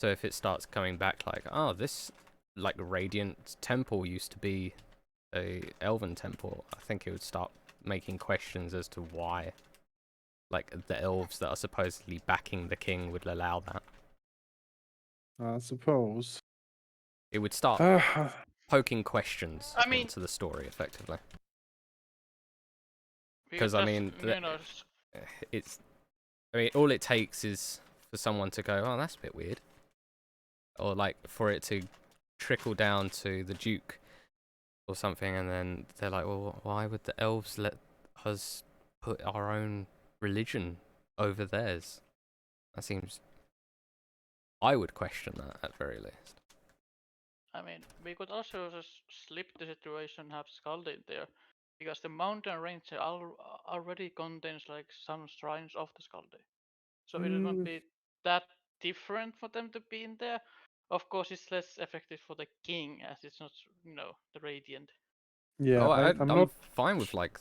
So if it starts coming back oh, this Radiant Temple used to be a elven temple, I think it would start making questions as to why, the elves that are supposedly backing the king would allow that. I suppose It would start poking questions into the story, effectively. Because I mean, all it takes is for someone to go, "Oh, that's a bit weird," or for it to trickle down to the Duke or something, and then they're like, "Well, why would the elves let us put our own religion over theirs?" That seems. I would question that at very least. I mean, we could also just slip the situation and have Scaldi there, because the mountain range already contains some shrines of the Scaldi. So it won't be that different for them to be in there. Of course, it's less effective for the king as it's not, the radiant. Yeah, Oh, I'm I'm not. fine with like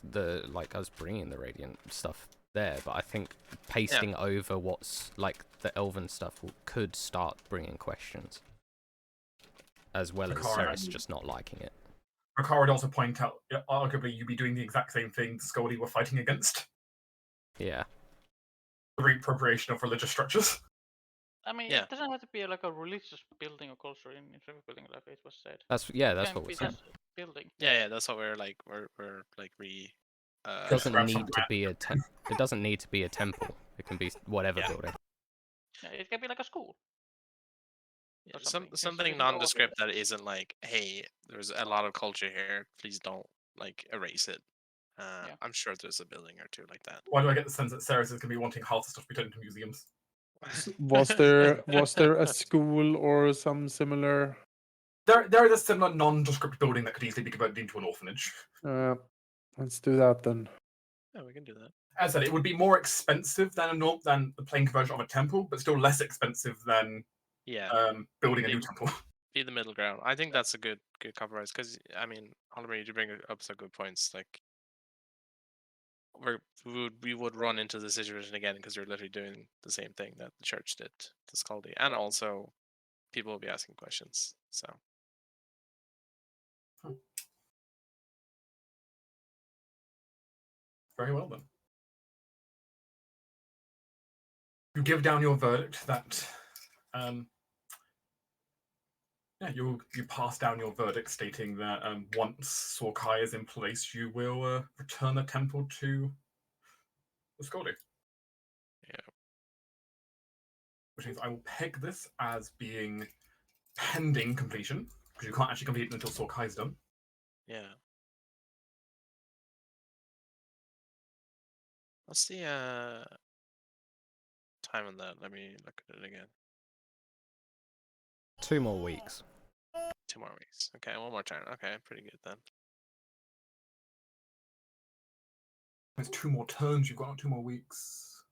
us bringing the radiant stuff there, but I think pasting over what's like the elven stuff could start bringing questions, as well as Ricard, Ceres just not liking it. Ricard would also point out, arguably, you'd be doing the exact same thing Scully were fighting against. Yeah. The reappropriation of religious structures. I mean, Yeah. it doesn't have to be like a religious building or culture in civic building, like it was said. That's It what can we're be saying. just a building. Yeah, that's what we're like. We're like re. It doesn't need to be it doesn't need to be a temple. It can be whatever building. Yeah, it can be like a school. Yeah, Or something. something It's overkill. nondescript that isn't like, hey, there's a lot of culture here. Please don't like erase it. Yeah. I'm sure there's a building or two like that. Why do I get the sense that Ceres is going to be wanting half the stuff to be turned into museums? Was there a school or some similar? There is a similar nondescript building that could easily be converted into an orphanage. Let's do that then. Yeah, we can do that. As I said, it would be more expensive than the plain conversion of a temple, but still less expensive than building a new temple. Be the middle ground. I think that's a good compromise because I mean, Halldamir, you bring up some good points. Like, we would run into the situation again because you're literally doing the same thing that the church did to Scaldi, and also people will be asking questions. So. Very well then. You give down your verdict that you pass down your verdict stating that once Sorkai is in place, you will return the temple to the Scully. Yeah. Which means I will peg this as being pending completion, because you can't actually complete it until Sorkai's done. Yeah. What's the time on that? Let me look at it again. 2 more weeks. 2 more weeks. Okay, 1 more turn. Okay, pretty good then. There's 2 more turns. You've got 2 more weeks.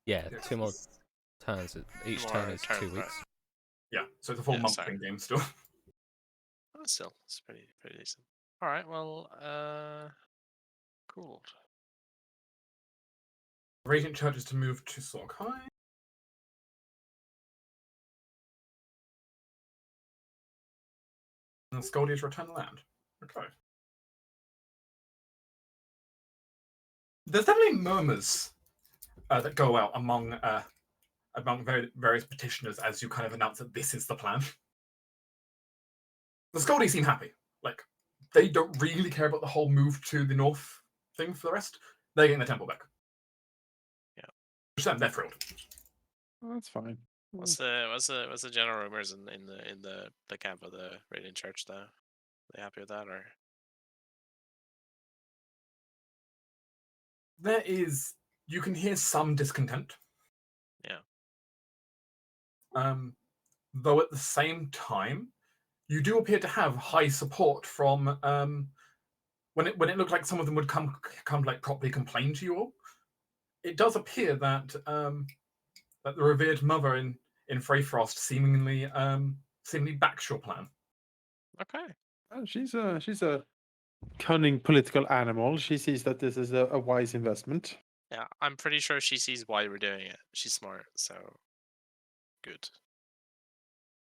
Yeah, 2 more turns. Each turn is 2 weeks. Yeah, so it's a full month in game still. Oh, still, it's pretty decent. All right, well, cool. Radiant Church is to move to Sorkai. And Scoldius return land. Okay. There's definitely murmurs that go out among various petitioners as you kind of announce that this is the plan. The Scoldi seem happy. Like, they don't really care about the whole move to the north thing for the rest. They're getting their temple back. Yeah. Which them, they're thrilled. Well, that's fine. What's the general rumors in the camp of the Radiant Church though? Are they happy with that or? You can hear some discontent. Yeah. Though at the same time, you do appear to have high support from when it looked like some of them would come like properly complain to you all. It does appear that that the revered mother in Freyfrost seemingly backs your plan. Okay. Well, she's a cunning political animal. She sees that this is a wise investment. Yeah, I'm pretty sure she sees why we're doing it. She's smart, so good.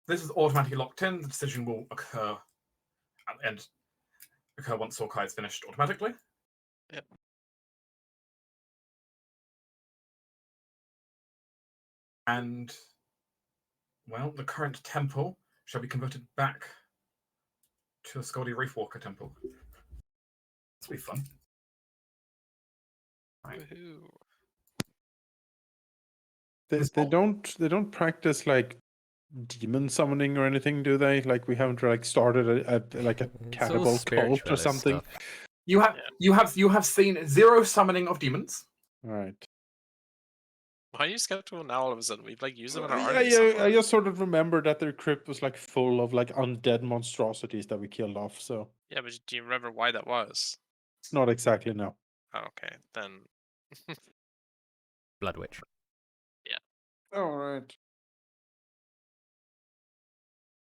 This is automatically locked in. The decision will occur at the end. Occur once Sorkai is finished automatically. Yep. And well, the current temple shall be converted back to a Scoldi Reefwalker temple. This will be fun. Right. Woohoo. They don't practice like demon summoning or anything, do they? Like we haven't like started like a It's all cannibal cult or spiritualist something. stuff. You have seen 0 summoning of demons. All right. Why are you skeptical now all of a sudden? We've like used them in our Yeah, army so far. I just sort of remember that their crypt was like full of like undead monstrosities that we killed off. So Yeah, but do you remember why that was? not exactly, no. Oh, okay, then. Blood Witch. All right.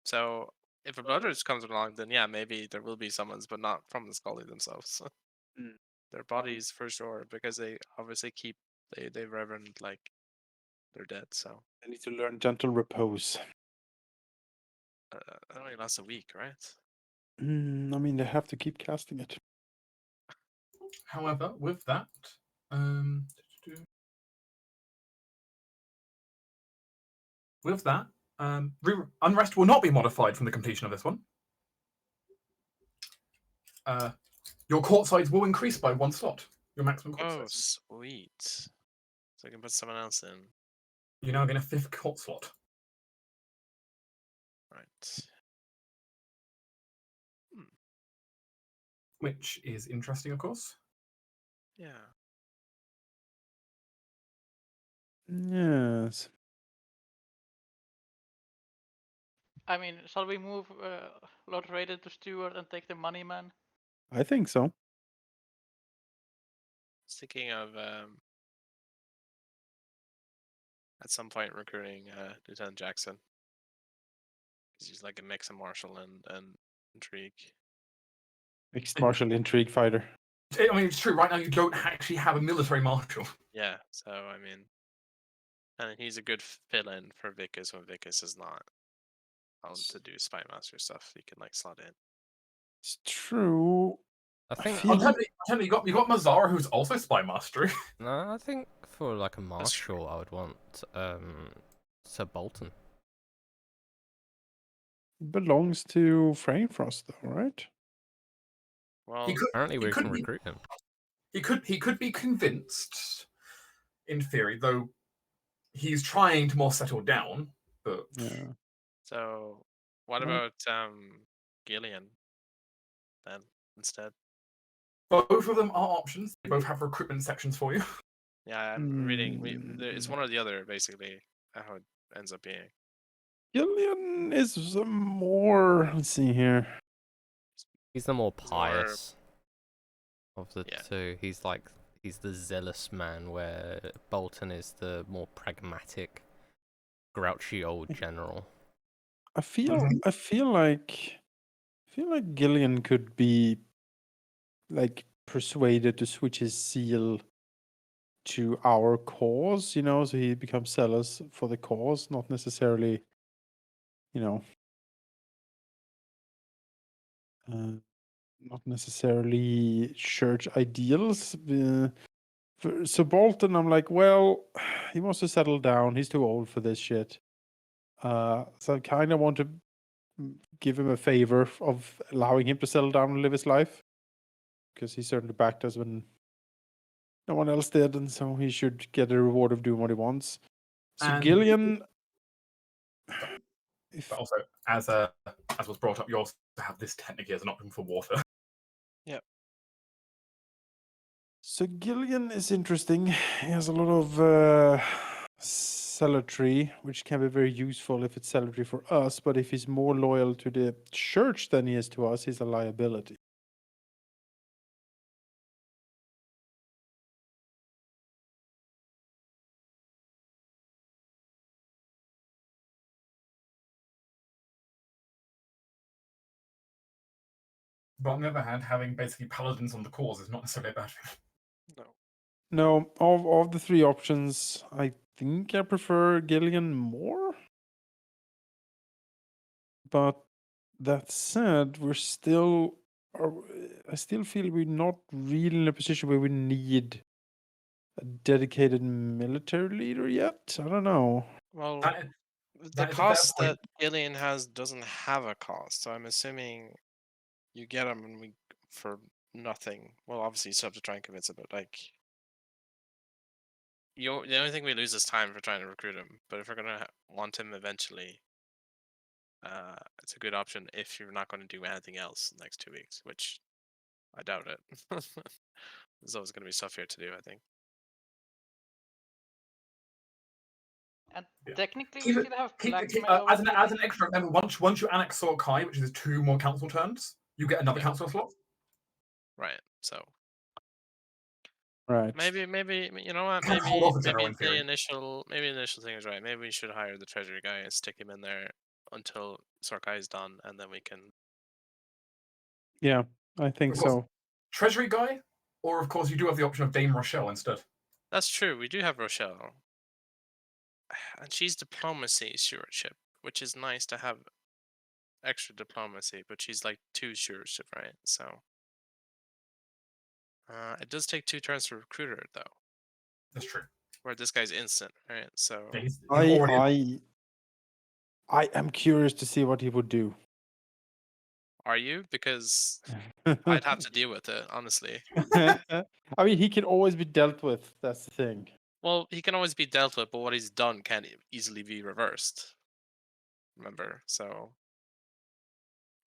So if a Blooders comes along, then yeah, maybe there will be summons, but not from the Scully themselves. Mm. Their bodies for sure, because they obviously keep they reverend like they're dead. So I need to learn gentle repose. it only lasts a week, right? I mean, they have to keep casting it. However, with that, um, with that, unrest will not be modified from the completion of this one. Your court size will increase by 1 slot. Your maximum court Oh, size. sweet. So I can put someone else in. You're now getting a 5th court slot. Right. Which is interesting, of course. Yeah. Yes. I mean, shall we move Lord Raiden to Steward and take the money man? I think so. Thinking of at some point recruiting Lieutenant Jackson. Because he's like a mix of martial and intrigue. Mixed martial intrigue fighter. I mean, it's true. Right now, you don't actually have a military marshal. Yeah, so I mean, and he's a good fill-in for Vicus when Vicus is not on to do spy master stuff. He can like slot in. It's true. I think feel- You got Mazzara, who's also spy mastery. no, I think for like a marshal, I would want Sir Bolton. Belongs to Framefrost, though, right? Well, Apparently, we can be- recruit him. He could be convinced, in theory, though he's trying to more settle down. But Yeah. so what Well- about Gillian then instead? both of them are options. They both have recruitment sections for you. Yeah, I'm reading. It's Mm. one or the other, basically. How it ends up being. Gillian is more. Let's see here. He's the more He's more- pious of the Yeah. two. He's the zealous man, where Bolton is the more pragmatic, grouchy old general. I feel like Gillian could be like persuaded to switch his seal to our cause, so he becomes zealous for the cause, not necessarily, not necessarily church ideals. So Bolton, I'm like, well, he wants to settle down. He's too old for this shit. So I kind of want to give him a favor of allowing him to settle down and live his life, because he certainly backed us when no one else did, and so he should get a reward of doing what he wants. So And- Gillian, But also, as was brought up, you also have this technically as an option for warfare. So Gillian is interesting. He has a lot of zealotry, which can be very useful if it's zealotry for us, but if he's more loyal to the church than he is to us, he's a liability. But on the other hand, having basically paladins on the cause is not necessarily a bad thing. No, of the three options, I think I prefer Gillian more. But that said, I still feel we're not really in a position where we need a dedicated military leader yet. I don't know. Well, That the that is a fair cost point. that Gillian has doesn't have a cost, so I'm assuming you get him for nothing. Well, obviously you still have to try and convince him, but like, the only thing we lose is time for trying to recruit him. But if we're gonna want him eventually, it's a good option if you're not going to do anything else in the next 2 weeks, which I doubt it. There's always going to be stuff here to do, I think. And Yeah. technically, Keep we it- still have Keep- blackmail. as an extra, remember, once you annex Sword Kai, which is 2 more council turns, you get another Yeah. council slot. Right. So Right. maybe you know what? Can't hold off a general in Maybe theory. the initial thing is right. Maybe we should hire the treasury guy and stick him in there until Sorkai is done, and then we can. Yeah, I think Of course. so. Treasury guy, or of course you do have the option of Dame Rochelle instead. That's true. We do have Rochelle, and she's diplomacy stewardship, which is nice to have extra diplomacy. But she's like 2 stewardship, right? So it does take 2 turns to recruit her, though. That's true. Where this guy's instant, right? So Yeah, he's already. I am curious to see what he would do. are you? Because I'd have to deal with it, honestly. I mean, he can always be dealt with. That's the thing. Well, he can always be dealt with, but what he's done can't easily be reversed. Remember, so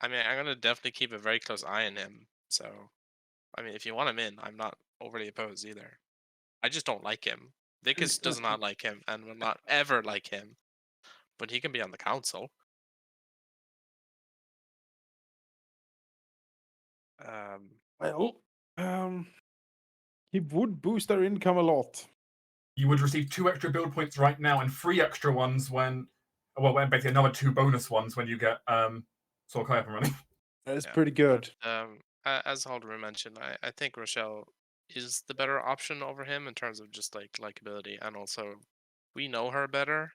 I mean, I'm gonna definitely keep a very close eye on him. So, I mean, if you want him in, I'm not overly opposed either. I just don't like him. Vickers does not like him and will not ever like him. But he can be on the council. Well, he would boost our income a lot. You would receive 2 extra build points right now and 3 extra ones when basically another 2 bonus ones when you get Sorkai up and running. That is Yeah, pretty good. As Halldamir mentioned, I think Rochelle is the better option over him in terms of just like likability, and also we know her better.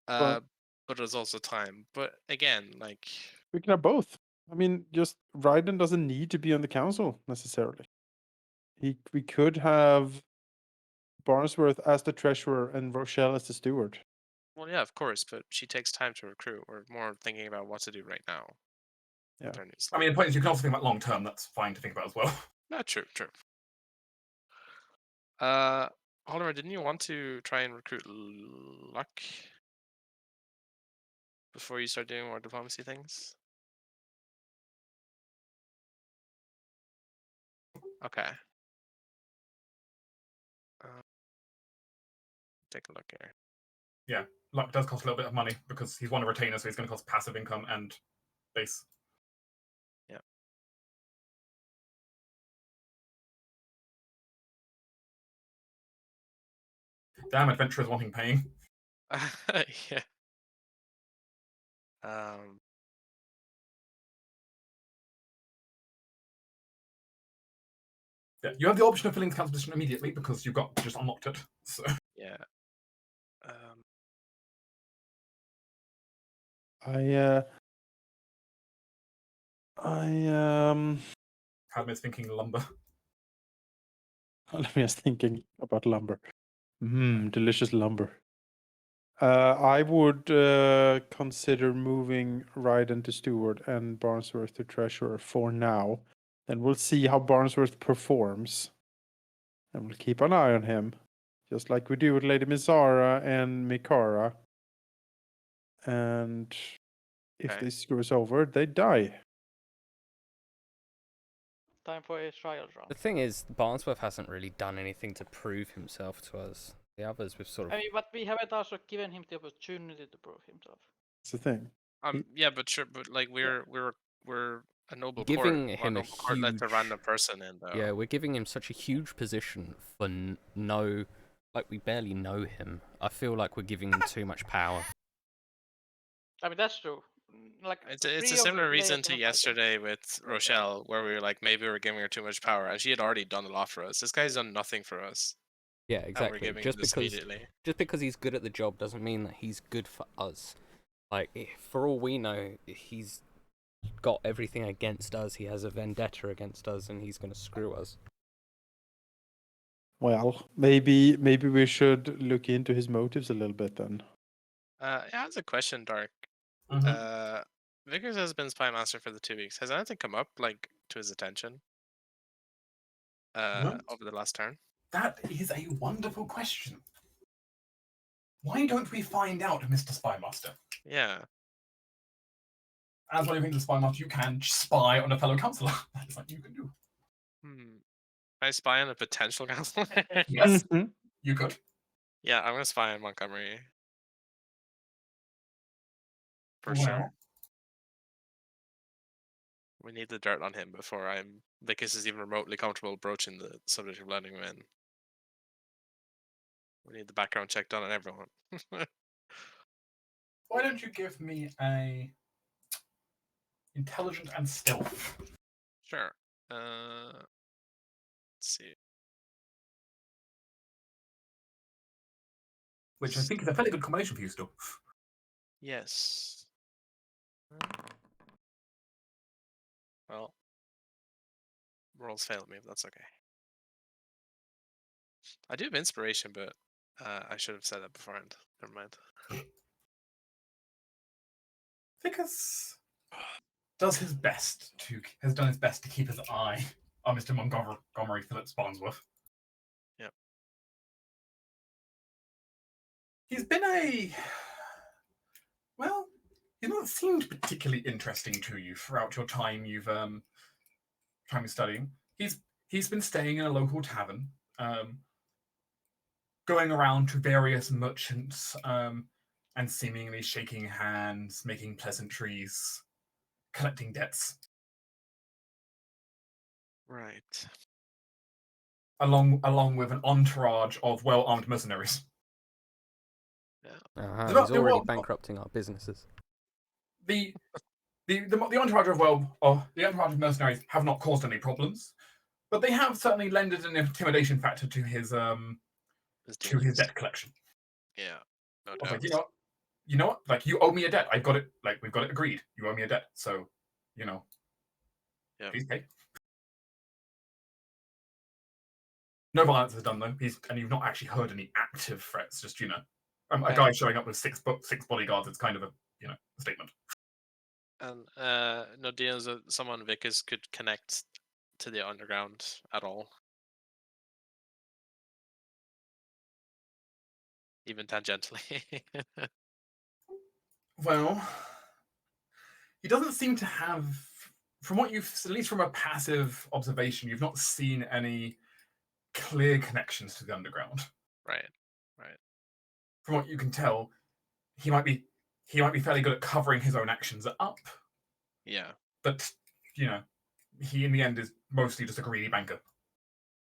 But But it's also time. But again, like we can have both. I mean, just Raiden doesn't need to be on the council necessarily. We could have Barnsworth as the treasurer and Rochelle as the steward. well, yeah, of course, but she takes time to recruit. We're more thinking about what to do right now. Yeah. I mean, the point is you can also think about long term. That's fine to think about as well. No, true. Halldamir, didn't you want to try and recruit Luck before you start doing more diplomacy things? Okay. Take a look here. Yeah, Luck does cost a little bit of money because he's one of retainers, so he's going to cost passive income and base. Yeah. Damn, adventurers wanting paying. Yeah. Yeah, you have the option of filling the council position immediately because you've got just unlocked it. So Yeah. Haldamir's thinking lumber. Let me just thinking about lumber. Delicious lumber. I would consider moving Raiden to steward and Barnsworth to treasurer for now. Then we'll see how Barnsworth performs. And we'll keep an eye on him. Just like we do with Lady Mizara and Mikara. And if Okay. they screw us over, they die. Time for a trial round. The thing is, Barnsworth hasn't really done anything to prove himself to us. The others we've sort of. I mean, but we haven't also given him the opportunity to prove himself. That's the thing. Yeah, but sure, but like we're a noble Giving court. him a Noble court lets a huge- random person in though. Yeah, we're giving him such a huge position for no. Like, we barely know him. I feel like we're giving him too much power. I mean, that's true. Like It's three a of the similar reason players to were fighting. yesterday with Rochelle, where we were like maybe we're giving her too much power, and she had already done a lot for us. This guy's done nothing for us. Yeah, And we're exactly. giving Just him this because immediately. he's good at the job doesn't mean that he's good for us. Like, for all we know, he's got everything against us. He has a vendetta against us, and he's going to screw us. Well, maybe we should look into his motives a little bit then. Yeah, that's a question, Dark. Mm-hmm. Vickers has been spy master for the 2 weeks. Has anything come up like to his attention? Over the last turn? That is a wonderful question. Why don't we find out, Mr. Spymaster? Yeah. As one of the things of Spymaster, you can spy on a fellow councillor. That's something you can do. Can I spy on a potential counselor? Yes, you could. Yeah, I'm gonna spy on Montgomery. For Well, sure. We need the dirt on him before Vickers is even remotely comfortable broaching the subject of letting him in. We need the background check done on everyone. Why don't you give me a intelligence and stealth? Sure. Let's see. Which I think is a fairly good combination for you still. Yes. Well, rolls failed me, but that's okay. I do have inspiration, but I should have said that beforehand. Never mind. Vickers has done his best to keep his eye on Mr. Montgomery Phillips Barnsworth. Yep. He's been he's not seemed particularly interesting to you throughout your time you've studying. He's been staying in a local tavern, going around to various merchants, and seemingly shaking hands, making pleasantries, collecting debts. Right. Along with an entourage of well-armed mercenaries. Uh-huh. The- He's the- already well- bankrupting our businesses. The entourage of mercenaries have not caused any problems, but they have certainly lended an intimidation factor to his debt collection. Yeah. No I was doubt. like, you know what? Like, you owe me a debt. I've got it. Like, we've got it agreed. You owe me a debt. So, Yep. please pay. No violence is done though. And you've not actually heard any active threats. Just a guy showing up with six bodyguards. It's kind of a a statement. And no deals that someone Vickers could connect to the underground at all, even tangentially. Well, he doesn't seem to have, from what you've, at least from a passive observation, you've not seen any clear connections to the underground. Right. From what you can tell, he might be fairly good at covering his own actions up, Yeah. but he in the end is mostly just a greedy banker.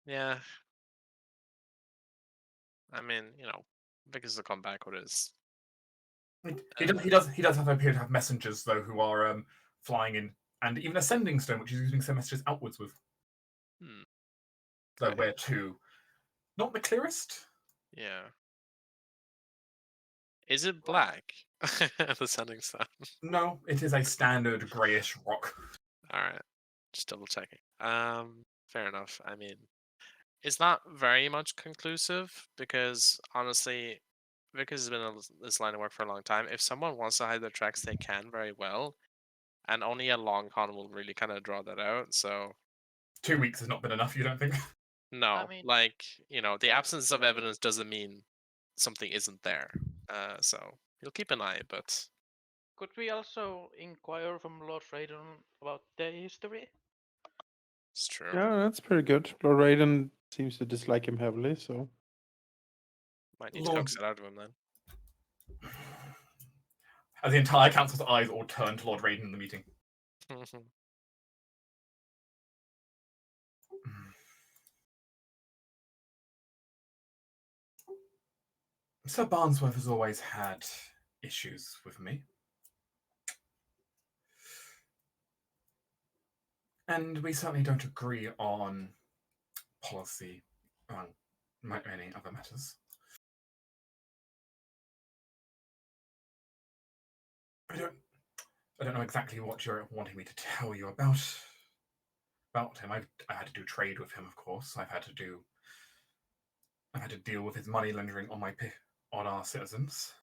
Yeah. I mean, Vickers will come back with his. He does appear to have messengers though who are flying in, and even a sending stone which he's using some messages outwards with. So Okay. where to? Not the clearest. Yeah. Is it black? The sending stone. No, it is a standard greyish rock. All right. Just double checking. Fair enough. I mean, it's not very much conclusive because honestly, Vickers has been in this line of work for a long time. If someone wants to hide their tracks, they can very well, and only a long con will really kind of draw that out. So 2 weeks has not been enough, you don't think? no, mean- the absence of evidence doesn't mean something isn't there. So you'll keep an eye, but Could we also inquire from Lord Raiden about their history? it's true. Yeah, that's pretty good. Lord Raiden seems to dislike him heavily, so Might need to Lord- coax it out of him then. As the entire council's eyes all turn to Lord Raiden in the meeting. Sir Barnsworth has always had issues with me. And we certainly don't agree on policy on many other matters. I don't know exactly what you're wanting me to tell you about him. I had to do trade with him, of course. I've had to deal with his money laundering on our citizens.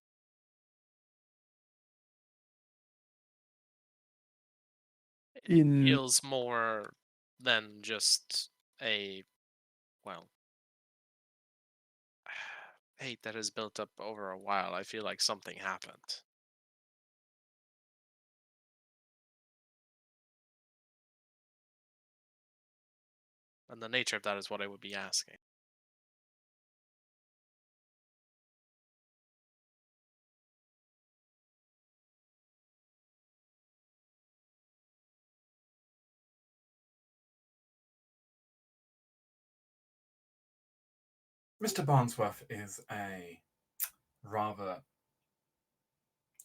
in Feels more than just a hate that has built up over a while. I feel like something happened. And the nature of that is what I would be asking. Mr. Barnsworth is a rather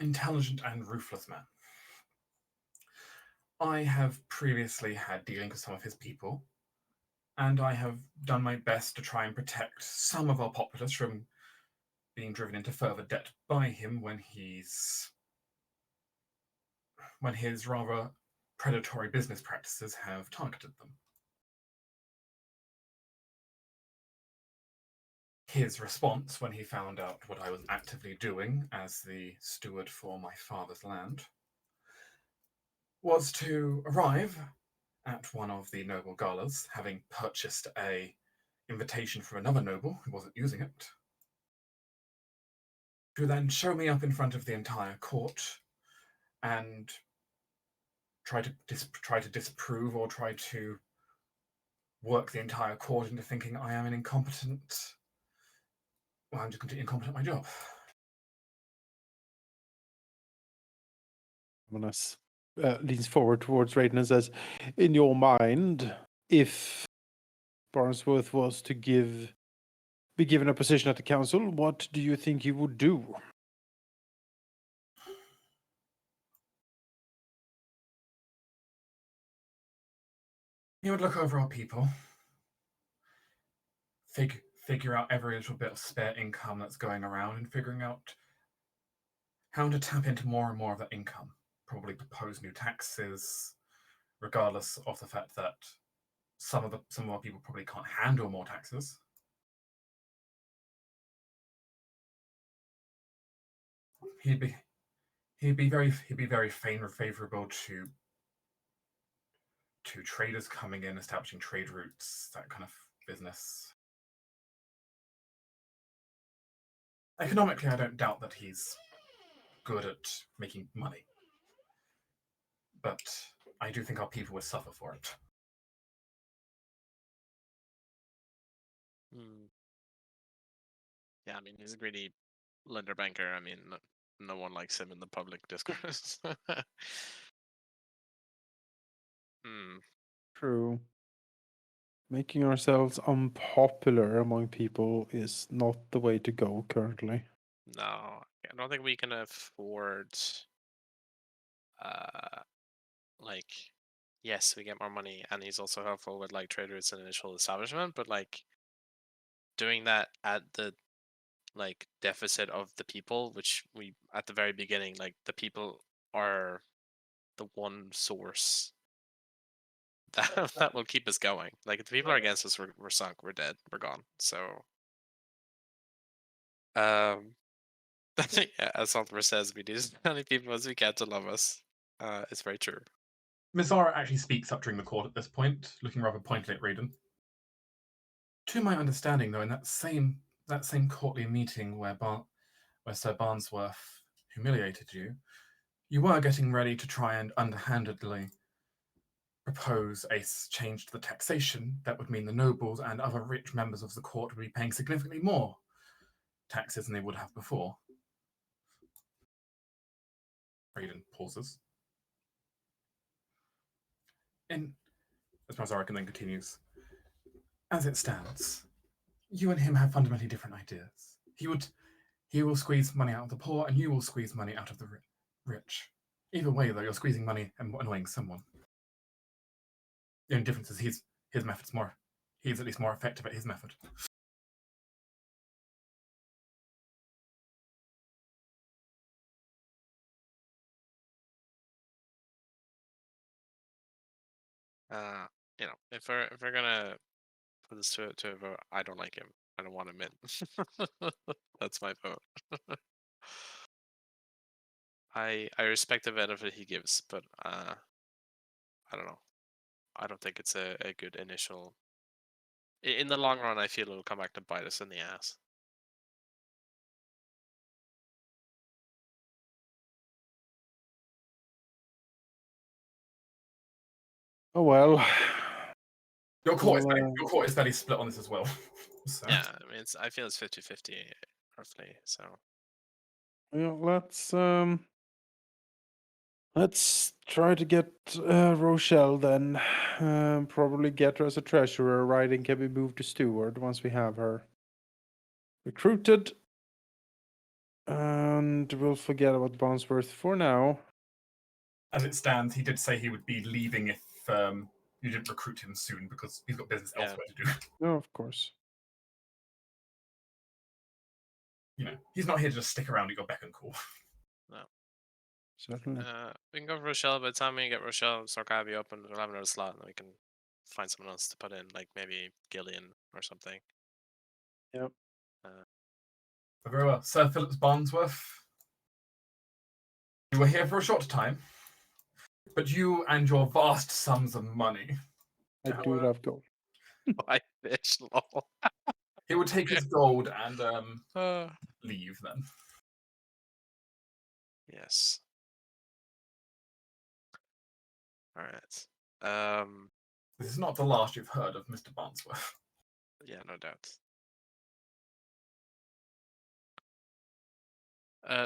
intelligent and ruthless man. I have previously had dealings with some of his people, and I have done my best to try and protect some of our populace from being driven into further debt by him when his rather predatory business practices have targeted them. His response when he found out what I was actively doing as the steward for my father's land was to arrive at one of the noble galas, having purchased a invitation from another noble who wasn't using it, to then show me up in front of the entire court and try to disprove or try to work the entire court into thinking I am an incompetent. Well, I'm just completely incompetent at my job. Manas leans forward towards Raiden and says, in your mind, if Barnsworth was to be given a position at the council, what do you think he would do? He would look over our people, figure out every little bit of spare income that's going around, and figuring out how to tap into more and more of that income. Probably propose new taxes, regardless of the fact that some of our people probably can't handle more taxes. He'd be very favorable to traders coming in, establishing trade routes, that kind of business. Economically, I don't doubt that he's good at making money, but I do think our people would suffer for it. Yeah, I mean, he's a greedy lender banker. I mean, no one likes him in the public discourse. True. Making ourselves unpopular among people is not the way to go currently. No, I don't think we can afford. Like, yes, we get more money, and he's also helpful with like trade routes and initial establishment, but like doing that at the like deficit of the people, which we at the very beginning, like the people are the one source that will keep us going. Like if the people are against us, we're sunk, we're dead, we're gone. So yeah, as Saltmer says, we need as many people as we can to love us. It's very true. Mizara actually speaks up during the court at this point, looking rather pointedly at Raiden. To my understanding, though, in that same courtly meeting where Sir Barnsworth humiliated you, you were getting ready to try and underhandedly propose a change to the taxation that would mean the nobles and other rich members of the court would be paying significantly more taxes than they would have before. Raiden pauses. As Mazarakan then continues, as it stands, you and him have fundamentally different ideas. He will squeeze money out of the poor, and you will squeeze money out of the rich. Either way, though, you're squeezing money and annoying someone. The only difference is his method's more. He's at least more effective at his method. If we're gonna put this to a vote, I don't like him. I don't want him in. That's my vote. I respect the benefit he gives, but I don't know. I don't think it's a good initial. In the long run, I feel it'll come back to bite us in the ass. Oh well. Your court is fairly split on this as well. So. Yeah, I mean, I feel it's 50-50 roughly. So Yeah, let's try to get Rochelle then. Probably get her as a treasurer. Raiden can be moved to steward once we have her recruited. And we'll forget about Bonsworth for now. As it stands, he did say he would be leaving if you didn't recruit him soon because he's got business Yeah. elsewhere to do. No, of course. You know, he's not here to just stick around at your beck and call. Certainly. We can go for Rochelle. By the time we get Rochelle, Sarkar be open. We'll have another slot, and we can find someone else to put in, like maybe Gillian or something. Yep. Very well. Sir Phillips Barnsworth, you were here for a short time, but you and your vast sums of money. I do love gold. Why fish, lol. He would take his gold and Uh, leave then. yes. All right. This is not the last you've heard of Mr. Barnsworth. Yeah, no doubt.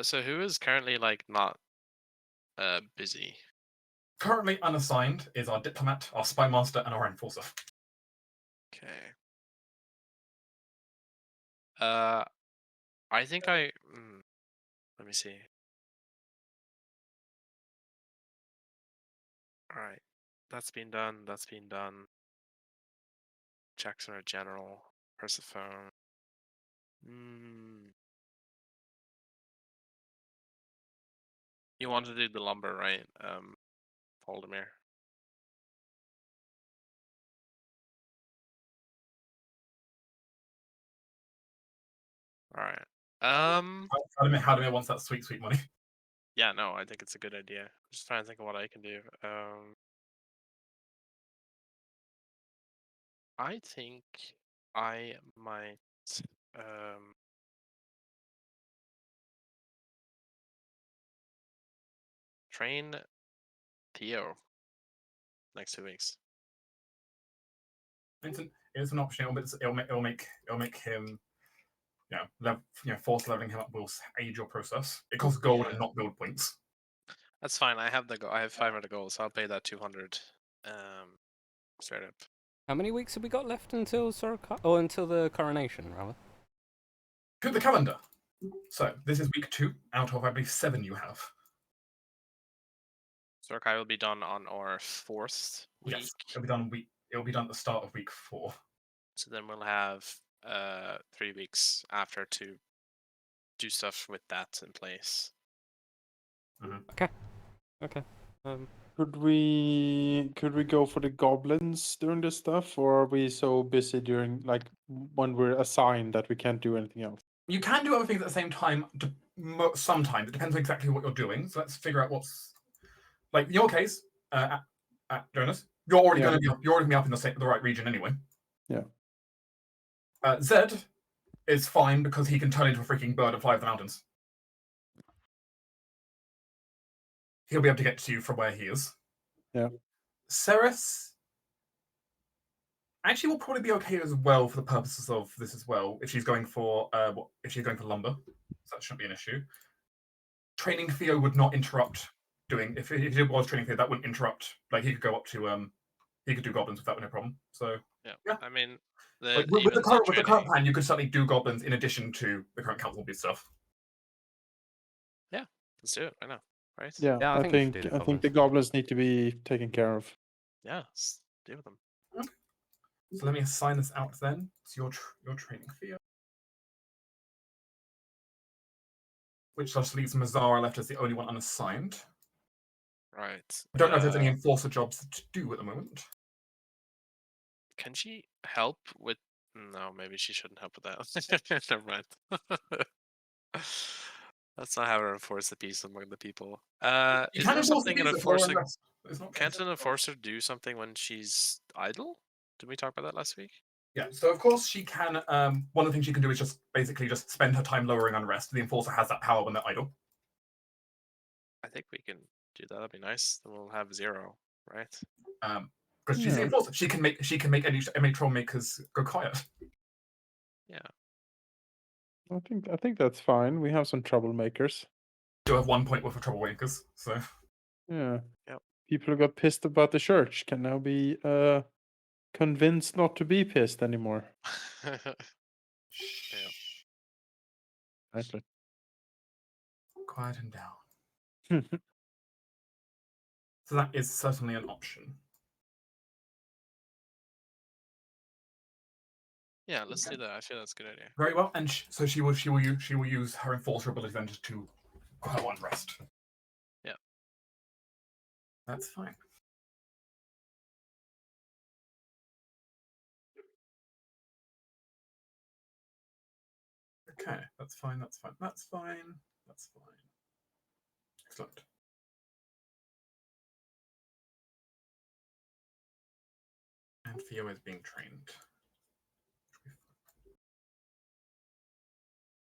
So who is currently like not busy? Currently unassigned is our diplomat, our spy master, and our enforcer. Okay. I think let me see. All right, that's been done. That's been done. Jackson or General, Persephone. You want to do the lumber, right? Halldamir. All right. Halldamir wants that sweet, sweet money. Yeah, no, I think it's a good idea. I'm just trying to think of what I can do. I think I might train Theo next 2 weeks. It's an option. It'll make him, force leveling him up will aid your process. It costs gold and not build points. That's fine. I have I have 500 gold, so I'll pay that 200 straight up. How many weeks have we got left until until the coronation, rather? To the calendar. So this is week 2 out of I believe 7 you have. Sorkai will be done on our 4th week. Yes, it'll be done at the start of week 4. So then we'll have 3 weeks after to do stuff with that in place. Okay. Could we go for the goblins during this stuff, or are we so busy during when we're assigned that we can't do anything else? You can do other things at the same time. Sometimes it depends on exactly what you're doing. So let's figure out what's like in your case. At Jonas, you're already going to be up in the right region anyway. Yeah. Zed is fine because he can turn into a freaking bird and fly over the mountains. He'll be able to get to you from where he is. Yeah. Ceres actually will probably be okay as well for the purposes of this as well. If she's going for lumber, so that shouldn't be an issue. Training Theo would not interrupt doing if it was training Theo, that wouldn't interrupt. Like he could go up to he could do goblins with that no problem. So yeah. I mean, with the current plan, you could certainly do goblins in addition to the current council beat stuff. Yeah, let's do it. I know, right? Yeah, I think the goblins need to be taken care of. Yeah, let's deal with them. Okay. So let me assign this out then. It's your training Theo, which just leaves Mazzara left as the only one unassigned. Right. I don't know if there's any enforcer jobs to do at the moment. Can she help with? No, maybe she shouldn't help with that. Never mind. Let's not have her enforce the peace among the people. Is there something an enforcer? Can't an enforcer do something when she's idle? Did we talk about that last week? Yeah, so of course she can. One of the things she can do is just basically just spend her time lowering unrest. The enforcer has that power when they're idle. I think we can do that. That'd be nice. Then we'll have 0, right? Because she's the enforcer, she can make any trollmakers go quiet. Yeah. I think that's fine. We have some troublemakers. Do have 1 point worth of troublemakers, so yeah. Yep. People who got pissed about the church can now be convinced not to be pissed anymore. Yeah. Exactly. quiet him down. So that is certainly an option. Yeah, let's Okay. do that. I feel that's a good idea. Very well, and so she will use her enforcer ability then to quell unrest. Yeah. That's fine. Okay, that's fine. That's fine. That's fine. That's fine. Excellent. And Theo is being trained.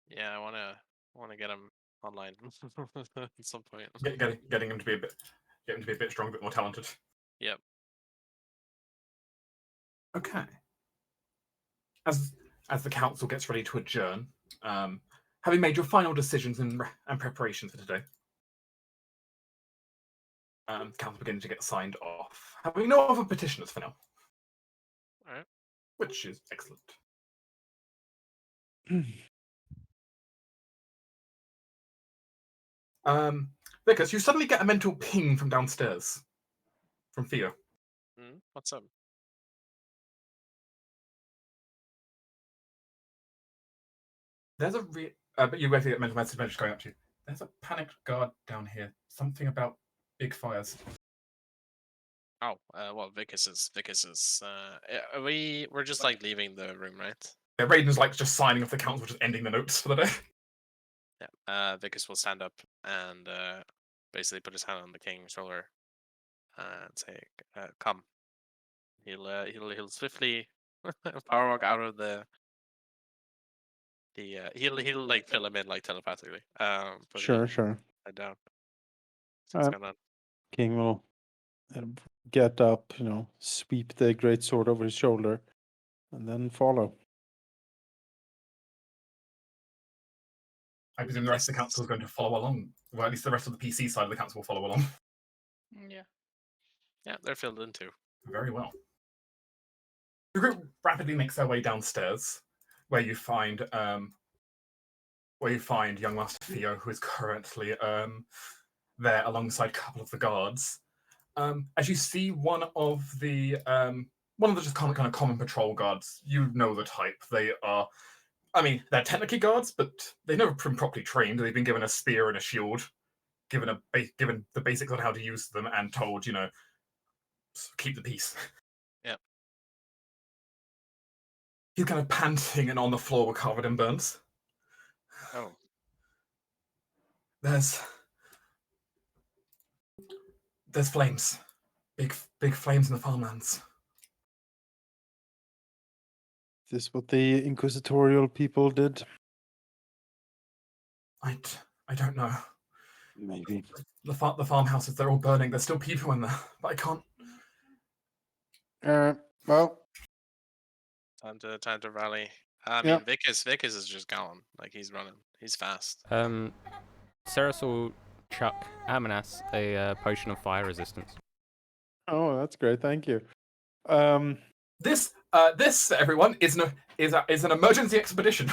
Yeah, I wanna get him online at some point. Getting him to be a bit stronger, a bit more talented. Yep. Okay. As the council gets ready to adjourn, having made your final decisions and preparations for today, the council beginning to get signed off. Having no other petitioners for now, All right. which is excellent. Vickers, you suddenly get a mental ping from downstairs, from Theo. What's up? There's a but you basically get mental message going up to you. There's a panicked guard down here. Something about big fires. Oh, well, Vicus is. We're just like leaving the room, right? Yeah, Raiden's like just signing off the council, just ending the notes for the day. Yeah. Vicus will stand up and basically put his hand on the king's shoulder and say, "Come." He'll swiftly power walk out of the. He'll like fill him in like telepathically. Put Sure, him sure. down. So what's going on? King will get up, sweep the great sword over his shoulder, and then follow. I presume the rest of the council is going to follow along. Well, at least the rest of the PC side of the council will follow along. Yeah. Yeah, they're filled in too. Very well. The group rapidly makes their way downstairs, where you find young Master Theo, who is currently there alongside a couple of the guards. As you see one of the just kind of common patrol guards, you know the type. They are, I mean, they're technically guards, but they've never been properly trained. They've been given a spear and a shield, given the basics on how to use them, and told, keep the peace. Yep. He's kind of panting and on the floor, covered in burns. Oh. There's flames, big flames in the farmlands. Is this what the inquisitorial people did? I don't know. Maybe. The farmhouses, they're all burning. There's still people in there, but I can't. Well, Time to rally. I mean, Vicus is just gone. Like he's running. He's fast. Ceres will chuck Amanas a potion of fire resistance. oh, that's great. Thank you. This everyone is an emergency expedition.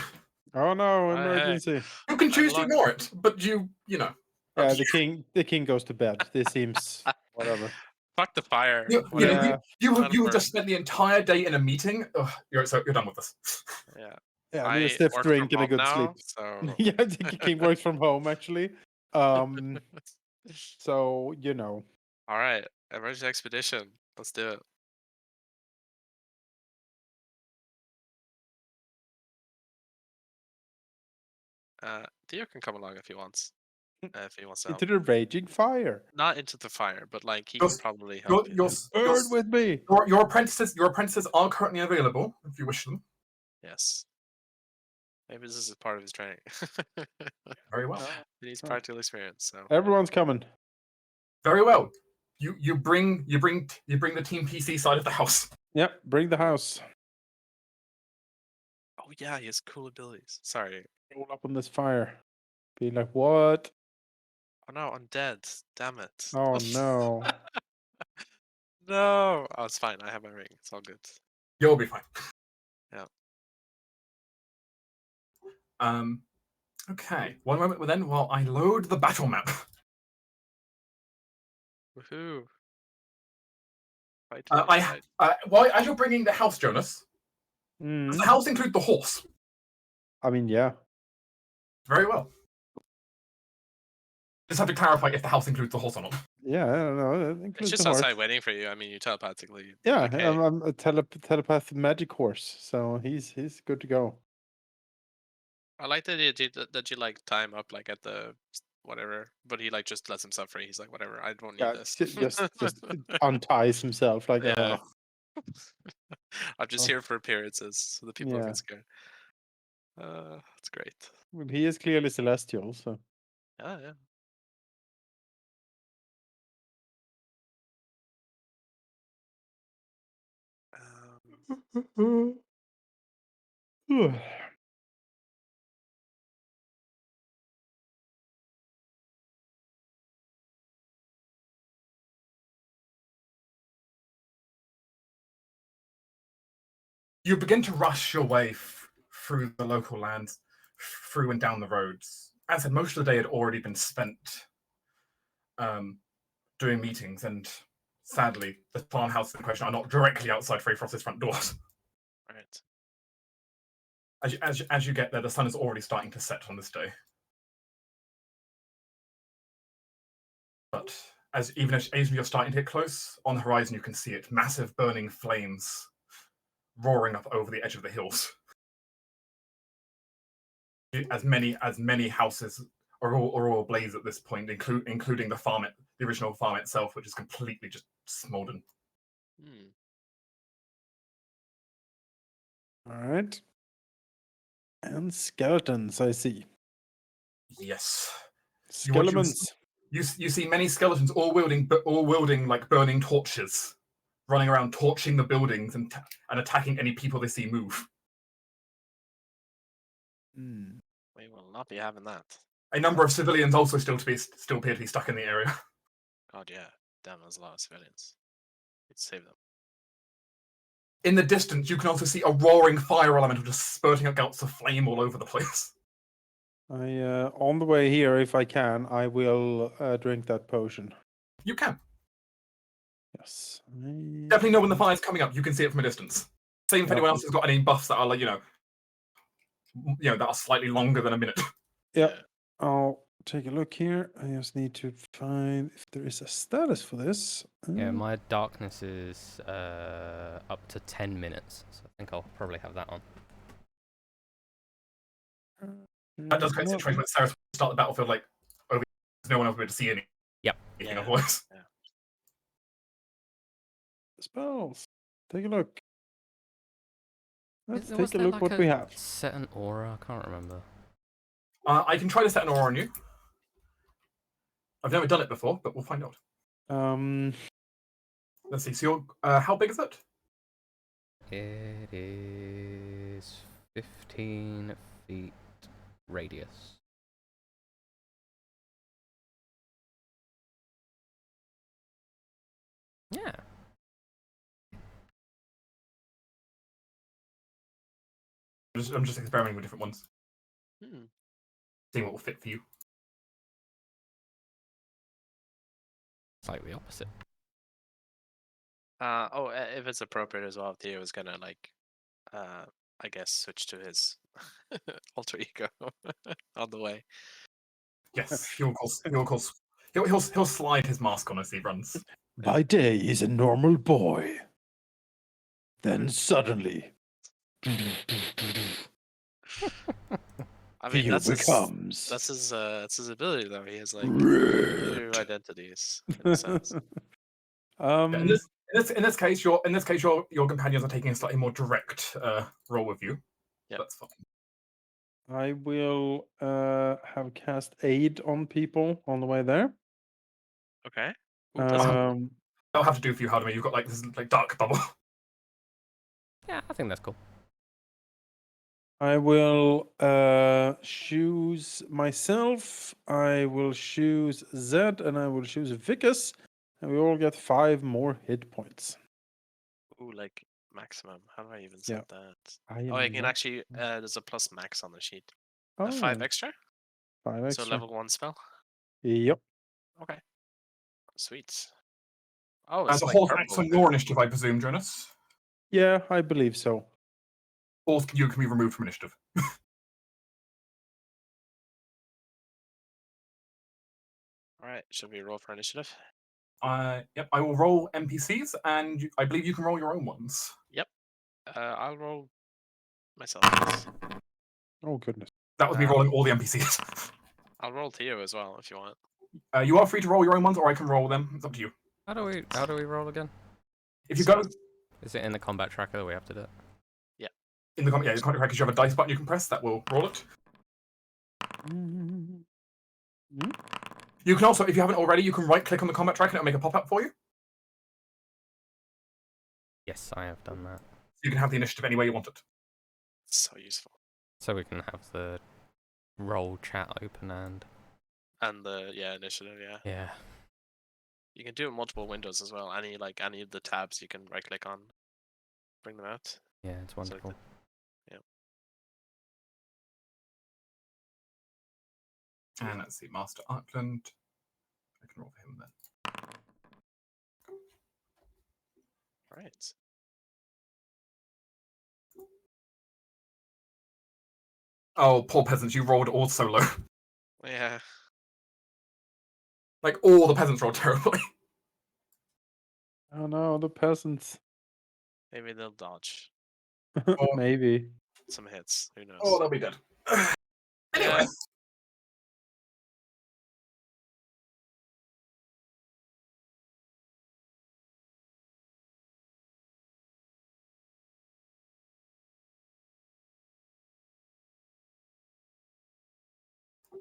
Oh no, Hey. emergency. You can choose to luck. ignore it, but you know. Yeah, the king goes to bed. This seems whatever. Fuck the fire. You Let him have burn. just spent the entire day in a meeting. Ugh, you're done with this. Yeah. Yeah, I need a stiff work drink from and a home good now, sleep. So Yeah, the king works from home actually. So all right, emergency expedition. Let's do it. Theo can come along if he wants. If he wants to help. into the raging fire. Not into the fire, but like he Your- can probably help you. Burn with me. Your apprentices are currently available if you wish them. Yes. Maybe this is part of his training. Very well. He needs practical experience. So Everyone's coming. Very well. You bring the team PC side of the house. Yep, bring the house. oh yeah, he has cool abilities. Sorry. Roll up on this fire. Be like, what? Oh no, I'm dead. Damn it. Oh no. No. Oh, it's fine. I have my ring. It's all good. You'll be fine. Yeah. Okay, one moment then while I load the battle map. Woohoo! Fight to the side. Why, as you're bringing the house, Jonas, does Mm. the house include the horse? I mean, yeah. Very well. Just have to clarify if the house includes the horse or not. Yeah, I don't know. That It's includes just the horse. outside waiting for you. I mean, you telepathically. Yeah, Like, hey. I'm a telepath magic horse, so he's good to go. I like that you like tie him up like at the whatever, but he like just lets himself free. He's like, whatever, I don't need Yeah, this. just unties himself like, Yeah. oh, I'm just Oh. here for appearances, so the people Yeah. get scared. That's great. well, he is clearly celestial, so. Yeah, yeah. You begin to rush your way through the local lands, through and down the roads. As I said, most of the day had already been spent doing meetings, and sadly, the farmhouses in question are not directly outside Frey Frost's front doors. Right. As you get there, the sun is already starting to set on this day. But even as you're starting to get close, on the horizon you can see it, massive burning flames roaring up over the edge of the hills. As many houses are all ablaze at this point, including the original farm itself, which is completely just smolden. All right. And skeletons, I see. Yes. Skeletons. You see many skeletons all wielding like burning torches, running around torching the buildings and attacking any people they see move. Hmm. We will not be having that. A number of civilians also still appear to be stuck in the area. God, yeah. Damn, there's a lot of civilians. Let's save them. In the distance, you can also see a roaring fire elemental just spurting out gouts of flame all over the place. On the way here, if I can, I will drink that potion. You can. Yes. Definitely know when the fire's coming up. You can see it from a distance. Same if anyone else has got any buffs that are like, that are slightly longer than a minute. Yeah. I'll take a look here. I just need to find if there is a status for this. Yeah, my darkness is up to 10 minutes, so I think I'll probably have that on. That does create a situation where Sarah will start the battlefield like over. There's no one else will be able to see anything. Yep. Yeah. Otherwise. Yeah. Spells. Take a look. Let's Was take a there look like what we have. Set an aura? I can't remember. I can try to set an aura on you. I've never done it before, but we'll find out. Let's see. So you're, how big is it? It is 15 feet radius. Yeah. I'm just experimenting with different ones. Hmm. Seeing what will fit for you. It's like the opposite. If it's appropriate as well, Theo is gonna I guess switch to his alter ego on the way. Yes, he'll slide his mask on as he runs. By day, he's a normal boy. Then suddenly, I mean, that's becomes. that's his ability though. He has like two identities in a sense. In this case, your companions are taking a slightly more direct role with you. Yep. That's fine. I will have cast aid on people on the way there. Okay. That'll have to do for you, Halldamir. You've got like this like dark bubble. Yeah, I think that's cool. I will choose myself. I will choose Zed, and I will choose Vicus, and we all get 5 more hit points. Ooh, like maximum. How do I even set that? I Oh, I am can not- actually. There's a plus max on the sheet. Oh, 5 extra. 5 So extra. level 1 spell. Yep. Okay. Sweet. Oh, As it's a like horse purple. acts on your initiative, I presume, Jonas. Yeah, I believe so. Or you can be removed from initiative. All right. Should we roll for initiative? Yep, I will roll NPCs, and I believe you can roll your own ones. Yep. I'll roll myself. Yes. Oh, goodness. That was me rolling all the NPCs. I'll roll Theo as well if you want. You are free to roll your own ones, or I can roll them. It's up to you. How do we roll again? If you go Is it in the combat tracker that we have to do it? in the contact trackers, you have a dice button you can press that will roll it. Mm. You can also, if you haven't already, you can right-click on the combat tracker and it'll make a pop-up for you. Yes, I have done that. You can have the initiative any way you want it. So useful. So we can have the roll chat open and And the initiative, yeah. yeah. You can do it in multiple windows as well. Any of the tabs you can right click on, bring them out. Yeah, it's wonderful. And let's see, Master Arkland. I can roll for him then. Right. Oh, poor peasants, you rolled all so low. Yeah. Like, all the peasants rolled terribly. Oh no, the peasants. Maybe they'll dodge Maybe. some hits. Who knows? Oh, they'll be dead. Anyway. Yeah.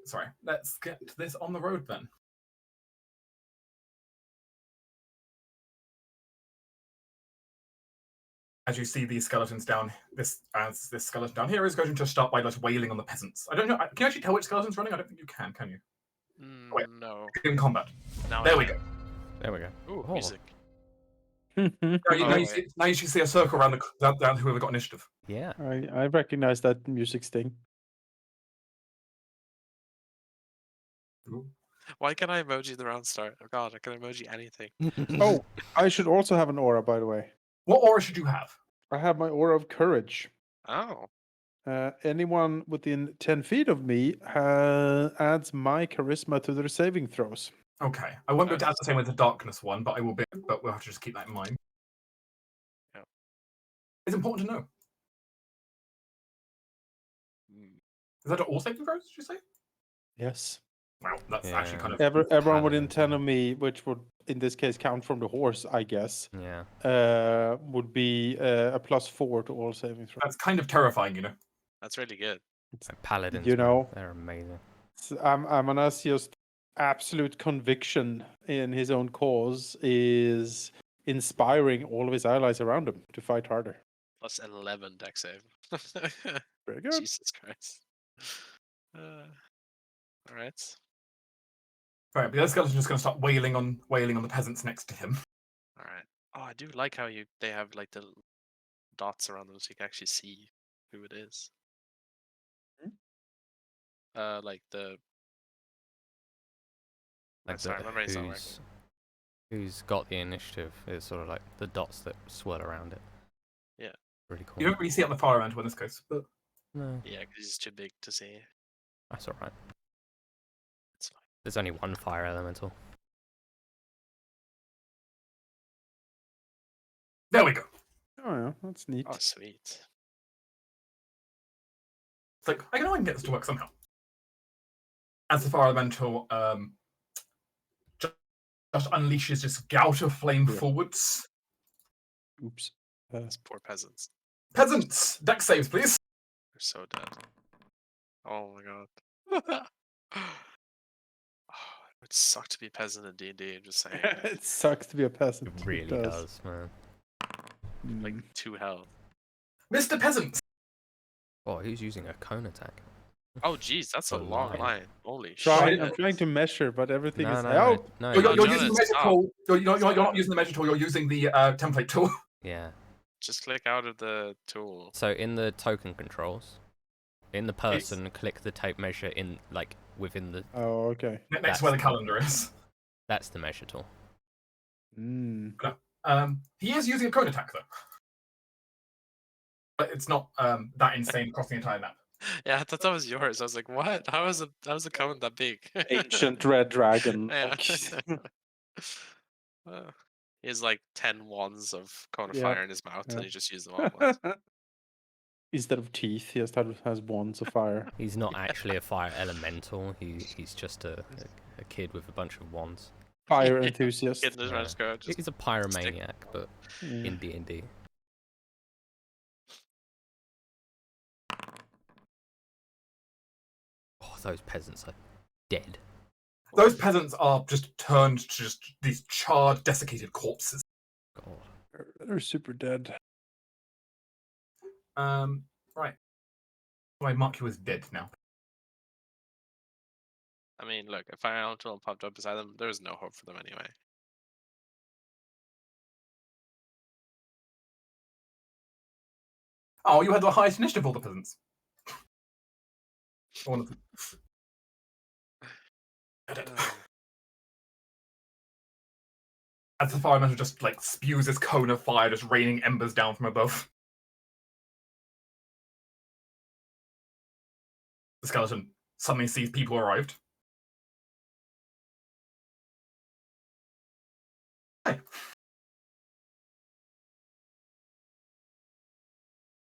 Sorry, let's get this on the road then. As you see these skeletons down, this skeleton down here is going to start by just wailing on the peasants. I don't know. Can you actually tell which skeleton's running? I don't think you can you? Wait. No. In combat. Now There we go. There we go. Ooh, Oh. music. Now you see a circle around down whoever got initiative. Yeah. I recognize that music sting. Ooh. Why can I emoji the round start? Oh god, I can emoji anything. Oh, I should also have an aura, by the way. What aura should you have? I have my aura of courage. Oh. Anyone within 10 feet of me adds my charisma to their saving throws. Okay, I won't be able to add the same with the darkness one, but I will be. But we'll have to just keep that in mind. Yeah. It's important to know. Is that all saving throws? Did you say? Yes. Wow, that's actually kind of. Everyone within Paladins, 10 yeah. of me, which would in this case count from the horse, I guess, Yeah. would be a +4 to all saving throws. That's kind of terrifying, you know. That's really good. Like paladins, You man, know, they're amazing. Amanasios' absolute conviction in his own cause is inspiring all of his allies around him to fight harder. Plus 11 deck save. Very good. Jesus Christ. Alright. Right, but the other skeleton's just going to start wailing on the peasants next to him. Alright. Oh, I do like how they have like the dots around them so you can actually see who it is. Like the Like sorry, my brain's not working. who's got the initiative is sort of like the dots that swirl around it. Yeah. Really cool. You don't really see it on the far end in this case, but No, Yeah, because it's too big to see. that's alright. It's fine. There's only one fire elemental. there we go. Oh, yeah, that's neat. Oh, sweet. It's like I can get this to work somehow. As the fire elemental just unleashes this gout of flame forwards. Oops. These poor peasants. Peasants, deck saves, please. They're so dead. Oh my god. Oh, it would suck to be a peasant in D&D, I'm just saying. It sucks to be a peasant. It really does, man. Like Mm. 2 health. Mr. Peasants. Oh, who's using a cone attack? Oh jeez, that's a A long line. line. Holy I'm shit. trying to measure, but everything No, is no, oh. no, You're no, using the measure stop. tool. You're not using the measure tool. You're using the template tool. Yeah. Just click out of the tool. So in the token controls, In the person, click the tape measure in within the. Oh, okay. Next to where the calendar is. That's the measure tool. Mm. He is using a cone attack though, but it's not that insane across the entire map. Yeah, I thought that was yours. I was like, what? How is a cone that big? Ancient red dragon. Yeah. He has like 10 wands of cone of Yeah, fire in his mouth, yeah. and he just used them all at once. Instead of teeth, he has wands of fire. He's not actually a fire elemental. He's just a kid with a bunch of wands. Fire Yeah. enthusiast. Kid in his Yeah. runner's coat, just He's a pyromaniac, but Yeah. in D&D. Oh, those peasants are dead. Those peasants are just turned to just these charred, desiccated corpses. God. They're super dead. Right. So I mark you as dead now. I mean, look, if Fire Elemental popped up beside them, there was no hope for them anyway. Oh, you had the highest initiative of all the peasants. One of them. As the fire elemental just spews this cone of fire, just raining embers down from above. The skeleton suddenly sees people arrived. Hi.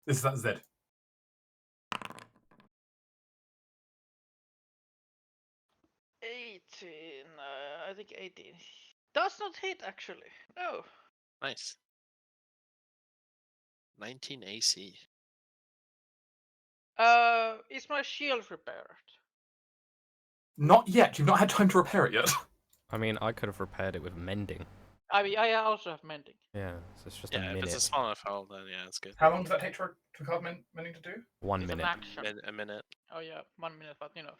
This is that Zed. 18. I think 18. Does not hit actually. No. Nice. 19 AC. Is my shield repaired? Not yet. You've not had time to repair it yet. I mean, I could have repaired it with mending. I mean, I also have mending. Yeah, so it's just a Yeah, if minute. it's a small enough hole, then yeah, it's good. How long does that take to card mending to do? 1 It's an minute. action. A minute. Oh yeah, 1 minute, but you know.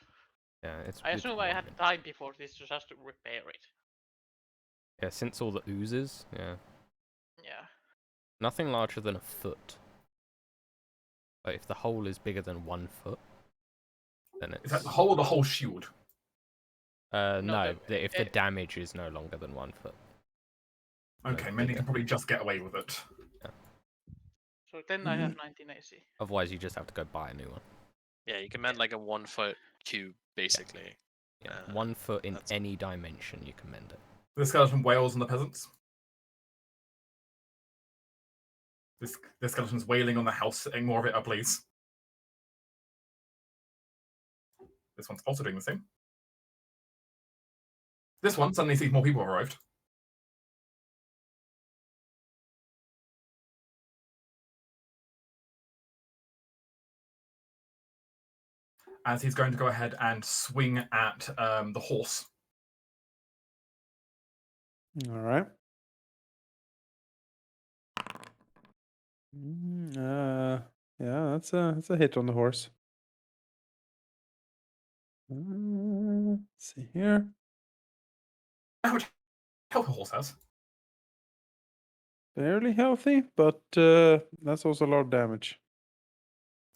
Yeah, it's. I it's assume 1 I had minute. time before this just to repair it. Yeah, since all the oozes, yeah. Yeah. Nothing larger than a foot. But if the hole is bigger than 1 foot, then it's. Is that the whole or the whole shield? No, if the damage is no longer than 1 foot. Okay, No, mending bigger. can probably just get away with it. So then I have 19 AC. Otherwise, you just have to go buy a new one. Yeah, you can mend like a 1 foot cube, basically. Yeah, 1 foot in that's- any dimension, you can mend it. The skeleton wails on the peasants. This skeleton's wailing on the house, setting more of it ablaze. This one's also doing the same. This one suddenly sees more people arrived. As he's going to go ahead and swing at the horse. All right. Yeah, that's a hit on the horse. Let's see here. How much health the horse has? Fairly healthy, but that's also a lot of damage.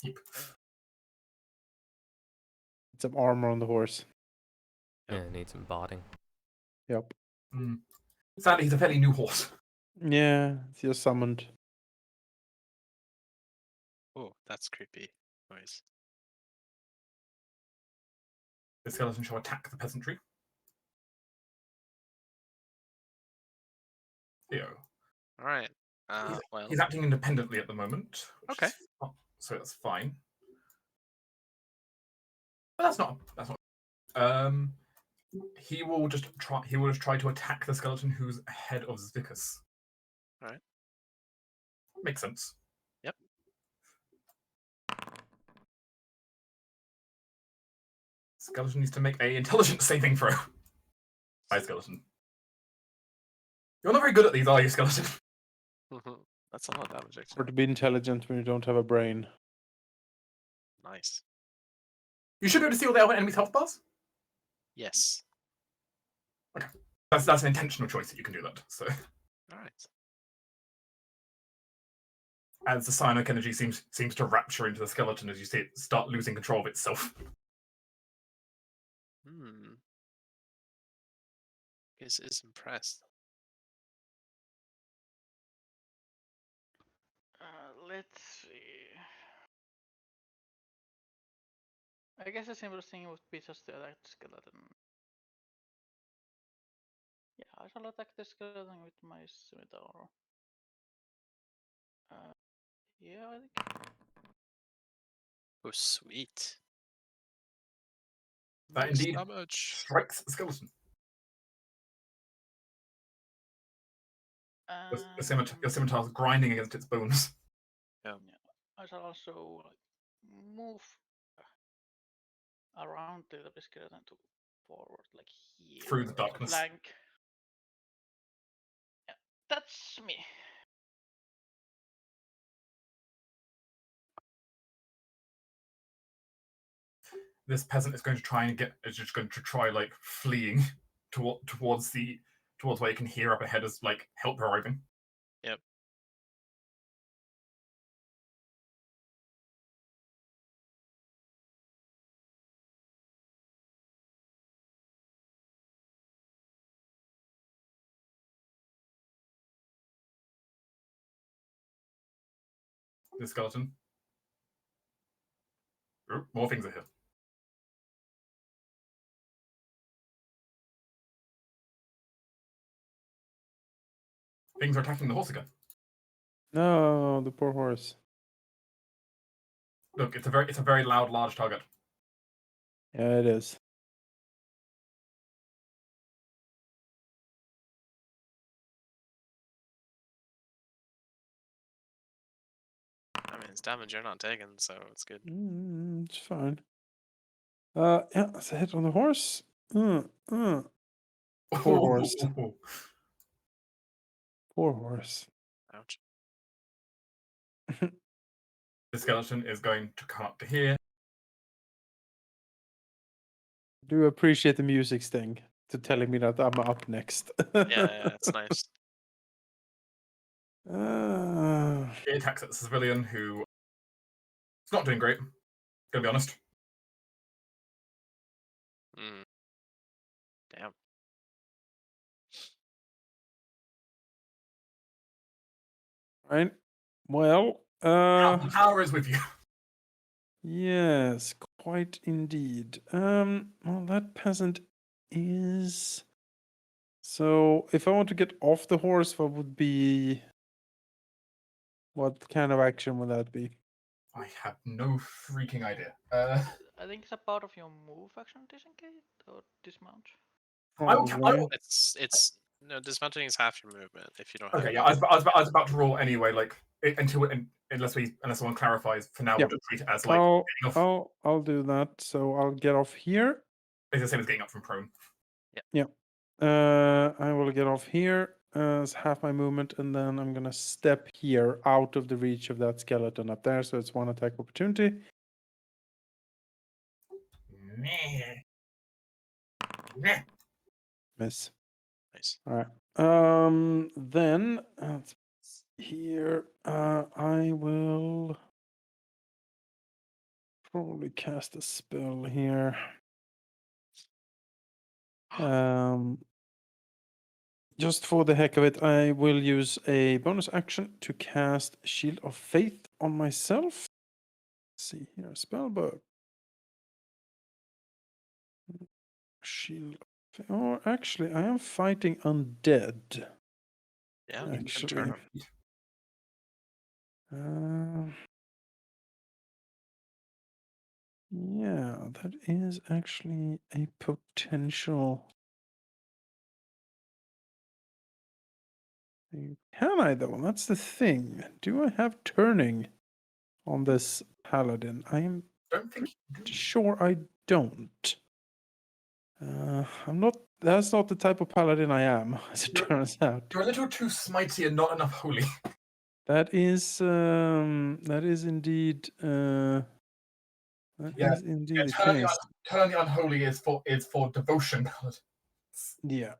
Yep. Some armor on the horse. Yeah, it needs some barding. Yep. Sadly, he's a fairly new horse. Yeah, it's just summoned. Oh, that's creepy noise. The skeleton shall attack the peasantry. Theo. All right. Well, He's acting independently at the moment. Okay. So that's fine. But that's not. He will just try to attack the skeleton who's ahead of Zvikas. Alright. Makes sense. Yep. Skeleton needs to make a intelligence saving throw. Hi, skeleton. You're not very good at these, are you, skeleton? that's a lot of damage, Or actually. to be intelligent when you don't have a brain. Nice. You should be able to see all the other enemy's health bars. Yes. That's an intentional choice that you can do that. So All right. as the cyanic energy seems to rapture into the skeleton as you see it start losing control of itself. Is impressed. Let's see. I guess the simplest thing would be just to attack the skeleton. Yeah, I shall attack the skeleton with my scimitar. Yeah, I think. Oh, sweet. That Nice indeed damage. strikes the skeleton. Your scimitar's grinding against its bones. Yeah. I shall also move around the skeleton to forward, like here. Through the darkness. Flank. Yeah, that's me. This peasant is going to try and try like fleeing towards where you can hear up ahead as like help arriving. Yep. The skeleton. Oh, more things are here. Things are attacking the horse again. No, the poor horse. Look, it's a very loud, large target. Yeah, it is. I mean, it's damage you're not taking, so it's good. It's fine. Yeah, it's a hit on the horse. Poor horse. Poor horse. Ouch. The skeleton is going to come up to here. Do appreciate the music sting to telling me that I'm up next. Yeah, it's nice. It attacks at the civilian who is not doing great. Gonna be honest. Damn. Right. Well, The power is with you. yes, quite indeed. Well, that peasant is. So, if I want to get off the horse, what kind of action would that be? I have no freaking idea. I think it's a part of your move action, disengage or dismount. Probably. It's no, dismounting is half your movement if you don't have. Okay, yeah, I was about to roll anyway. Like unless someone clarifies. For now, Yep. we'll just treat it as like getting off. I'll do that. So I'll get off here. It's the same as getting up from prone. Yeah. I will get off here as half my movement, and then I'm gonna step here out of the reach of that skeleton up there. So it's one attack opportunity. Miss. Nice. All right. Then let's see here. I will probably cast a spell here. Just for the heck of it, I will use a bonus action to cast Shield of Faith on myself. Let's see here, spellbook. Shield. Oh, actually, I am fighting undead. Yeah, Actually. Yeah, that is actually a potential. Can I though? That's the thing. Do I have turning on this paladin? I'm Don't think sure I don't. I'm not. That's not the type of paladin I am, as it turns out. you're a little too smitey and not enough holy. That is indeed. Is indeed the case. Turn the unholy is for devotion. Yeah.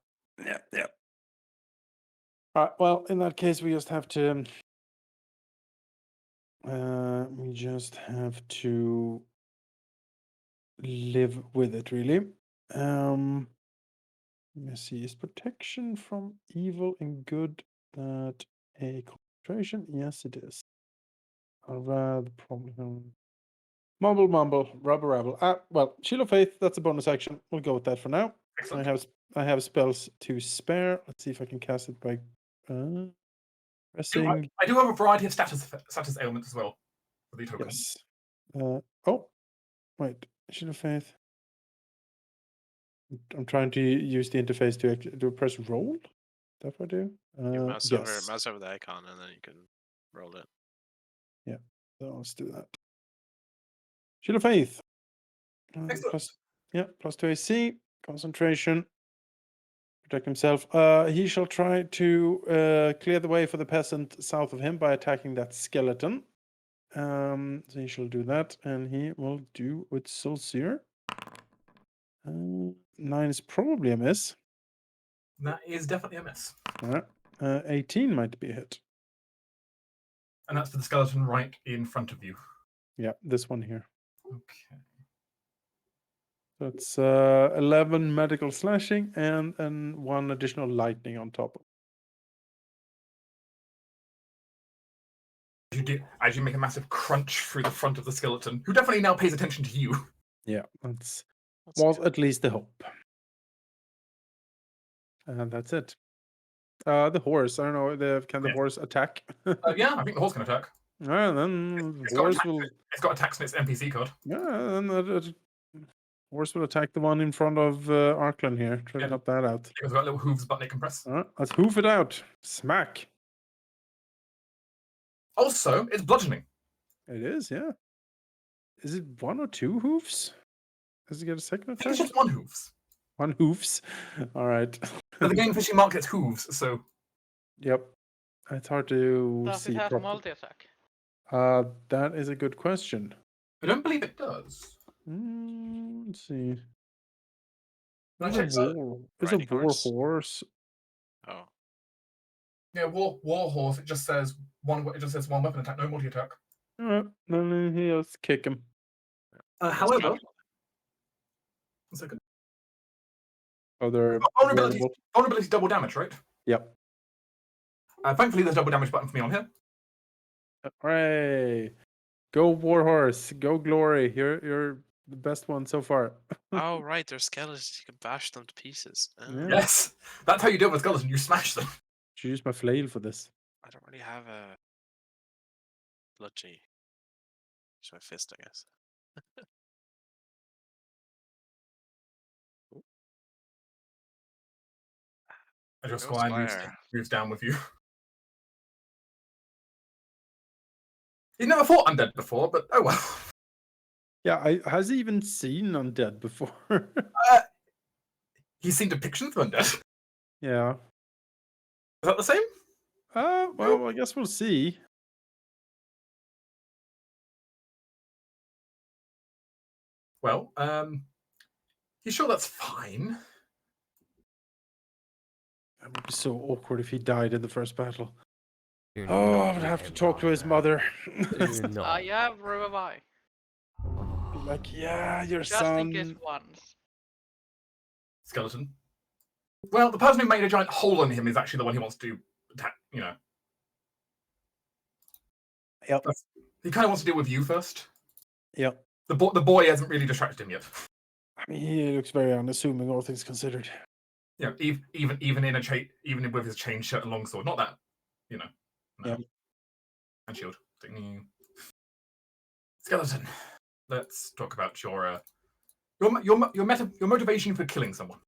All right. Well, in that case, we just have to We just have to live with it, really. Let me see. Is protection from evil and good that a concentration? Yes, it is. The problem. Mumble, mumble, rubble, rabble. Well, Shield of Faith. That's a bonus action. We'll go with that for now. Excellent. I have spells to spare. Let's see if I can cast it by pressing. I do have a variety of status ailments as well for the tokens. Yes. Oh, wait. Shield of Faith. I'm trying to use the interface to do a press roll. Is that what I do? You mouse Yes. over the icon, and then you can roll it. Yeah. So let's do that. Shield of Faith. Excellent. Plus 2 AC. Concentration. Protect himself. He shall try to clear the way for the peasant south of him by attacking that skeleton. So he shall do that, and he will do with Sulcir. 9 is probably a miss. That is definitely a miss. 18 might be a hit. And that's for the skeleton right in front of you. Yeah, this one here. Okay. That's 11 medical slashing and 1 additional lightning on top. As you make a massive crunch through the front of the skeleton, who definitely now pays attention to you. Yeah, was good. at least the hope. And that's it. The horse. I don't know. Can the horse attack? Yeah, I think the horse can attack. Then It's the got horse attacks. will. It's got attacks in its NPC card. Yeah, then the horse will attack the one in front of Arkland here. Try to Yeah. help that out. It's got little hooves button it can press. Let's hoof it out. Smack. Also, it's bludgeoning. It is, yeah. Is it 1 or 2 hoofs? Does it get a second I think attack? it's just 1 hooves. 1 hoofs. All right. But the game fishing mark gets hooves, so. Yep. It's hard to Does see it have properly. multi-attack? That is a good question. I don't believe it does. Let's see. I It's checked a that. war Riding horse? horse. Oh, Yeah, war horse. It just says one. It just says 1 weapon attack, no multi attack. Then he has kick him. that's However, bad. 1 second. Other Vulnerability double damage, right? Yep. Thankfully, there's a double damage button for me on here. Hooray! Go Warhorse! Go Glory! You're the best one so far. Oh, right, they're skeletons. You can bash them to pieces. Oh, Yeah. Yes, that's how you deal with skeleton. You smash them. Should use my flail for this. I don't really have a bludgy. Use my fist, I guess. As your Go squire Squire. moves down with you. He's never fought undead before, but oh well. Yeah, has he even seen undead before? He's seen depictions of undead. Is Yeah. that the same? Well, I guess we'll see. Well, you sure that's fine? That would be so awkward if he died in the first battle. Do Oh, I not would let have to him talk to die his now. mother. Do not. I have revive. Oh. Like, yeah, your Just in case son. once. Skeleton. Well, the person who made a giant hole in him is actually the one he wants to attack. You know. Yep. He kind of wants to deal with you first. Yep. The boy hasn't really distracted him yet. I mean, he looks very unassuming, all things considered. You know, even with his chain shirt and longsword. Not that, you know. No. Yep. And shield. Skeleton. Let's talk about your motivation for killing someone.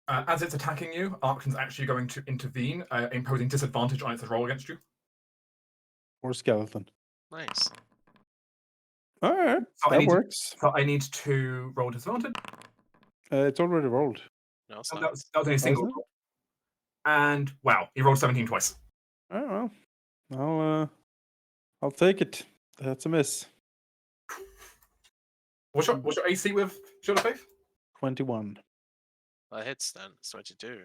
As it's attacking you, Arkton's actually going to intervene, imposing disadvantage on its roll against you. Or skeleton. Nice. All right, So that works. So I need to roll disadvantage. It's already rolled. No, it's That not. was only a single Isn't it? roll. And wow, he rolled 17 twice. Oh well, I'll take it. That's a miss. What's your AC with Shield of Faith? 21. Well, it hits then. It's 22.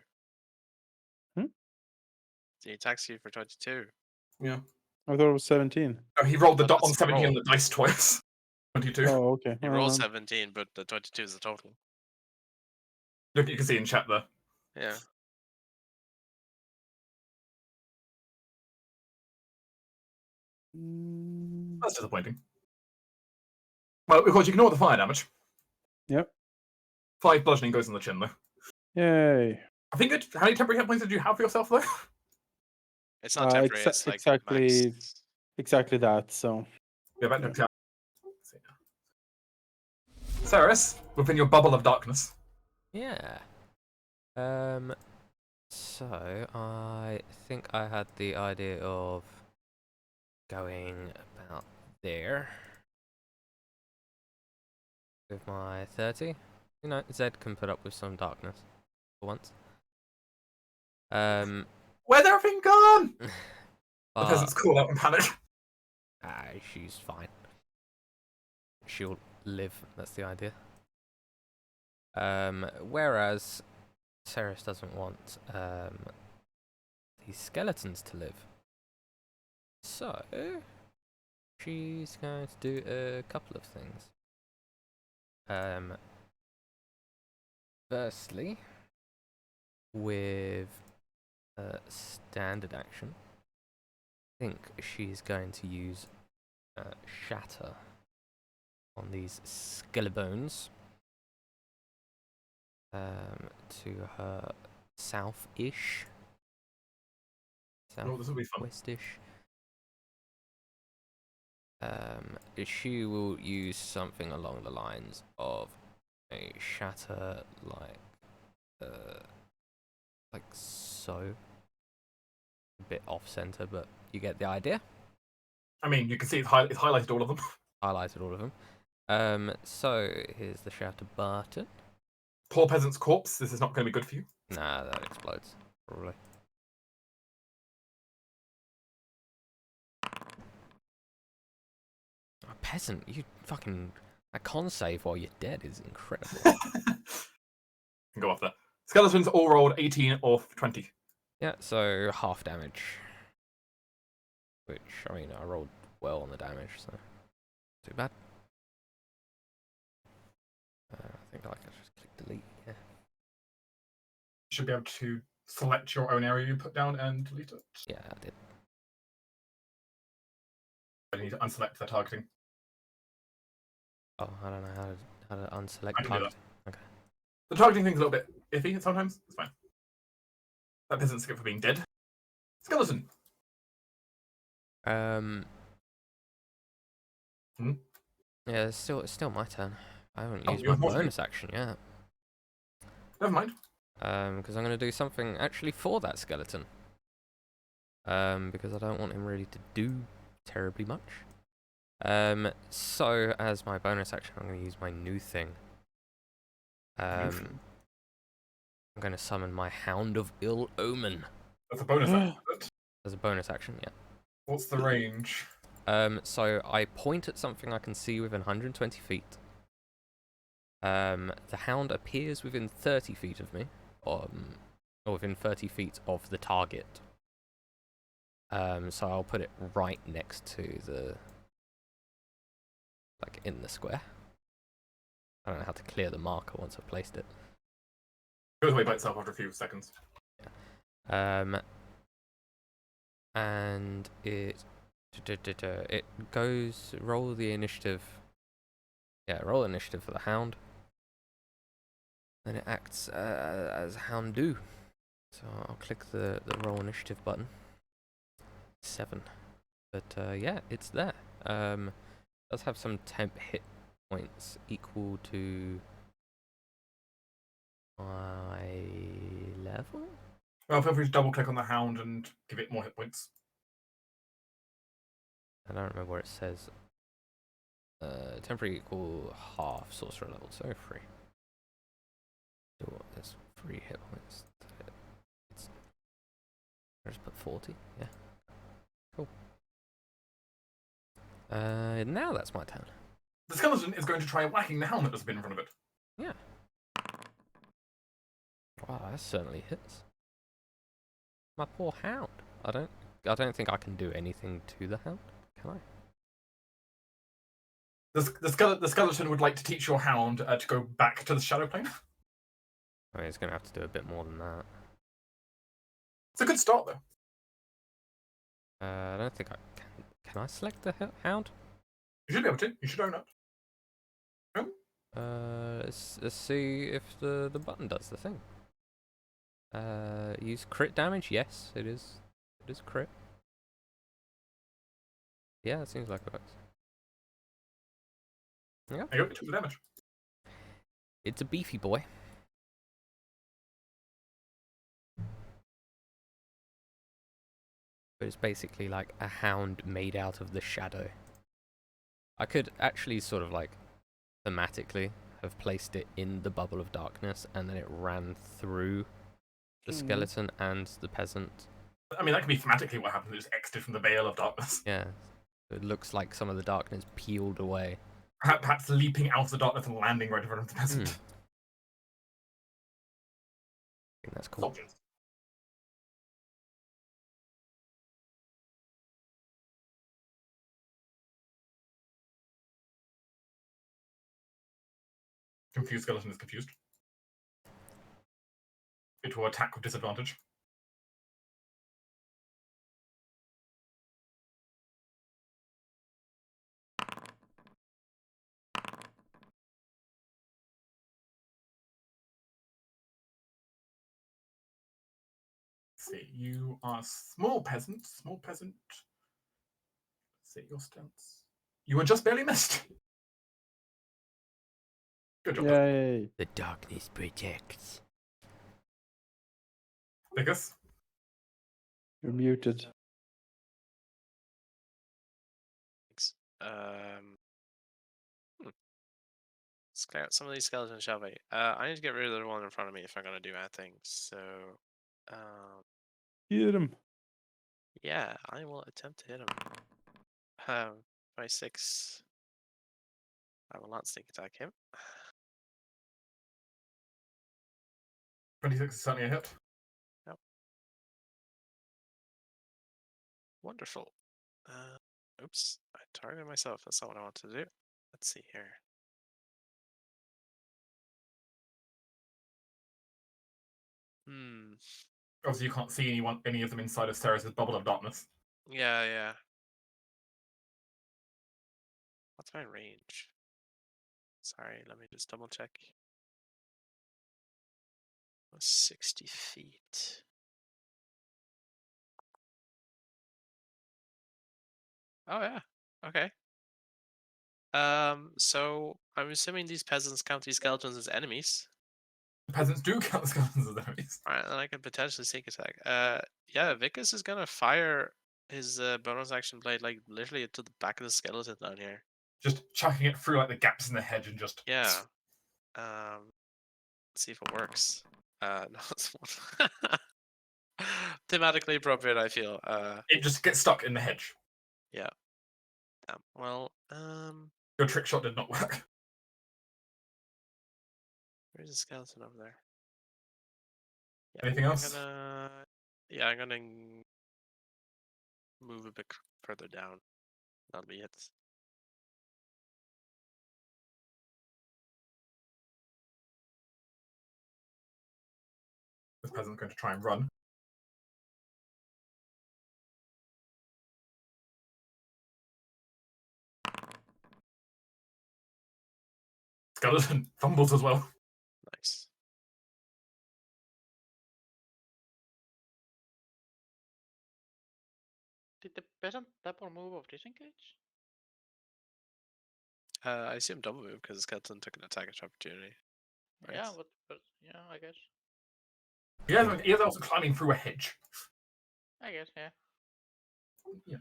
Hmm? He attacks you for 22. Yeah. I thought it was 17. Oh, he rolled the But dot on that's 17 on roll. the dice twice. 22. Oh, okay. He rolls 17, but the 22 is the total. Look, you can see in chat there. Yeah. That's disappointing. Well, of course, you ignore the fire damage. Yep. 5 bludgeoning goes on the chin, though. Yay. I think it. How many temporary hit points did you have for yourself, though? It's not temporary, it's like max. Exactly that. So Yeah, back to Ceres, within your bubble of darkness. Yeah. So I think I had the idea of going about there with my 30. You know, Zed can put up with some darkness for once. Where's everything gone? The But peasants call out in panic. she's fine. She'll live. That's the idea. Whereas Ceres doesn't want these skeletons to live. So she's going to do a couple of things. Firstly, with standard action, I think she's going to use Shatter on these skelebones to her south-ish. Oh, this will be fun. West-ish. She will use something along the lines of a shatter, like so. A bit off-center, but you get the idea. I mean, you can see it's highlighted all of them. Highlighted all of them. So here's the shatter button. Poor peasant's corpse. This is not going to be good for you. Nah, that explodes probably. A peasant, you fucking. A con save while you're dead is incredible. Can go off there. Skeletons all rolled 18 or 20. Yeah, so half damage. Which, I mean, I rolled well on the damage, so too bad. I think I can just click delete, yeah. You should be able to select your own area you put down and delete it. Yeah, I did. You need to unselect the targeting. Oh, I don't know how to unselect I can do target. Okay. The targeting thing's a little bit iffy sometimes. It's fine. That peasant's skip for being dead. Skeleton. Hmm? Hmm? Yeah, it's still my turn. I haven't Oh, used you my have more to do. bonus action yet. Never mind. Because I'm going to do something actually for that skeleton. Because I don't want him really to do terribly much. So as my bonus action, I'm going to use my new thing. I'm going to summon my Hound of Ill Omen. That's a bonus action. As a bonus action, yeah. What's the range? So I point at something I can see within 120 feet. The hound appears within 30 feet of me, or within 30 feet of the target. So I'll put it right next to the, like in the square. I don't know how to clear the marker once I've placed it. It goes away by itself after a few seconds. And it goes, roll the initiative. Yeah, roll initiative for the hound. Then it acts as hound do. So I'll click the roll initiative button. 7. But yeah, it's there. Does have some temp hit points equal to my level? Well, feel free to double click on the hound and give it more hit points. I don't remember where it says. Temporary equal half sorcerer level, so 3. So there's 3 hit points. I just put 40. Yeah. Cool. Now that's my turn. The skeleton is going to try whacking the hound that has been in front of it. Yeah. Wow, that certainly hits. My poor hound. I don't think I can do anything to the hound, can I? The skeleton would like to teach your hound to go back to the shadow plane. I mean, it's going to have to do a bit more than that. It's a good start, though. I don't think I can. Can I select the hound? You should be able to. You should own it. Let's see if the button does the thing. Use crit damage. Yes, it is. It is crit. Yeah, it seems like it works. Yeah. There you go. It took the damage. It's a beefy boy. But it's basically like a hound made out of the shadow. I could actually sort of like thematically have placed it in the bubble of darkness and then it ran through the skeleton and the peasant. I mean, that could be thematically what happened. It just exited from the Veil of Darkness. Yeah. It looks like some of the darkness peeled away. Perhaps leaping out of the darkness and landing right in front of the peasant. I think that's cool. Soldiers. Confused skeleton is confused. It will attack with disadvantage. See, you are small peasant. Small peasant. See your stance. You were just barely missed. Good job. Yay. The darkness protects. Because You're muted. Thanks. Let's clear out some of these skeletons, shall we? I need to get rid of the one in front of me if I'm going to do anything. So, Hit him. yeah, I will attempt to hit him. By 6. I will not sneak attack him. 26 is certainly a hit. Yep. Wonderful. Oops, I targeted myself. That's not what I want to do. Let's see here. Obviously, you can't see any of them inside of Ceres' bubble of darkness. Yeah. What's my range? Sorry, let me just double check. 60 feet. Oh yeah. Okay. So I'm assuming these peasants count these skeletons as enemies. The peasants do count the skeletons as enemies. Alright, then I could potentially sneak attack. Yeah, Vicus is gonna fire his bonus action blade like literally to the back of the skeleton down here. Just chucking it through like the gaps in the hedge and just Yeah. Let's see if it works. No, it's one. Thematically appropriate, I feel. It just gets stuck in the hedge. Yeah. Damn. Well, Your trick shot did not work. where's the skeleton over there? Yeah, Anything else? I'm gonna move a bit further down. That'll be it. This peasant's going to try and run. Skeleton fumbles as well. Nice. Did the peasant double move of disengage? I assume double move because the skeleton took an attack of opportunity. Right? Yeah, but yeah, I guess. He is also climbing through a hedge. I guess, yeah. Yeah.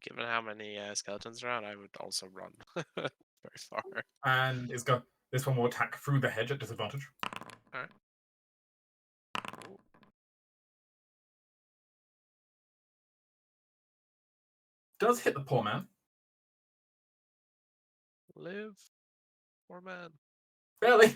Given how many skeletons are around, I would also run very far. And this one will attack through the hedge at disadvantage. Alright. Does hit the poor man. Live, poor man. Barely.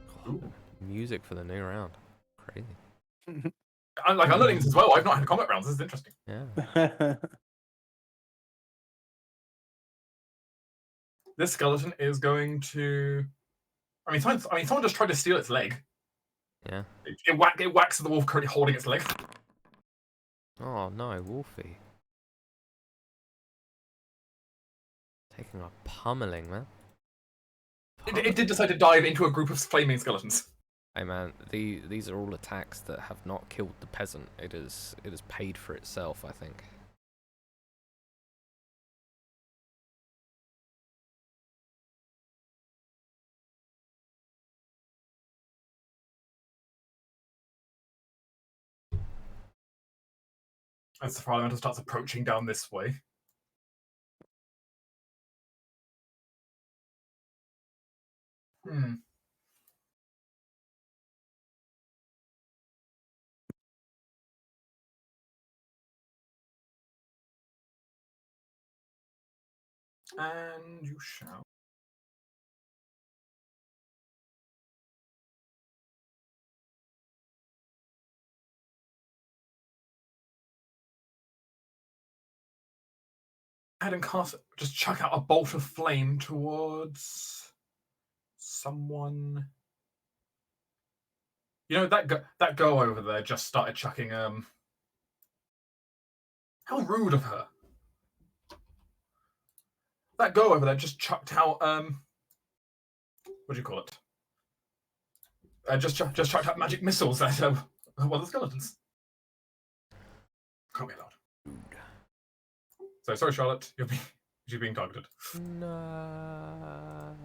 Ooh. Music for the new round. Crazy. I'm learning this as well. I've not had combat rounds. This is interesting. Yeah. This skeleton is going to. I mean, someone just tried to steal its leg. Yeah. It whacks the wolf currently holding its leg. Oh no, Wolfie. Taking a pummeling, man. It did decide to dive into a group of flaming skeletons. Hey man, these are all attacks that have not killed the peasant. It is paid for itself, I think. As the Parliamental starts approaching down this way. And you shall. Ahead and cast. Just chuck out a bolt of flame towards someone. You know that girl over there just started chucking. How rude of her! That girl over there just chucked out. What do you call it? Just chucked out magic missiles at one of the skeletons. Can't be allowed. So sorry, Charlotte. You're being targeted. No.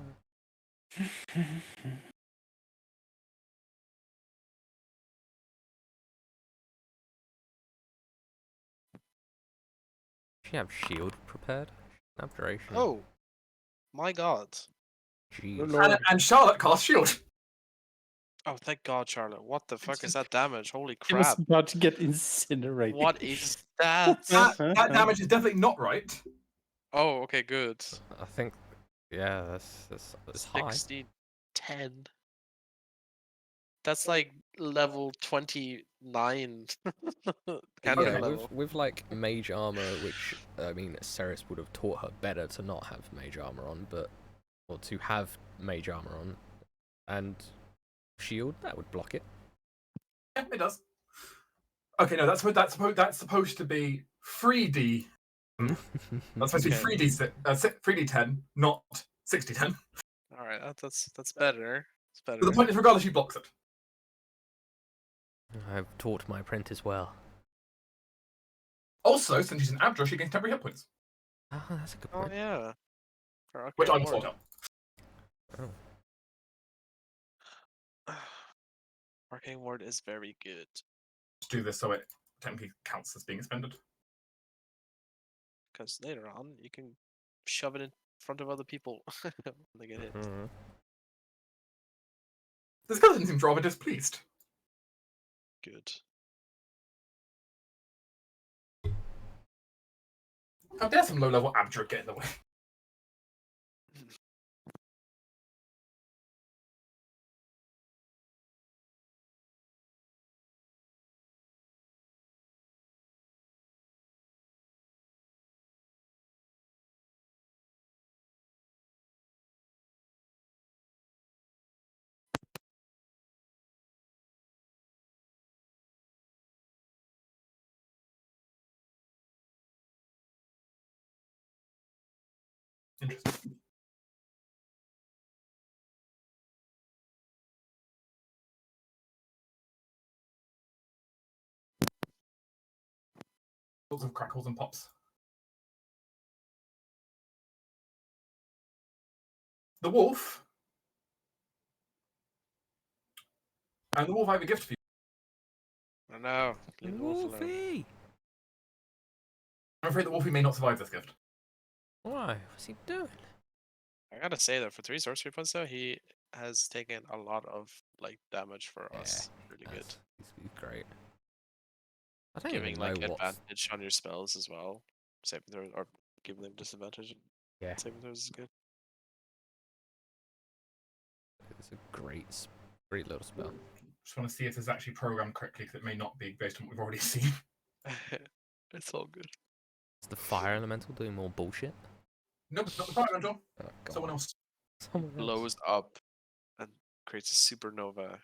She have shield prepared. Abjuration. Oh, my God. Jeez. And Charlotte cast shield. Oh, thank God, Charlotte. What the fuck is that damage? Holy It was crap. about to get incinerated. What is that? That damage is definitely not right. Oh, okay, good. I think, yeah, that's high. 60, 10. That's like level 29 cannon Yeah, level. with like mage armor, which I mean, Ceres would have taught her better to not have mage armor on, or to have mage armor on, and shield that would block it. Yeah, it does. Okay, no, that's supposed to be 3D. That's supposed to be Okay. 3D10, not 6010. All right, that's better. It's better. But the point is, regardless, she blocks it. I've taught my apprentice well. Also, since she's an Abdra, she gains temporary hit points, Ah, that's a good Oh point. yeah. For which I Arcane will sort Ward. out. Oh. Arcane Ward is very good. To do this so it technically counts as being expended. Because later on, you can shove it in front of other people when they get hit. Mhm. The skeleton seems rather displeased. Good. How dare some low-level Abdra get in the way? Interesting. Lots of crackles and pops. The wolf. And the wolf, I have a gift for you. I know. Leave the wolf alone. Wolfie! I'm afraid the wolfie may not survive this gift. Why? What's he doing? I gotta say though, for 3 sorcery points though, he has taken a lot of like damage for us. Really good. He's great. I don't Giving even know like what's... advantage on your spells as well. Saving throws or giving them disadvantage. Yeah, Saving throws is good. it's a great Pretty little spell. Just want to see if it's actually programmed correctly, because it may not be based on what we've already seen. It's all good. Is the fire elemental doing more bullshit? Nope, not the fire elemental. Oh, God. Someone else. Someone else. Blows up and creates a supernova.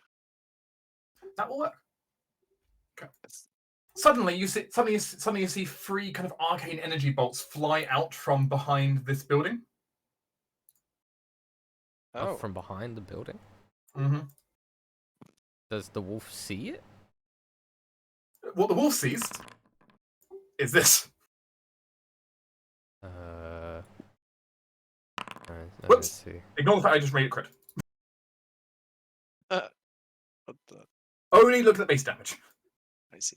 That will work. It's, Suddenly you see 3 kind of arcane energy bolts fly out from behind this building. oh, From behind the building? Mm-hmm. Does the wolf see it? What the wolf sees is this. Let's Whoops. see. Ignore the fact I just made it crit. what the? Only look at the base damage. I see.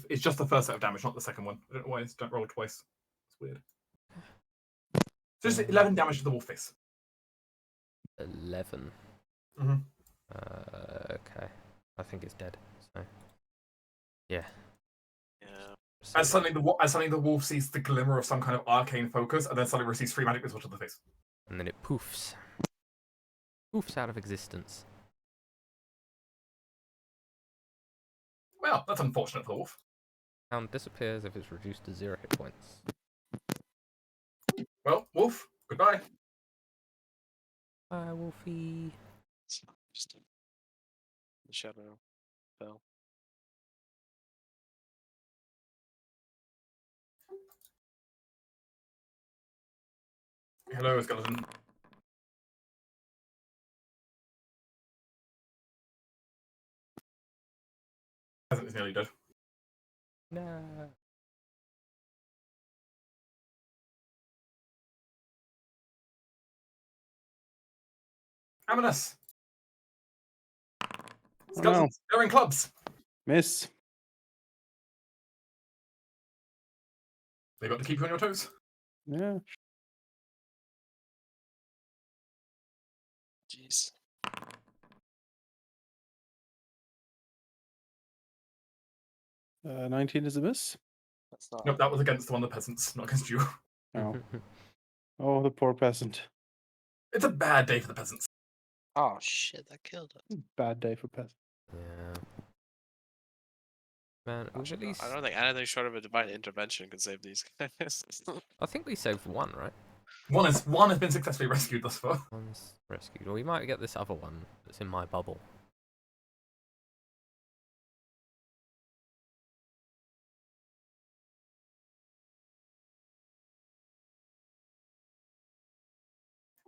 It's just the first set of damage, not the second one. I don't know why it's don't roll twice. It's weird. So just 11 damage to the wolf face. 11. Mm-hmm. Okay. I think it's dead. So, yeah. Yeah. As suddenly the wolf sees the glimmer of some kind of arcane focus, and then suddenly receives 3 magic missiles to the face. And then it poofs. Poofs out of existence. Well, that's unfortunate for the wolf. Sound disappears if it's reduced to 0 hit points. Well, wolf, goodbye. Bye, Wolfie. Just the shadow fell. Hello, skeleton. Peasant is nearly dead. No. Amonis. Oh, no. Skeletons, they're in clubs. Miss. They got to keep you on your toes. Yeah. Jeez. 19 is a miss. That's not. Nope, that was against one of the peasants, not against you. Oh. Oh, the poor peasant. It's a bad day for the peasants. Oh shit! That killed it. Bad day for peasant. Yeah. Man, Gosh, we've at least... I don't think anything short of a divine intervention could save these guys. I think we saved one, right? One has been successfully rescued thus far. One's rescued. Or we might get this other one that's in my bubble.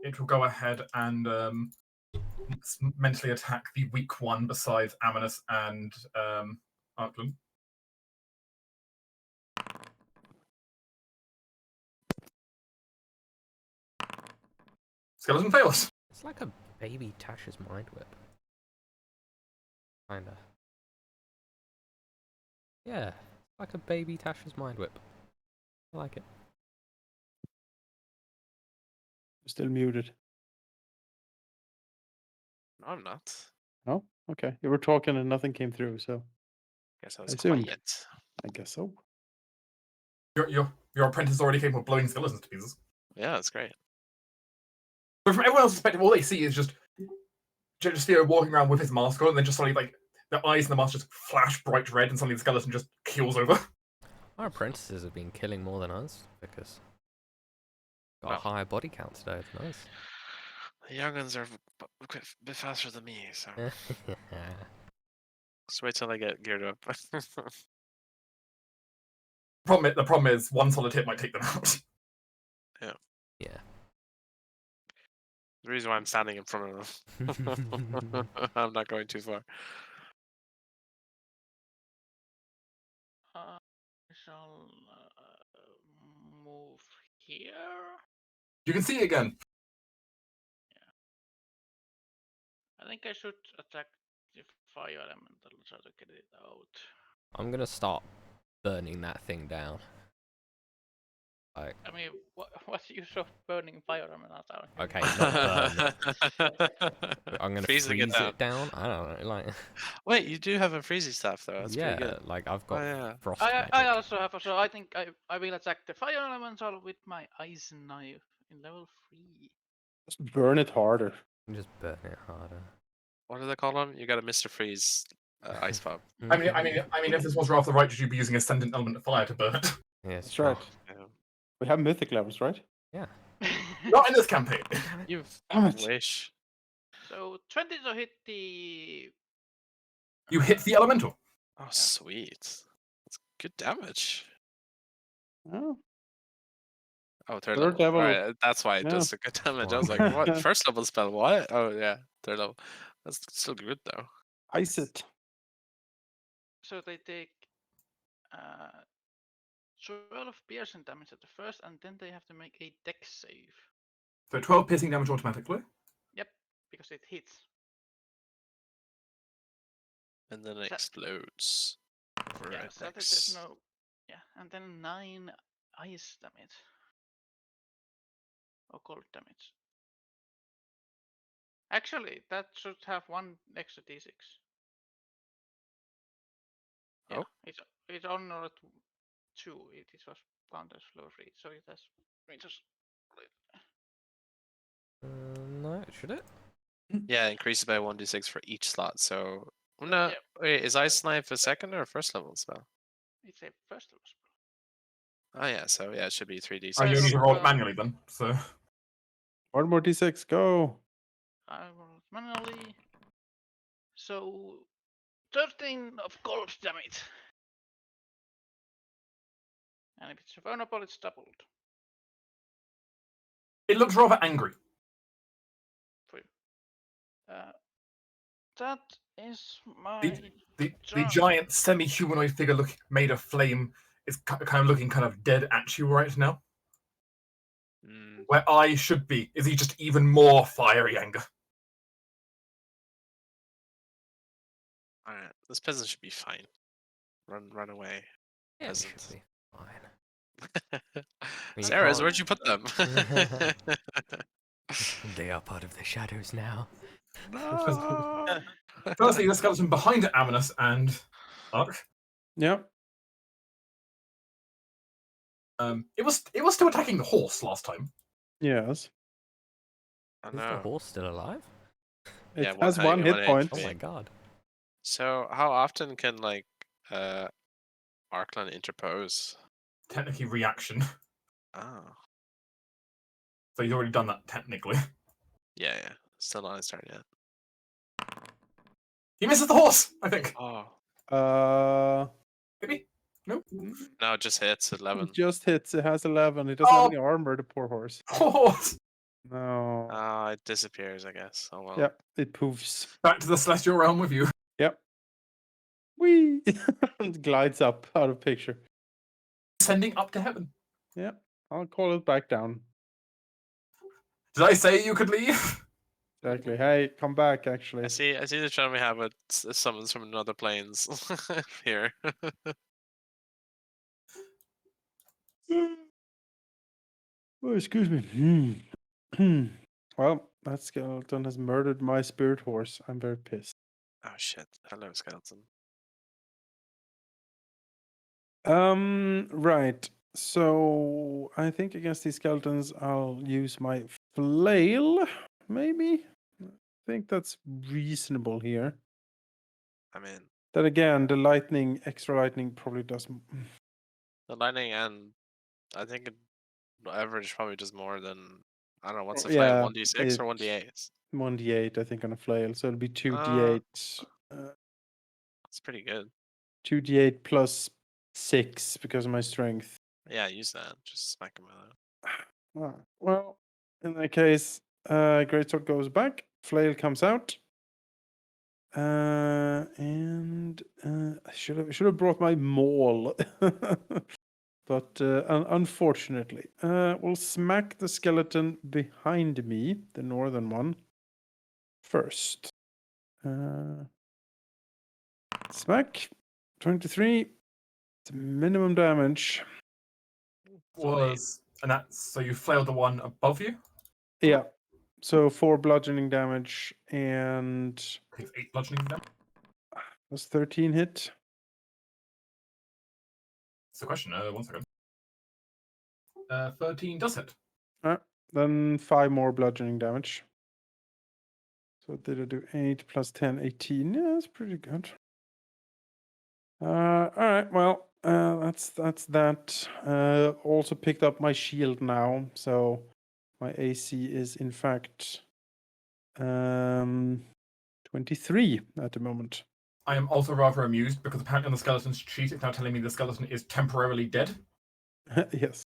It will go ahead and mentally attack the weak one besides Amonis and Arkland. Skeleton fails. It's like a baby Tasha's mind whip. Kinda. Yeah, it's like a baby Tasha's mind whip. I like it. Still muted. No, I'm not. Oh, okay. You were talking and nothing came through, so Guess I was assumed. quiet. I guess so. Your apprentice is already capable of blowing skeletons to pieces. Yeah, that's great. But from everyone else's perspective, all they see is just Theo walking around with his mask on, and then just suddenly, like, the eyes in the mask just flash bright red, and suddenly the skeleton just keels over. Our apprentices have been killing more than us because got a higher body count today. It's nice. The young'uns are a bit faster than me, so just wait till I get geared up. The problem is one solid hit might take them out. Yeah. The reason why I'm standing in front of them. I'm not going too far. I shall move here. You can see it again. I think I should attack the fire elemental, try to get it out. I'm gonna start burning that thing down. Like, I mean, what's the use of burning fire elementals out here? okay, not burn. I'm gonna Freezing it freeze down. it down. I don't know, like. Wait, you do have a freezy staff though. That's pretty Yeah, good. like I've Oh got yeah. frost I magic. also have, so I think I will attack the fire elemental with my ice knife in level 3. Just burn it harder. Just burn it harder. What do they call them? You got a Mr. Freeze ice pop. I mean, if this was Wrath of Righteous, you'd be using Ascendant Element of Fire to burn it. Yeah, That's right. Yeah. We have mythic levels, right? Yeah. Not in this campaign. You Damn it. wish. So 20 to hit the. You hit the elemental. Oh, sweet. That's good damage. Oh, Oh, third Third level. level. Alright, that's why it Yeah. does the good damage. I was like, Wow. what? First level spell? What? Oh, yeah. Third level. That's still good, though. ice it. So they take 12 piercing damage at the first, and then they have to make a dex save. So 12 piercing damage automatically. Yep, because it hits. And then it So- explodes. For Yeah, a so that dex. there's no. Yeah, and then 9 ice damage. Or cold damage. Actually, that should have 1 extra d6. Yeah, Oh. it's on or 2. It was counted as low 3, so it has. It just. No, should it? Yeah, increases by 1d6 for each slot. So, no, Yeah. wait, is Ice Knife a second or a first level spell? It's a first level spell. Oh, yeah, so yeah, it should be 3d6. Oh, you First need to level roll it spell. manually then. So 1 more d6, go. I roll it manually. So 13 of cold damage. And if it's vulnerable, it's doubled it looks rather angry. for you. That is my The turn. giant semi-humanoid figure made of flame is kind of looking kind of dead at you right now. Mm, Where I should be, is he just even more fiery anger? Alright, this peasant should be fine. Run away. Yeah, it Peasant. should be fine. We Sarah's, can't- where'd you put them? They are part of the shadows now. Firstly, the skeleton behind Aminus and Ark. Yep. It was still attacking the horse last time. Yes. I Is the know. horse still alive? It Yeah, has one hit point. Oh HP. my god. So, how often can, like, Arklan interpose? Technically reaction. Oh. So he's already done that technically. Yeah, yeah. Still not his turn yet. He misses the horse, I think. Oh. Maybe? No? No, it just hits 11. It just hits. It has 11. It doesn't Oh. have any armor, the poor horse. Horse! No. It disappears, I guess. Oh well. Yep, it poofs. Back to the celestial realm with you. Yep. Whee! It glides up out of picture. Sending up to heaven. Yep. I'll call it back down. Did I say you could leave? Exactly. Hey, come back, actually. I see the trend we have with summons from another planes here. Oh, excuse me. Well, that skeleton has murdered my spirit horse. I'm very pissed. Oh shit. Hello, skeleton. Right. So I think against these skeletons, I'll use my flail. Maybe. I think that's reasonable here. I mean, Then again, the lightning, extra lightning, probably does. the lightning and I think it average probably does more than, I don't know, what's the Yeah, flame? 1d6 or it- 1d8? 1d8, I think, on a flail. So it'll be 2d8. It's pretty good. 2d8 plus 6 because of my strength. Yeah, use that. Just smack him with it. Well, in that case, Greatsword goes back, flail comes out. And I should have brought my maul. But unfortunately, we'll smack the skeleton behind me, the northern one, first. Smack. 23. It's minimum damage. Only Was And that's so you flailed the one above you. Yeah. So 4 bludgeoning damage and Takes 8 bludgeoning damage. that's 13 hit. That's the question. 1 second. 13 does hit. Then 5 more bludgeoning damage. So did I do 8 plus 10, 18? Yeah, that's pretty good. All right, well, that's that. Also picked up my shield now, so my AC is in fact 23 at the moment. I am also rather amused because apparently on the skeleton's sheet it's now telling me the skeleton is temporarily dead. Yes.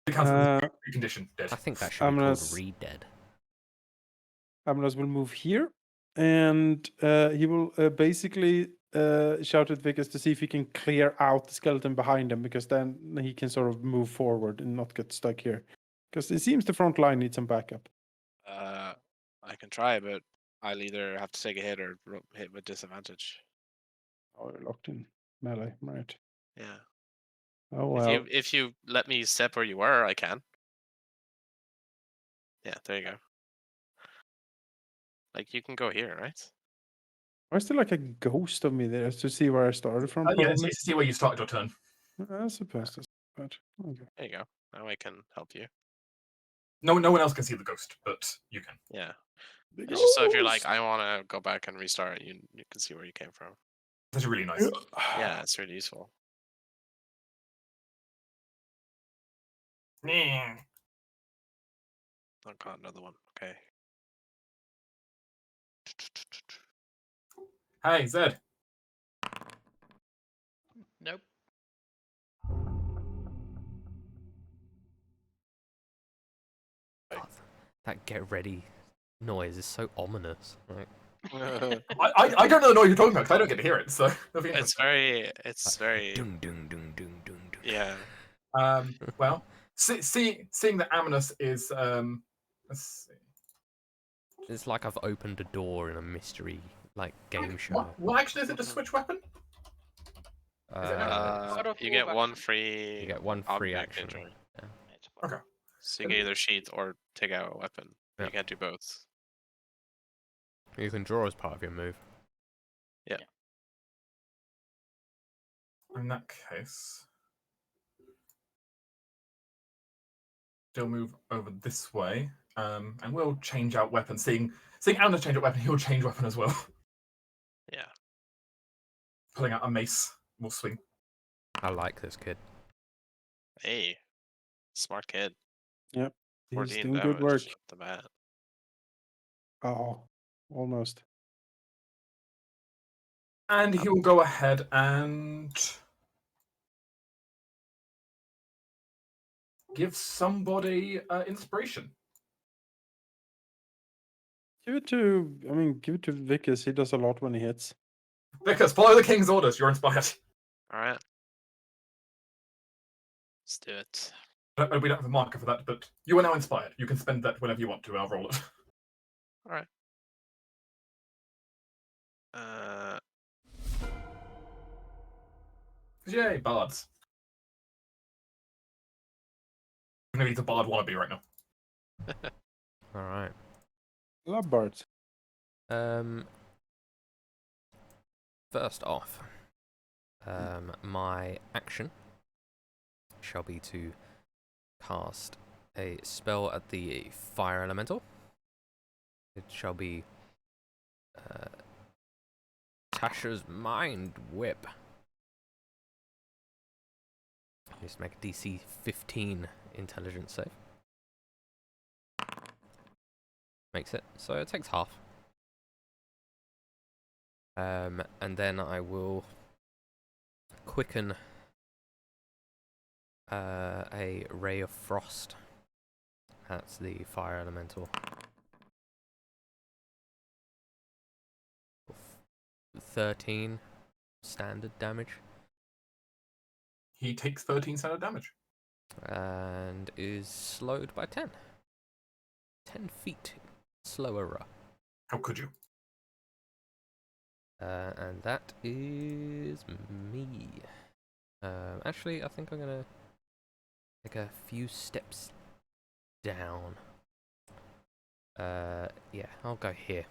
It counts as a condition dead. I think that should be called re-dead. Amnos will move here, and he will basically shout at Vickers to see if he can clear out the skeleton behind him, because then he can sort of move forward and not get stuck here. Because it seems the front line needs some backup. I can try, but I'll either have to take a hit or hit with disadvantage. Oh, you're locked in melee, right? Yeah. Oh well. If you let me step where you were, I can. Yeah, there you go. Like you can go here, right? Why is there like a ghost of me there to see where I started from? Yeah, Probably. it's to see where you started your turn. I suppose that's bad. Okay. There you go. Now I can help you. No one else can see the ghost, but you can. Yeah. The It's just so if you're like, ghost! I want to go back and restart, you can see where you came from. That's really nice. Yeah, it's really useful. Yeah. Oh god, another one. Okay. Hey, Zed. Nope. God, that get ready noise is so ominous. Like, I don't know the noise you're talking about because I don't get to hear it. So it'll be it's interesting. very dung dung dung dung dung dung. yeah. Well, seeing that Amnos is let's see. It's like I've opened a door in a mystery like game show. What action is it to switch weapon? You get one free. You get one free object action. injury. Yeah. Okay. So you can either sheath or take out a weapon. Yeah. You can't do both. You can draw as part of your move. Yeah. In that case, he'll move over this way, and we'll change out weapon. Seeing Amnos change out weapon, he'll change weapon as well. Yeah. Pulling out a mace, we'll swing. I like this kid. Hey, smart kid. Yep. He's 14 doing damage good work. at the bat. Oh, almost. And he will go ahead and give somebody inspiration. Give it to Vickers. He does a lot when he hits. Because follow the king's orders, you're inspired. All right. Let's do it. We don't have a marker for that, but you are now inspired. You can spend that whenever you want to, and I'll roll it. All right. Yay, bards. Maybe he's a bard wannabe right now. All right. Love bards. First off, my action shall be to cast a spell at the fire elemental. It shall be Tasha's Mind Whip. Just make a DC 15 intelligence save. Makes it, so it takes half. And then I will quicken a ray of frost. That's the fire elemental. 13 standard damage. He takes 13 standard damage. And is slowed by 10. 10 feet slower. How could you? And that is me. Actually, I think I'm gonna Take a few steps down. Yeah, I'll go here.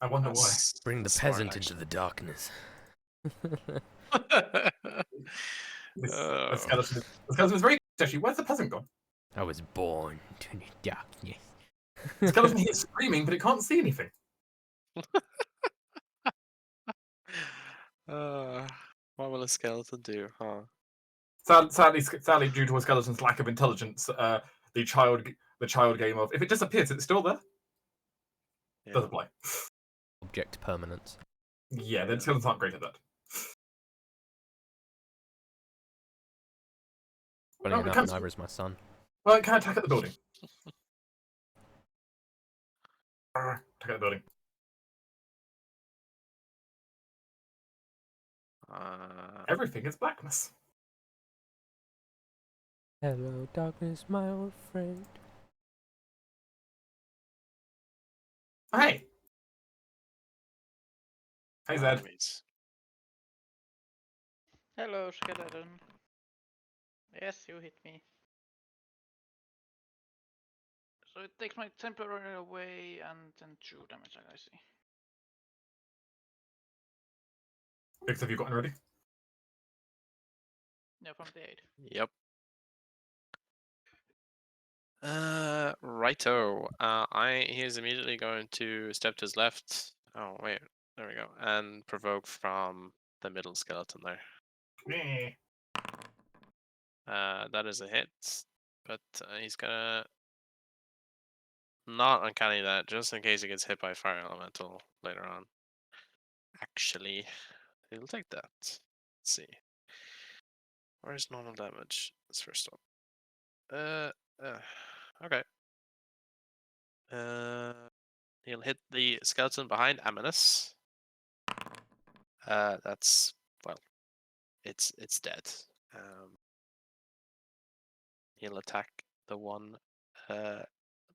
I wonder why. Bring the That's smart, peasant into the darkness. The Oh. skeleton is very actually. Where's the peasant gone? I was born to the darkness. The skeleton here is screaming, but it can't see anything. What will a skeleton do, huh? Sadly, due to a skeleton's lack of intelligence, the child game of if it disappears, it's still there. Yeah. Doesn't play. Object permanence. Yeah, the skeletons aren't great at that. Funny Oh, it enough, comes- neither is my son. Well, it can attack at the building. Attack at the building. Everything is blackness. Hello, darkness, my old friend. Hey. Hey, Zed. enemies. Hello, skeleton. Yes, you hit me. So it takes my temporary away and then 2 damage, I see. Vix, have you gotten ready? Yeah, from the 8. Yep. Righto. He is immediately going to step to his left. Oh wait, there we go, and provoke from the middle skeleton there. Meh. That is a hit, but he's gonna not uncanny that just in case he gets hit by fire elemental later on. Actually, he'll take that. Let's see. Where's normal damage? This first one. Okay. He'll hit the skeleton behind Amanus. That's well, it's dead. He'll attack the one other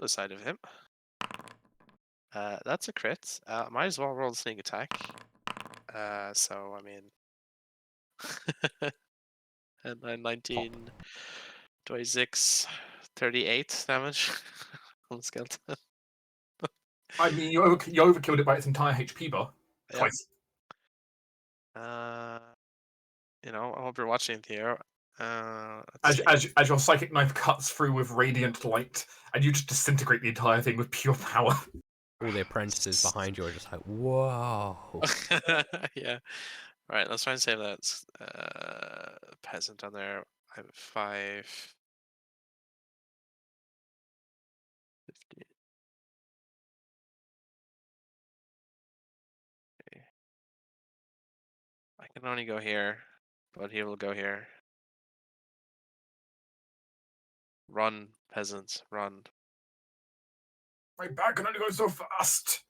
side of him. That's a crit. Might as well roll the sneak attack. So I mean, and then 19, 26, 38 damage on the skeleton. I mean, you overkilled it by its entire HP bar Yep. twice. You know, I hope you're watching, Theo. As your psychic knife cuts through with radiant light, and you just disintegrate the entire thing with pure power. All the apprentices behind you are just like, whoa. Yeah. Right, let's try and save that peasant on there. I have 5. 50. Okay. I can only go here, but he will go here. Run, peasants, run. My back can only go so fast.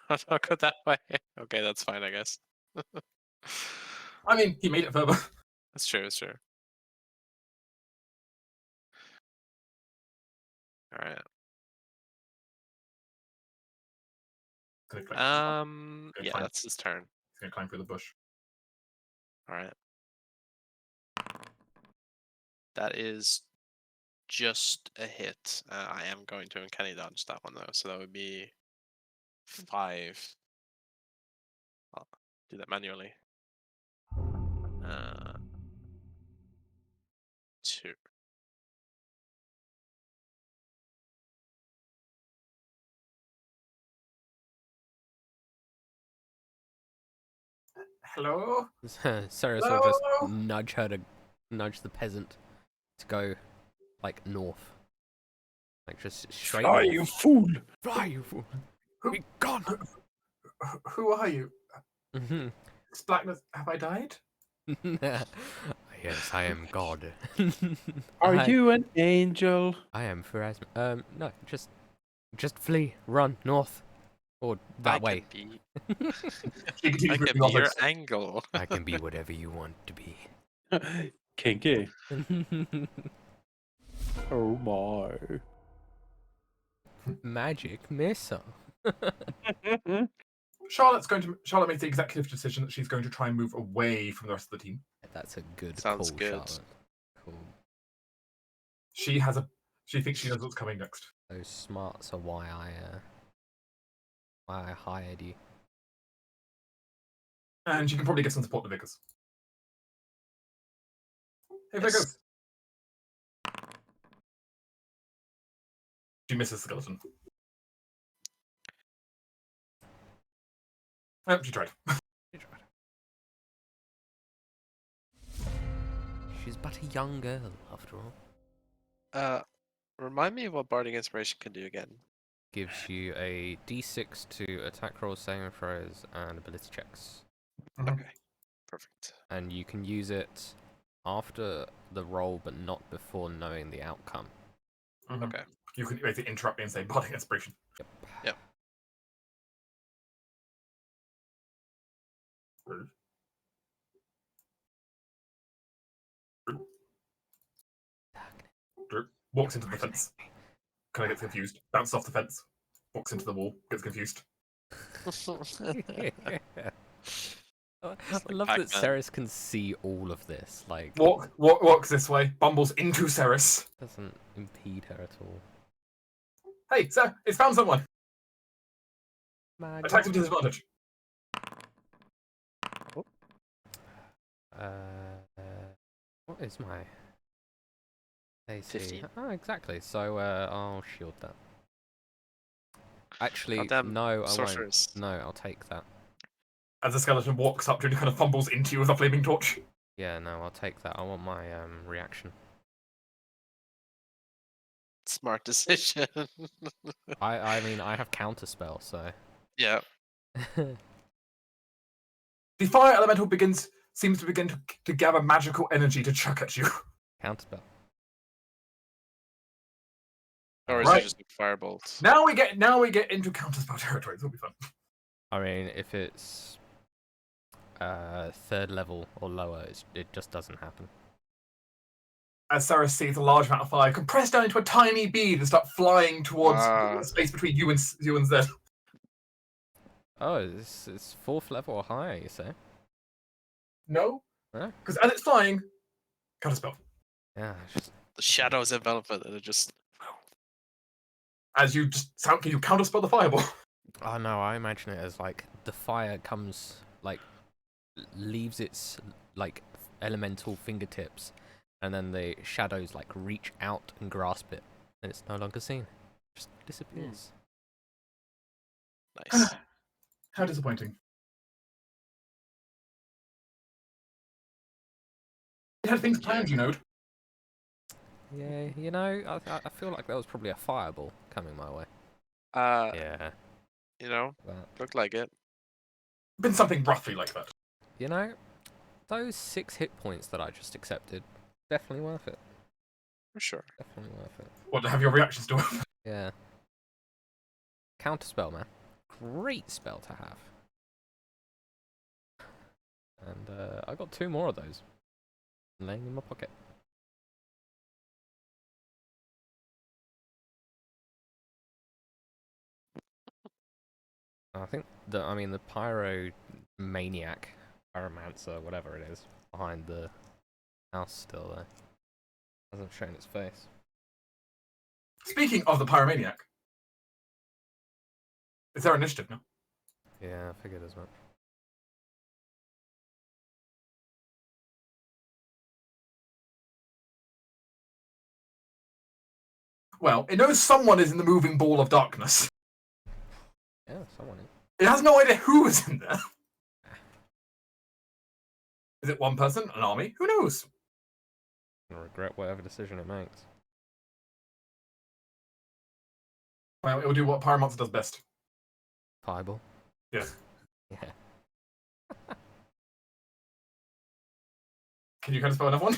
Don't go that way. Okay, that's fine, I guess. I mean, he made it further. That's true, that's true. Alright. Yeah, fine. that's his turn. He's gonna climb through the bush. Alright. That is just a hit. I am going to uncanny dodge that one though, so that would be 5. I'll do that manually. 2. Hello? Cyrus will just nudge the peasant to go, like, north. Like, just straight Fly, north. you fool! Fly, you fool! Who- Be gone! Who are you? Mhm. It's blackness. Have I died? Yes, I am God. Are you an angel? I am Pharasma. No, just flee, run north, or that way. I can be your angle. I can be whatever you want to be. Kinky. Oh my. Magic missile. Charlotte makes the executive decision that she's going to try and move away from the rest of the team. That's a good Sounds call, good. Charlotte. Cool. She thinks she knows what's coming next. Those smarts are why I hired you. And she can probably get some support to Vickers. Hey, Yes. Vickers. She misses skeleton. Oh, she tried. She's but a young girl, after all. Remind me of what Bardic Inspiration can do again. Gives you a d6 to attack rolls, saving throws, and ability checks. Mhm. Okay, perfect. And you can use it after the roll, but not before knowing the outcome. Mhm. Okay. You can basically interrupt me and say Bardic Inspiration. Yep. Rude. Drew walks into the fence. Kind of gets confused. Bounces off the fence. Walks into the wall. Gets confused. I like love that Pac-Man. Ceres can see all of this. Like, Walks this way. Bumbles into Ceres. doesn't impede her at all. Hey, sir, it's found someone. Magic. Attack him to disadvantage. What is my AC? 15. Oh, exactly. So I'll shield that. Actually, Goddamn no, I won't. sorceress. No, I'll take that. As the skeleton walks up to you and kind of fumbles into you with a flaming torch. Yeah, no, I'll take that. I want my reaction. Smart decision. I mean, I have counterspell, so. Yeah. The fire elemental seems to begin to gather magical energy to chuck at you. Counterspell. Or is Right. it just a firebolt? Now we get into counterspell territory. This will be fun. I mean, if it's 3rd level or lower, it just doesn't happen. As Sarah sees a large amount of fire compress down into a tiny bead and start flying towards the space between you and Zed. Oh, it's 4th level or higher, you say? No, Huh? because as it's flying, counterspell. Yeah, it's just The shadows envelop it and it just. As you just can you counterspell the fireball? Oh no, I imagine it as like the fire comes, like, leaves its like elemental fingertips, and then the shadows like reach out and grasp it, and it's no longer seen. Just disappears. Nice. How disappointing. You had things planned, you know. Yeah, you know, I feel like that was probably a fireball coming my way. Yeah, You know, but looked like it. Been something roughly like that. you know, those 6 hit points that I just accepted, definitely worth it. For sure. Definitely worth it. What to have your reactions to? Yeah. Counterspell, man. Great spell to have. And I got 2 more of those laying in my pocket. I think the pyromaniac, pyromancer, whatever it is, behind the house still there. Hasn't shown its face. Speaking of the pyromaniac, is there initiative now? Yeah, I figured as much. Well, it knows someone is in the moving ball of darkness. Yeah, someone is. It has no idea who is in there. Is it one person? An army? Who knows? I'm gonna regret whatever decision it makes. Well, it will do what Pyromancer does best. Fireball. Yes. Yeah. Can you kind of spell another one?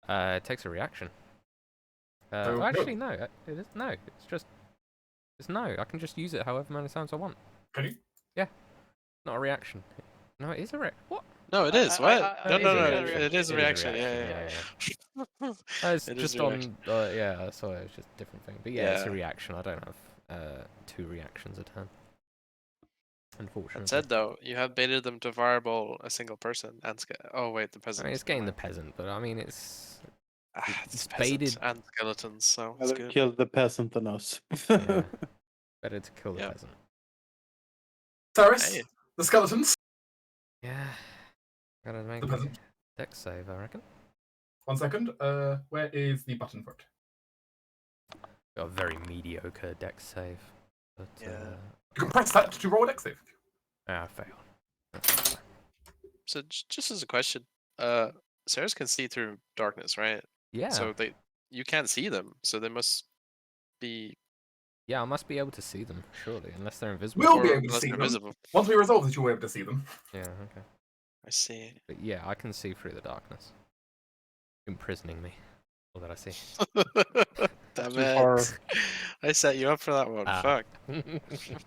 It takes a reaction. So, actually, no. It is no. It's no. I can just use it however many times I want. Can you? Not a reaction. No, it is a reaction. What? No, it is. What? No, No. it is a It is a reaction. Yeah. Yeah. It's It is just a on. Yeah, so it's just a different thing. But yeah, it's a Yeah. reaction. I don't have 2 reactions a turn. Unfortunately. That said, though, you have baited them to fireball a single person and oh wait, the I peasant. mean, it's getting the peasant, but I mean, it's It's it's peasant baited. and skeletons, so it's Rather good. kill the peasant than us. Yeah. Better to kill the Yep. peasant. Cyrus, Hey. the skeletons. Yeah. Gotta make The peasant. deck save, I reckon. 1 second. Where is the button for it? Got a very mediocre deck save. But, Yeah. You can press that to roll a deck save. failed. So just as a question, Sarahs can see through darkness, right? Yeah. So you can't see them, so they must be. Yeah, I must be able to see them, surely, unless they're invisible. We'll be or able to unless see they're them. visible. Once we resolve this, you'll be able to see them. Yeah, okay. I see. But yeah, I can see through the darkness. Imprisoning me. All that I see. Damn Too far. it! I set you up for that one. Ah. Fuck.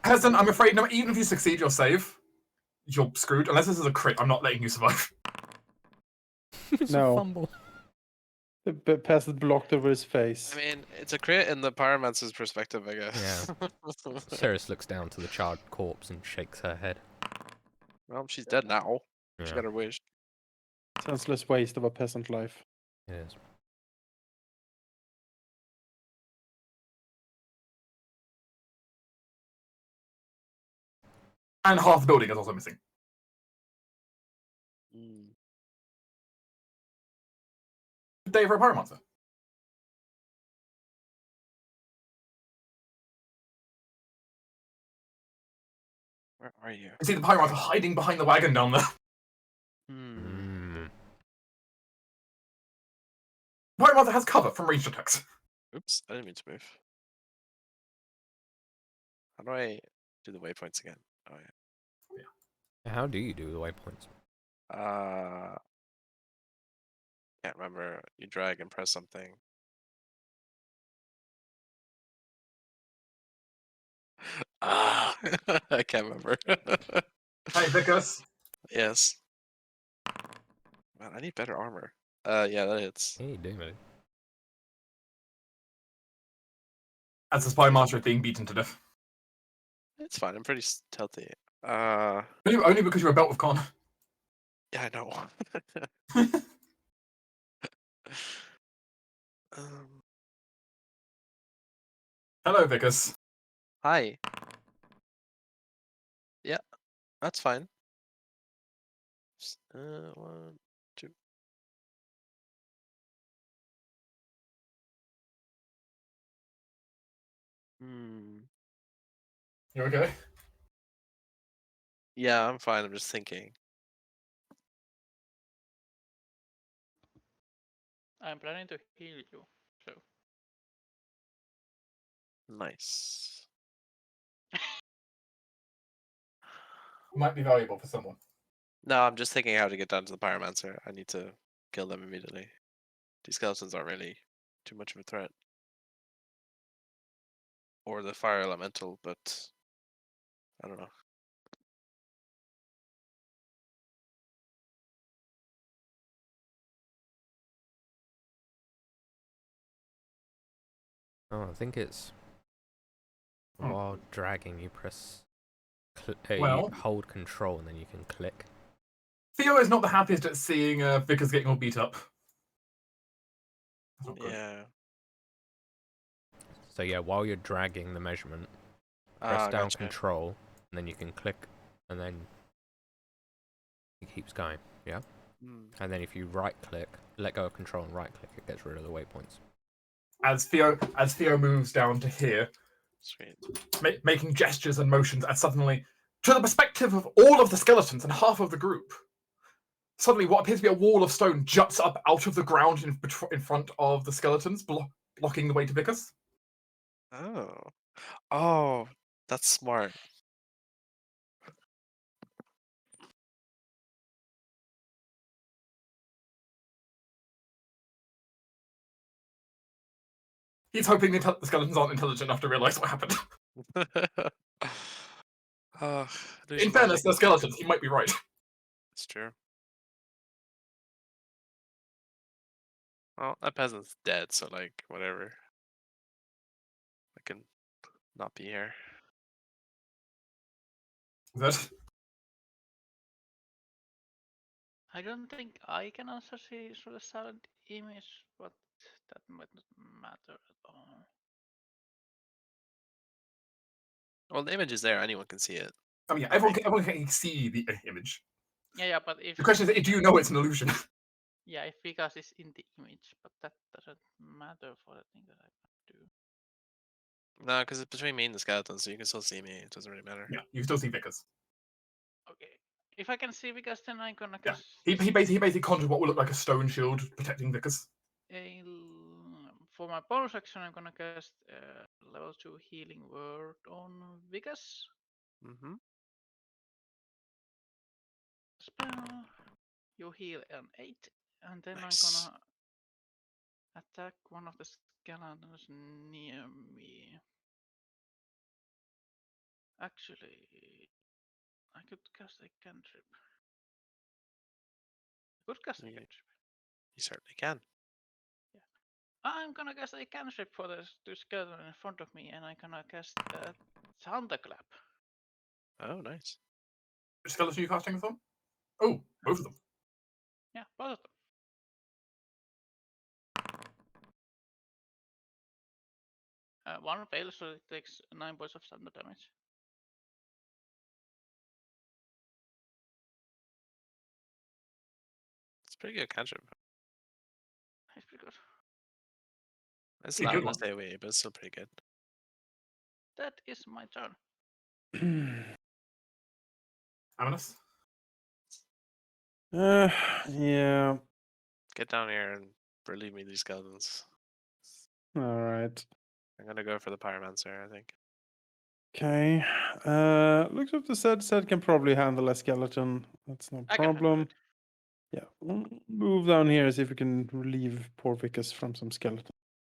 Peasant, I'm afraid, no, even if you succeed your save, you're screwed. Unless this is a crit, I'm not letting you survive. It's No. a fumble. The peasant blocked over his face. I mean, it's a crit in the pyromancer's perspective, I guess. Yeah. Ceres looks down to the charred corpse and shakes her head. Well, she's dead now. She Yeah, got her wish. Senseless waste of a peasant life. it is. And half the building is also missing. Mm. Good day for a pyromancer. Where are you? You see the pyromancer hiding behind the wagon down there. Hmm. Pyromancer has cover from ranged attacks. Oops, I didn't mean to move. How do I do the waypoints again? Oh How do you do the waypoints? yeah. Can't remember. You drag and press something. Ah, I can't remember. Hey, Vicus. Yes. Man, I need better armor. Yeah, that hits. Hey, do mate. As the pyromancer is being beaten to death. It's fine. I'm pretty stealthy. Only because you're a belt with con. Yeah, I know. um, Hello, Vicus. hi. Yeah, that's fine. One, two. Hmm. You okay? Yeah, I'm fine. I'm just thinking. I'm planning to heal you, so Nice. Might be valuable for someone. No, I'm just thinking how to get down to the pyromancer. I need to kill them immediately. These skeletons aren't really too much of a threat. Or the fire elemental, but I don't know. Oh, I think it's Hmm. while dragging you press Well- you hold control and then you can click. Theo is not the happiest at seeing Vicus getting all beat up. That's not good. Yeah. So yeah, while you're dragging the measurement, press down Gotcha. control and then you can click and then it keeps going. Yeah? Hmm. And then if you right click, let go of control and right click, it gets rid of the waypoints. As Theo moves down to here, Sweet. making gestures and motions, and suddenly, to the perspective of all of the skeletons and half of the group, suddenly what appears to be a wall of stone juts up out of the ground in front of the skeletons, blocking the way to Vicus. Oh. Oh, that's smart. He's hoping the skeletons aren't intelligent enough to realize what happened. Oh, In fairness, they're skeletons. He might be right. It's true. Well, that peasant's dead, so like whatever. I can not be here. That I don't think I can also see through the silent image, but that might not matter at all. Well, the image is there. Anyone can see it. I mean, yeah, I everyone can see the image. Yeah, but if The question is, do you know it's an illusion? yeah, if Vikas is in the image, but that doesn't matter for the thing that I do. No, because it's between me and the skeleton, so you can still see me. It doesn't really matter. Yeah, you can still see Vickers. Okay, if I can see Vikas, then I'm gonna Yeah, cast he basically conjured what will look like a stone shield protecting Vickers. for my bonus action. I'm gonna cast level 2 healing word on Vikas. Mm-hmm. Spell. You heal an 8, and then Nice. I'm gonna attack one of the skeletons near me. Actually, I could cast a cantrip. Could cast a You, cantrip. you certainly can. I'm gonna cast a cantrip for the two skeleton in front of me, and I'm gonna cast a thunderclap. Oh, nice. Which skeleton are you casting this on? Oh, both of them. Yeah, both of them. One fails, so it takes 9 points of thunder damage. It's pretty good cantrip. It's pretty good. It's Pretty loud good in one. this AoE, but it's still pretty good. That is my turn. Aminus? Yeah. Get down here and relieve me these skeletons. All right. I'm gonna go for the pyromancer, I think. Okay. Looks like the set can probably handle a skeleton. That's no I can handle problem. it. Yeah. Move down here, see if we can relieve poor Vicus from some skeleton.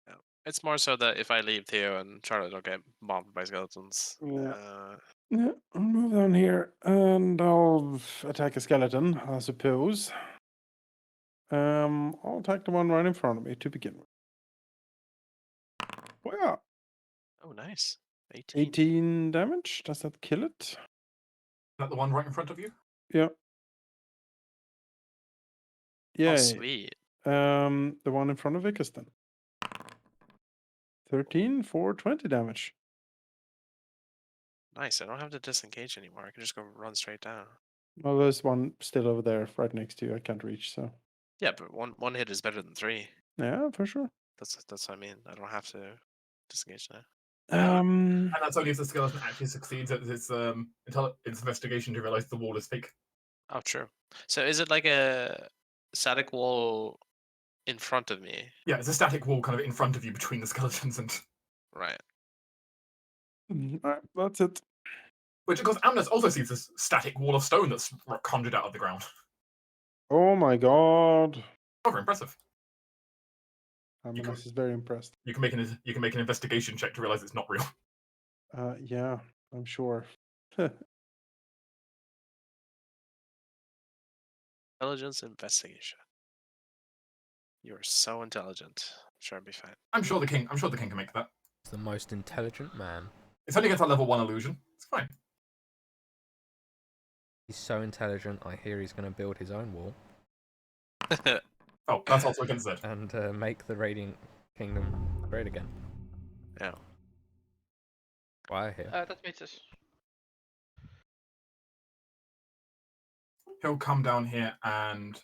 Yeah. It's more so that if I leave Theo and Charlotte don't get bombed by skeletons. Yeah. Yeah, I'll move down here and I'll attack a skeleton, I suppose. I'll attack the one right in front of me to begin with. Wow. Oh, nice. 18. 18 damage. Does that kill it? Is that the one right in front of you? Yeah. Oh, Yeah. sweet. The one in front of Vicus then. 13 for 20 damage. Nice. I don't have to disengage anymore. I can just go run straight down. Well, there's one still over there, right next to you. I can't reach, so. Yeah, but one hit is better than 3. Yeah, for sure. That's what I mean. I don't have to disengage now. And that's only if the skeleton actually succeeds at its investigation to realize the wall is fake. Oh, true. So is it like a static wall in front of me? Yeah, it's a static wall kind of in front of you between the skeletons and. Right. Alright, that's it. Which, of course, Amnes also sees this static wall of stone that's conjured out of the ground. Oh my god. Over impressive. Aminus is very impressed. You can make an investigation check to realize it's not real. Yeah, I'm sure. Intelligence investigation. You are so intelligent. Sure, I'll be fine. I'm sure the king can make that. He's the most intelligent man. It's only against a level 1 illusion. It's fine. He's so intelligent, I hear he's going to build his own wall Oh, that's also against Z. and make the Radiant Kingdom great again. Yeah. Why here? That means us. He'll come down here and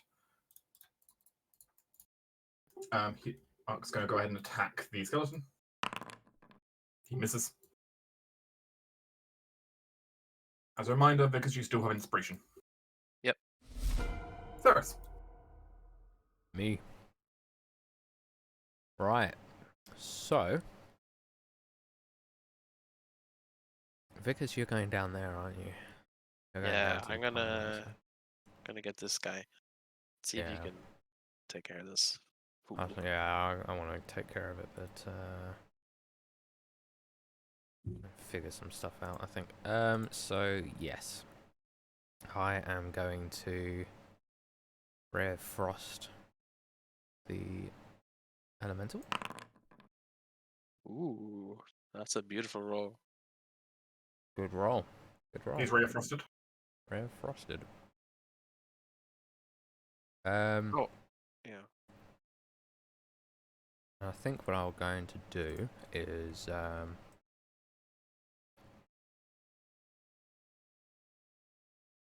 Ark's going to go ahead and attack the skeleton. He misses. As a reminder, because you still have inspiration. Yep. Theris. Me. Right. So, Vickers, you're going down there, aren't you? You're going Yeah, down to I'm the gonna Coronation. get this guy. See if you Yeah. can take care of this. Yeah, I want to take care of it, but figure some stuff out, I think. So yes, I am going to Rare Frost the Elemental. Ooh, that's a beautiful roll. Good roll. Good roll. He's Ray of Frosted. Ray of Frosted. Oh, yeah. I think what I'm going to do is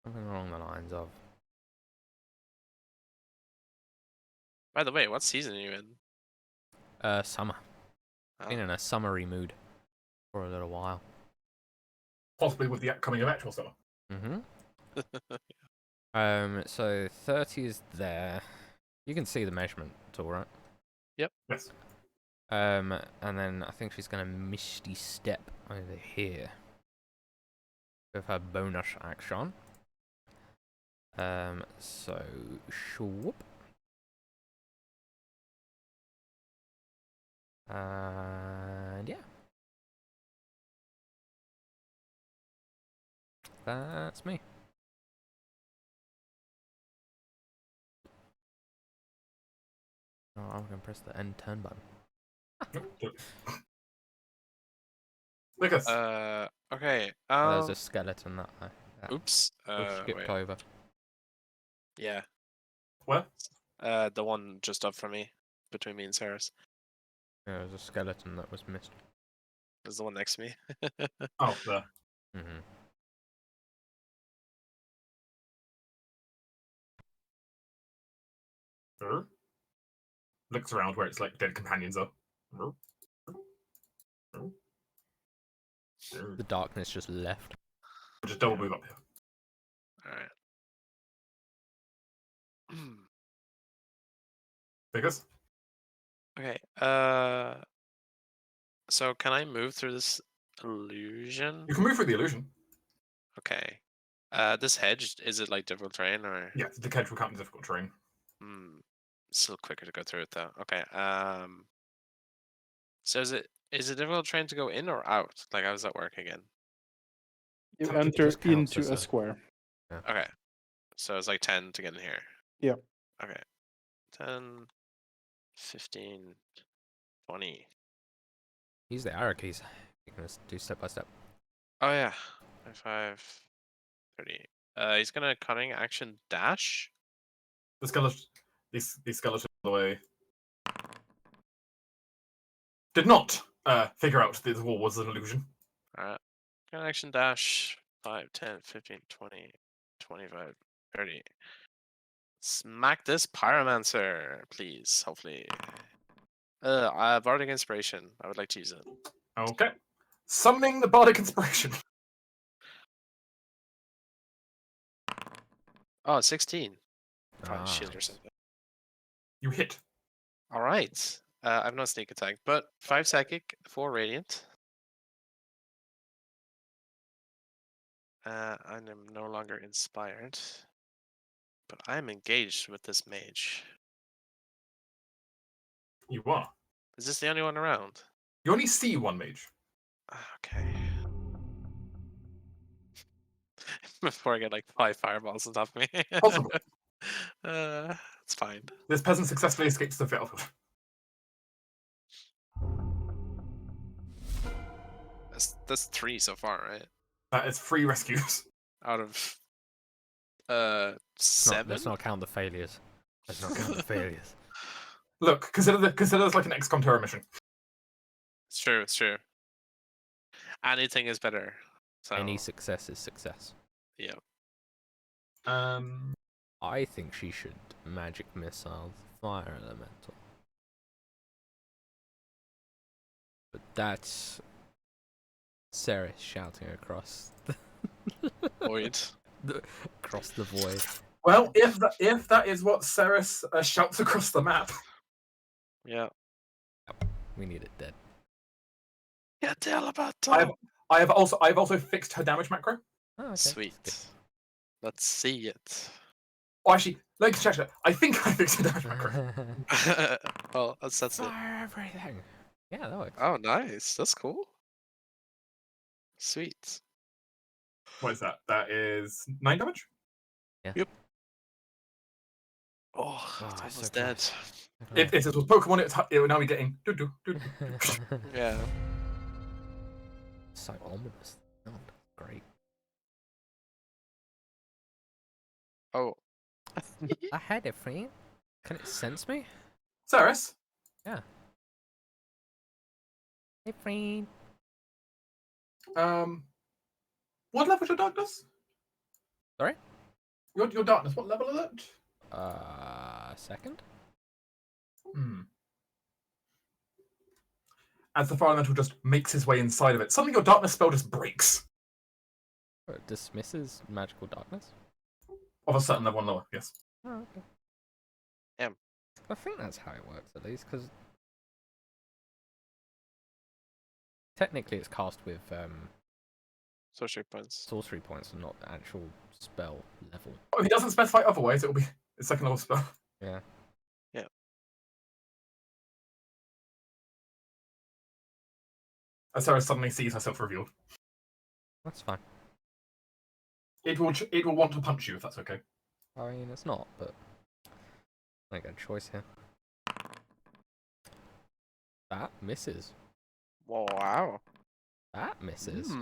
something along the lines of By the way, what season are you in? summer. Oh. Been in a summery mood for a little while. Possibly with the coming of actual summer. So 30 is there. You can see the measurement tool, right? Yes. And then I think she's gonna misty step over here with her bonus action. So swoop. And yeah. That's me. Oh, I'm gonna press the end turn button. Lucas. Okay. There's a skeleton that Oops. skipped Wait. over. Yeah. Where? The one just up from me, between me and Sarah's. Yeah, there's a skeleton that was missed. There's the one next to me. Oh, there. Looks around where it's like dead companions are. The darkness just left. Just double move up here. Alright. Lucas? Okay. So can I move through this illusion? You can move through the illusion. Okay. This hedge, is it like difficult terrain or? Yeah, the hedge will count as difficult terrain. Still quicker to go through it though. Okay. So is it difficult terrain to go in or out? Like how does that work again? You Something enter just counts into as a a- square. Okay. So it's like 10 to get in here. Yeah. Okay. 10, 15, 20. Use the arrow keys. You can just do step by step. Oh yeah. 25, 30. He's gonna cunning action dash. The skeleton, these skeletons, by the way, did not figure out that the wall was an illusion. Alright. Cunning action dash. 5, 10, 15, 20, 25, 30. Smack this pyromancer, please. Hopefully. Bardic inspiration. I would like to use it. Okay. Summoning the Bardic Inspiration. Oh, 16. Probably shield or Nice. something. You hit. All right. I have no sneak attack, but 5 psychic, 4 radiant. I am no longer inspired, but I am engaged with this mage. You are. Is this the only one around? You only see one mage. Okay. Before I get like 5 fireballs on top of me. Possible. It's fine. This peasant successfully escapes the battlefield. That's 3 so far, right? That is 3 rescues. Out of Let's 7. let's not count the failures. Let's not count the failures. Look, consider this like an XCOM terror mission. It's true. It's true. Anything is better. So Any success is success. yeah. I think she should magic missile the fire elemental. But that's Sarah shouting across Void. across the void. Well, if that is what Ceres shouts across the map, Yeah. We need it dead. Yeah, tell about I have also fixed her damage macro. Oh, okay. Sweet. Let's see it. Oh, actually, let's check it. I think I fixed her damage macro. Well, that's it. Fire everything. Yeah, that works. Oh, nice. That's cool. Sweet. What is that? That is 9 damage. Oh, Ah, it's so almost dead. close. If this was Pokemon, it would now be getting. Yeah. So ominous. Great. Oh. I had it, friend. Can it sense me? Ceres, Yeah. Hey, friend. what level is your darkness? Sorry? Your darkness, what level is it? Second? As the fire elemental just makes his way inside of it, suddenly your darkness spell just breaks. Oh, it dismisses magical darkness? Of a certain level and lower, yes. Oh, okay. Damn. I think that's how it works, at least, because technically it's cast with Sorcery points. sorcery points and not actual spell level. If he doesn't specify otherwise, it will be a second level spell. Yeah. As Sarah suddenly sees herself revealed. That's fine. It will want to punch you if that's okay. I mean, it's not, but I got a choice here. That misses. Wow. That misses.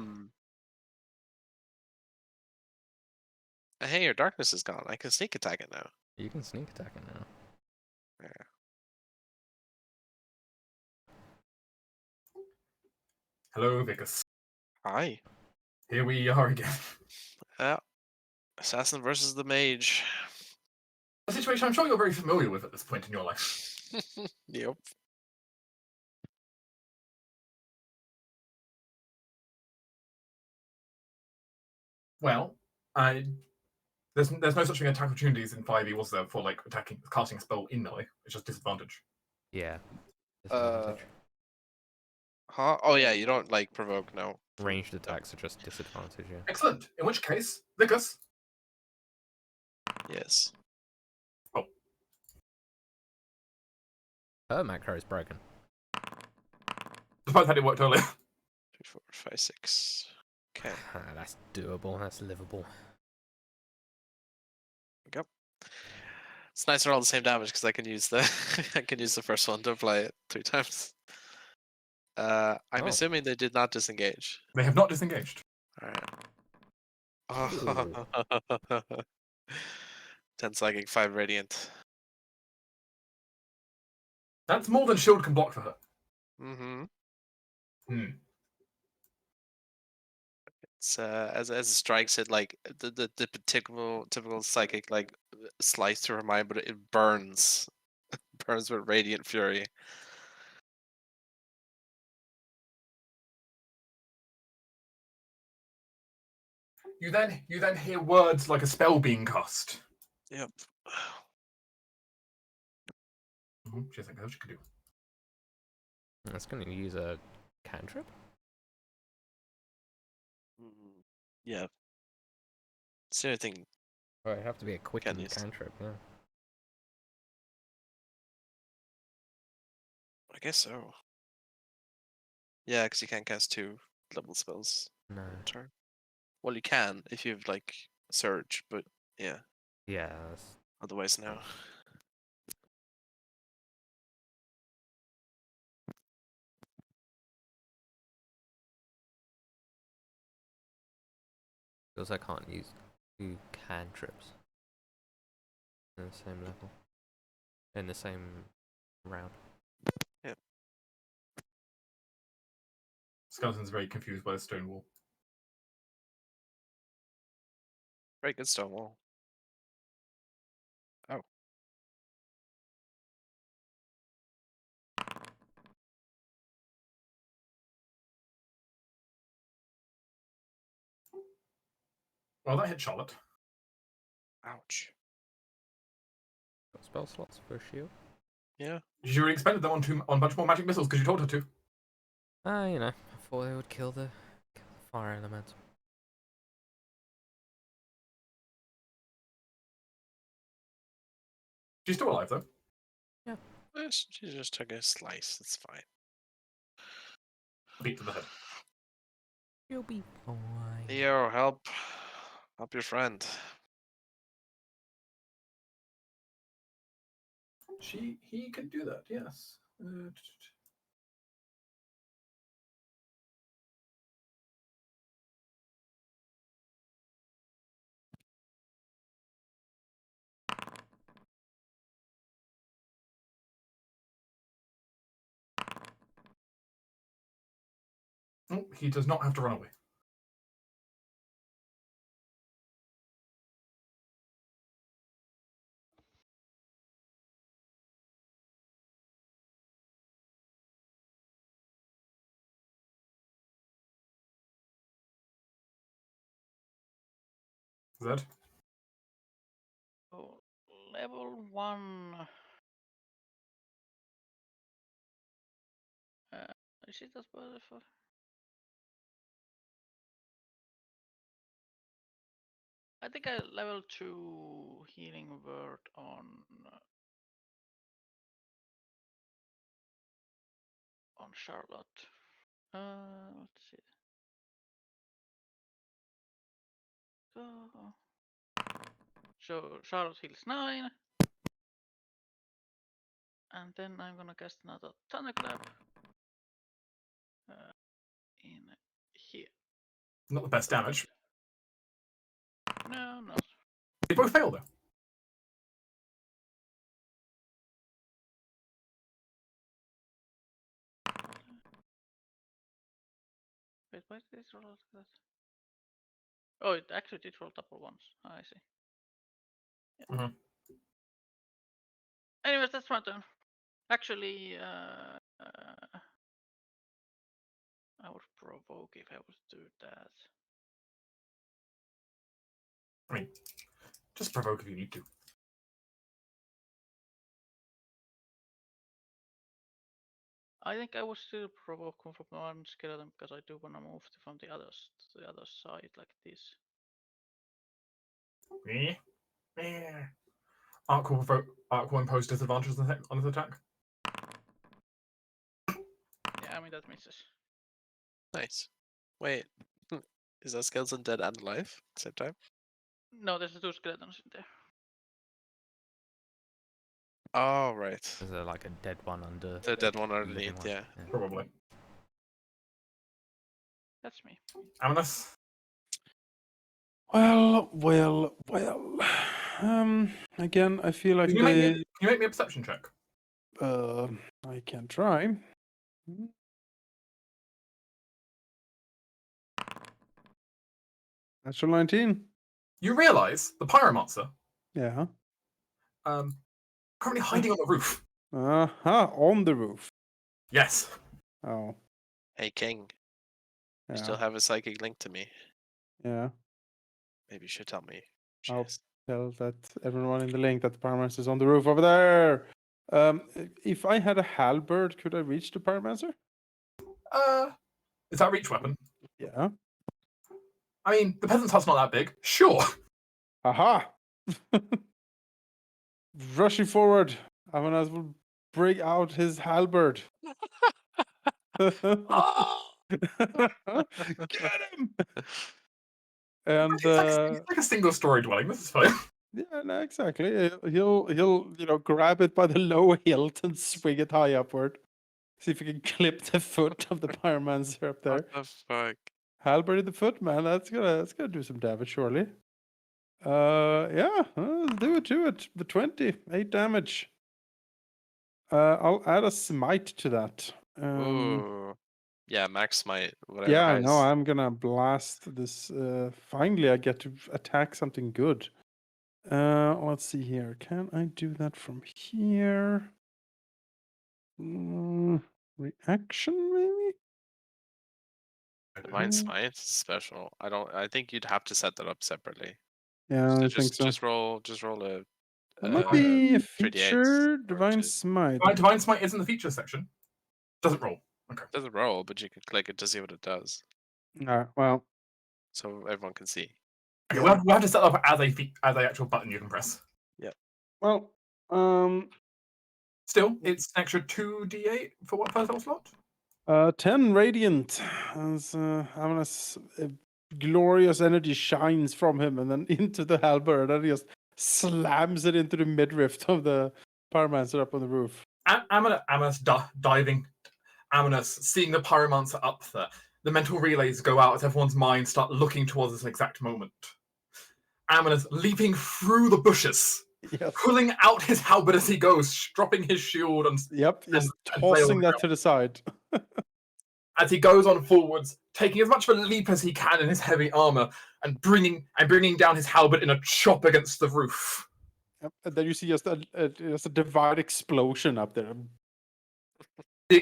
Hey, your darkness is gone. I can sneak attack it now. You can sneak attack it now. Yeah. Hello, Vicus. Hi. Here we are again. Assassin versus the mage. A situation I'm sure you're very familiar with at this point in your life. Yep. Well, there's no such thing as attack opportunities in 5e, was there, for like casting a spell in melee? It's just disadvantage. Yeah. Disadvantage. Huh? Oh yeah, you don't like provoke, no. Ranged attacks are just disadvantage, yeah. Excellent. In which case, Vicus. Yes. Her macro is broken. Despite that it worked earlier. 3, 4, 5, 6. Okay. That's doable. That's livable. Yep. It's nice they're all the same damage because I can use the I can use the first one to apply it 3 times. I'm Oh. assuming they did not disengage. They have not disengaged. Alright. 10 psychic, 5 radiant. That's more than shield can block for her. Mm-hmm. Hmm. It's as it strikes it, like the typical psychic like slice through her mind, but it burns. Burns with radiant fury. You then hear words like a spell being cast. Yep. She's like, what you could do. It's going to use a cantrip? Yeah. It's the only thing. Oh, it'd have to be a quicken use. cantrip, yeah. I guess so. Yeah, because you can't cast 2 level spells No. per turn. Well, you can if you have like Surge, but yeah. Yeah, that's... Otherwise, no. Because I can't use 2 cantrips in the same level. In the same round. Yep. Skeleton's very confused by the stone wall. Very good stone wall. Oh. Well, that hit Charlotte. Ouch. Got spell slots for a shield? Yeah. She already expended them on a bunch more magic missiles because you told her to. You know, I thought they would kill the fire element. She's still alive though. She just took a slice. It's fine. Beat to the head. You'll be fine. Theo, help. Help your friend. He can do that, yes. Oh, he does not have to run away. Zed? So, level 1. Is it as well for? I think I level 2 healing word on Charlotte. Let's see. So Charlotte heals 9. And then I'm gonna cast another thunderclap in here. Not the best damage. No, not. They both fail, though. Wait, why did it roll like that? Oh, it actually did roll double once. I see. Yeah. Mhm. Anyways, that's my turn. Actually, I would provoke if I would do that. I mean, just provoke if you need to. I think I would still provoke him from one skeleton because I do want to move from the other side like this. Arc will impose disadvantages on his attack. Yeah, I mean that misses. Nice. Wait, is that skeleton dead and alive at the same time? No, there's 2 skeletons in there. Oh, right. Is there like a dead one under? The dead one the living underneath, one? yeah. Probably. That's me. Amulet? Well. Again, I feel like Can you make me a perception check? I can try. Natural 19. You realise the pyromancer Yeah. currently hiding on the roof. On the roof. Yes. Oh, Hey, King, you yeah. still have a psychic link to me. Yeah. Maybe you should tell me. She I'll is. tell that everyone in the link that the pyromancer is on the roof over there. If I had a halberd, could I reach the pyromancer? Is that a reach weapon? Yeah. I mean, the peasant's hut's not that big. Sure. Aha! Rushing forward, Avanas will break out his halberd. Oh! Get him! And It's like a single story dwelling. This is fine. yeah, no, exactly. He'll grab it by the lower hilt and swing it high upward. See if he can clip the foot of the pyromancer up there. What the fuck? Halberd in the foot, man. That's gonna do some damage, surely. Yeah, do it. The 20, 8 damage. I'll add a smite to that. Ooh. Yeah, max smite, whatever. Yeah, no, highest. I'm gonna blast this. Finally, I get to attack something good. Let's see here. Can I do that from here? Reaction, maybe? Divine smite is special. I think you'd have to set that up separately. Yeah, So I think so. just roll a That might be a 3d8 feature. or Divine two. Smite. Divine Smite is in the features section. Doesn't roll. Okay. Doesn't roll, but you can click it to see what it does, Well, so everyone can see. Okay, Yeah. we'll have to set up as a actual button you can press. well, Still, it's an extra 2d8 for what first level slot? 10 radiant as Amulet's glorious energy shines from him and then into the halberd and he just slams it into the midriff of the pyromancer up on the roof. Amulet diving. Amulet seeing the pyromancer up there. The mental relays go out as everyone's minds start looking towards this exact moment. Amulet leaping through the bushes, Yes. pulling out his halberd as he goes, dropping his shield and Yep, just and flail tossing on that the to the side. as he goes on forwards, taking as much of a leap as he can in his heavy armor, and bringing down his halberd in a chop against the roof. Yep, and then you see just a divine explosion up there. The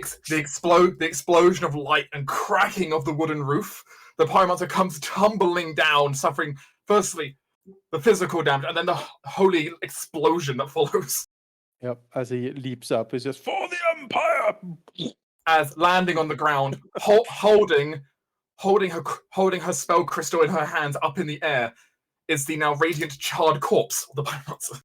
explosion of light and cracking of the wooden roof. The pyromancer comes tumbling down, suffering firstly the physical damage and then the holy explosion that follows. Yep, as he leaps up, he's just for the Empire. As landing on the ground, holding her spell crystal in her hands up in the air, is the now radiant charred corpse of the pyromancer.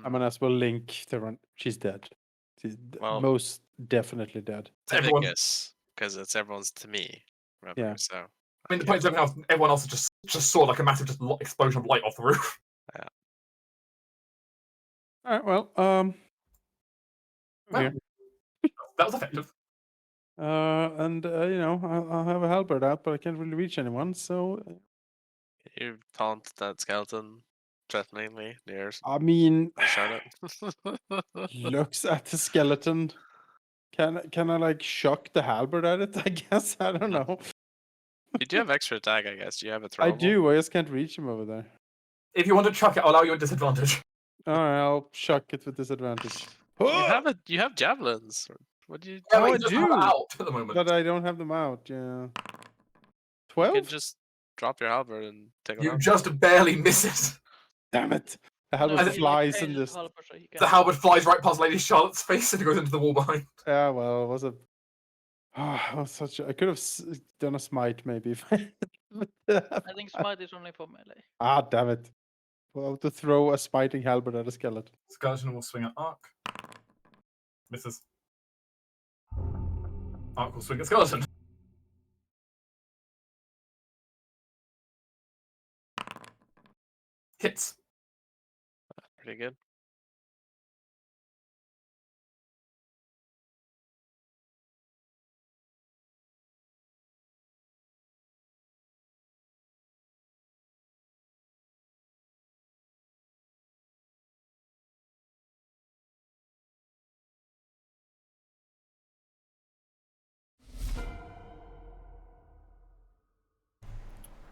I mean, as well, Link to run. She's dead. She's Well, most definitely dead. Everyone- guess, because it's everyone's to me. Remember, Yeah. so. I mean, the point is everyone else just saw like a massive explosion of light off the roof. All right. Well, Well, here. that was effective. And you know, I'll have a halberd out, but I can't really reach anyone. So, You taunt that skeleton threateningly near I mean, Charlotte. looks at the skeleton. Can I like shock the halberd at it? I guess I don't know. You do have extra attack, I guess. Do you have a throwable? I do. I just can't reach him over there. If you want to chuck it, I'll allow you a disadvantage. All right, I'll chuck it with disadvantage. You have javelins. What do you? Yeah, Oh, but I you just have it do. out at the moment. But I don't have them out. Yeah. You can 12? just drop your halberd and take it You out. just barely miss it. Damn it! The No, halberd he, flies in failed this. halberd, so he The can- halberd flies right past Lady Charlotte's face and goes into the wall behind. Yeah, well, it was a. Oh, it was such. I could have done a smite maybe. If I... I think smite is only for melee. Ah, damn it! Well, to throw a spiting halberd at a skeleton. Skeleton will swing at Ark. Misses. Ark will swing at Skeleton. Hits. Pretty good.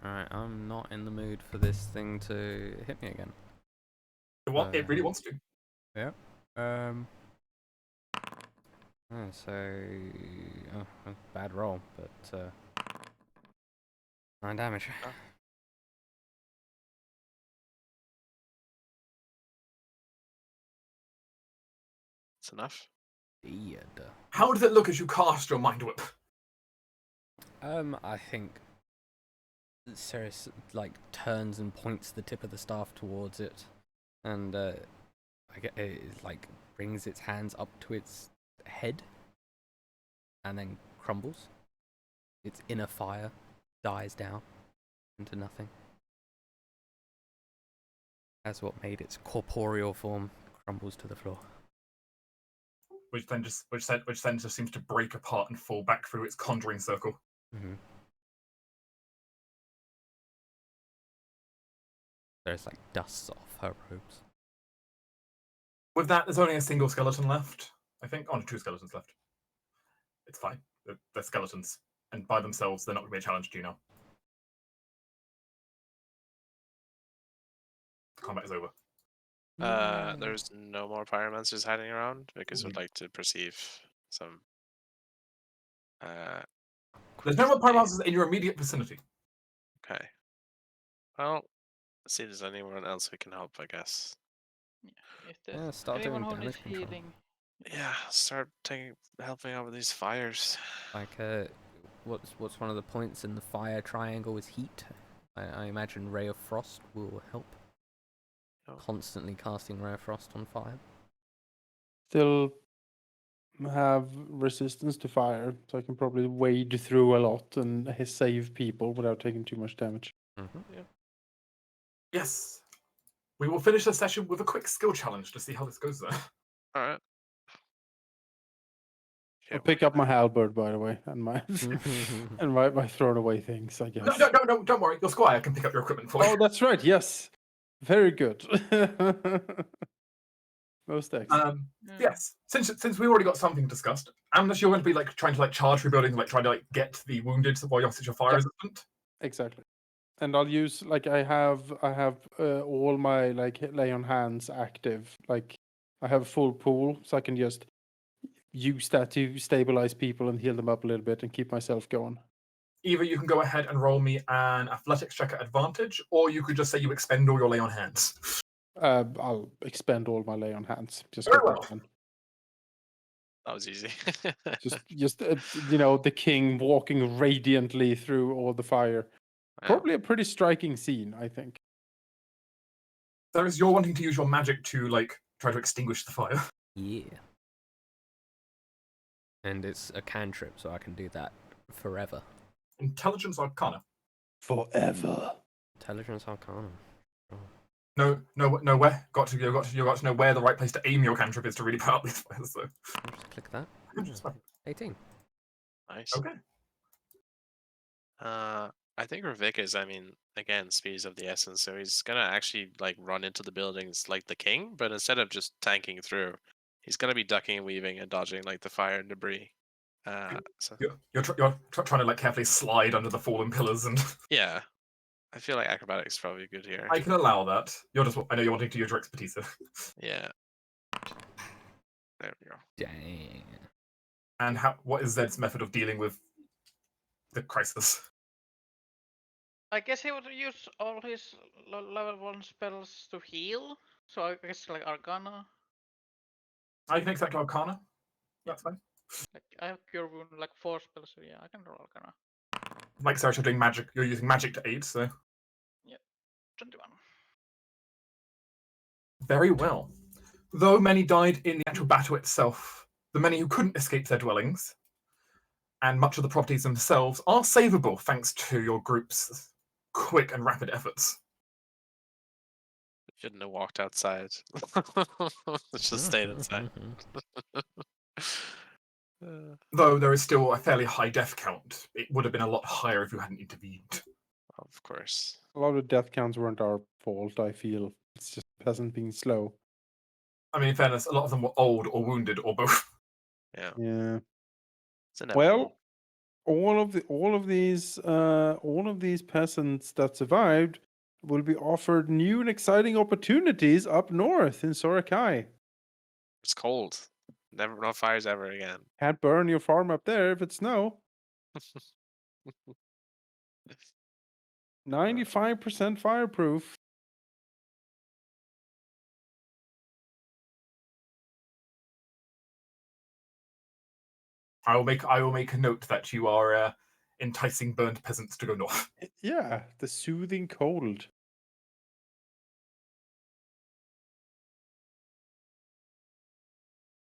Alright, I'm not in the mood for this thing to hit me again. It really wants to. Yeah. Bad roll, but 9 damage. It's enough. Yeah. How does it look as you cast your Mind Whip? I think Ceres like turns and points the tip of the staff towards it, and it like brings its hands up to its head, and then crumbles. Its inner fire dies down into nothing. As what made its corporeal form crumbles to the floor. Which then just seems to break apart and fall back through its conjuring circle. Mm-hmm. There's like dusts off her robes. With that, there's only a single skeleton left. I think only 2 skeletons left. It's fine. They're skeletons, and by themselves, they're not going to be a challenge to you now. Combat is over. There's no more pyromancers hiding around because we'd like to perceive some. There's no more pyromancers in your immediate vicinity. Okay. Well, let's see if there's anyone else we can help, I guess. If there's Yeah, start anyone doing who needs damage control. healing, Yeah, start helping out with these fires. Like, what's one of the points in the fire triangle is heat. I imagine Ray of Frost will help. Oh. Constantly casting Ray of Frost on fire. Still have resistance to fire, so I can probably wade through a lot and save people without taking too much damage. Mm-hmm. Yes. We will finish the session with a quick skill challenge to see how this goes there. Alright. I'll pick up my halberd, by the way, and my and my thrown away things, I guess. No, don't worry. Your squire can pick up your equipment for you. Oh, that's right. Yes, very good. Most X. Yeah. Yes, since we already got something discussed, unless you're going to be like trying to like charge through buildings, like trying to like get the wounded while you're such a fire Yep. resistant. Exactly. And I'll use like I have all my like lay on hands active. Like I have full pool, so I can just use that to stabilize people and heal them up a little bit and keep myself going. Either you can go ahead and roll me an athletics check at advantage, or you could just say you expend all your lay on hands. I'll expend all my lay on hands. Just Very get that well. done. That was easy. Just the king walking radiantly through all the fire. Wow. Probably a pretty striking scene, I think. You're wanting to use your magic to like try to extinguish the fire. Yeah. And it's a cantrip, so I can do that forever. Intelligence Arcana. Forever. Intelligence Arcana. No, where you got to know where the right place to aim your cantrip is to really put out these fires. So. I'll just click that. That's fine. 18. Nice. Okay. I think Ravik is, I mean, again, speed is of the essence, so he's gonna actually like run into the buildings like the king, but instead of just tanking through, he's gonna be ducking and weaving and dodging like the fire and debris. So You're trying to like carefully slide under the fallen pillars, and yeah, I feel like acrobatics is probably good here. I can allow that. I know you're wanting to use your expertise. Yeah. There we go. Dang. And what is Zed's method of dealing with the crisis? I guess he would use all his level 1 spells to heal. So I guess like Arcana. I can accept Arcana. That's fine. Like I have Cure Wound, like 4 spells, so yeah, I can roll Arcana. Like Sarah, you're doing magic. You're using magic to aid, so 21. very well. Though many died in the actual battle itself, the many who couldn't escape their dwellings, and much of the properties themselves are savable thanks to your group's quick and rapid efforts. Shouldn't have walked outside. Just stayed inside. Though there is still a fairly high death count, it would have been a lot higher if you hadn't intervened. Of course. A lot of death counts weren't our fault, I feel. It's just peasant being slow. I mean, in fairness, a lot of them were old or wounded or both. Yeah. Yeah. It's inevitable. Well, all of these peasants that survived will be offered new and exciting opportunities up north in Sorakai. It's cold. Never, no fires ever again. Can't burn your farm up there if it's snow. 95% fireproof. I will make a note that you are enticing burned peasants to go north. Yeah, the soothing cold.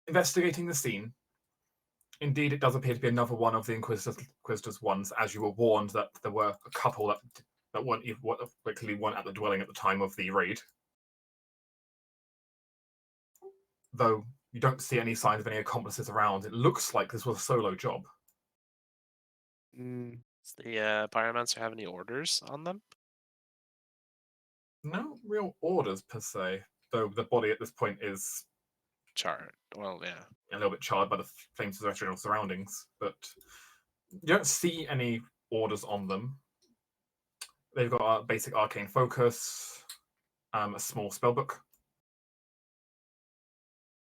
Investigating the scene. Indeed, it does appear to be another one of the Inquisitor's ones, as you were warned that there were a couple that weren't at the dwelling at the time of the raid. Though you don't see any signs of any accomplices around, it looks like this was a solo job. Mm, Does the pyromancer have any orders on them? No real orders per se, though the body at this point is Charred. Well, yeah. a little bit charred by the flames of the terrestrial surroundings, but you don't see any orders on them. They've got a basic arcane focus, a small spellbook.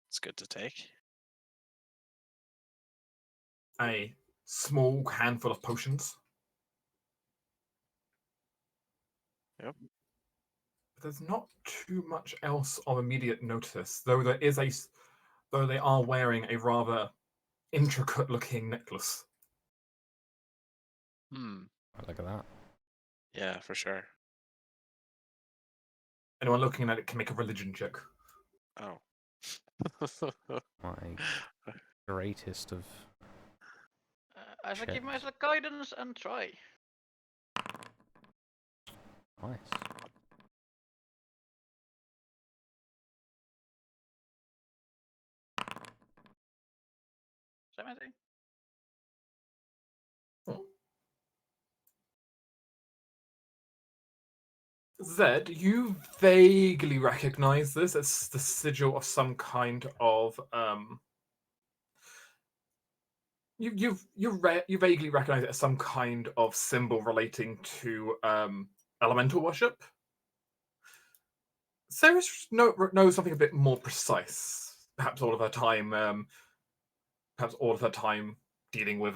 It's good to take. A small handful of potions. Yep. But there's not too much else of immediate notice, though they are wearing a rather intricate-looking necklace. Look at that. Yeah, for sure. Anyone looking at it can make a religion check. Oh. My greatest of. I shall give Checks. myself guidance and try. Nice. 17. Zed, you vaguely recognize this as the sigil of some kind of you vaguely recognize it as some kind of symbol relating to elemental worship. Sarah's knows something a bit more precise. Perhaps all of her time dealing with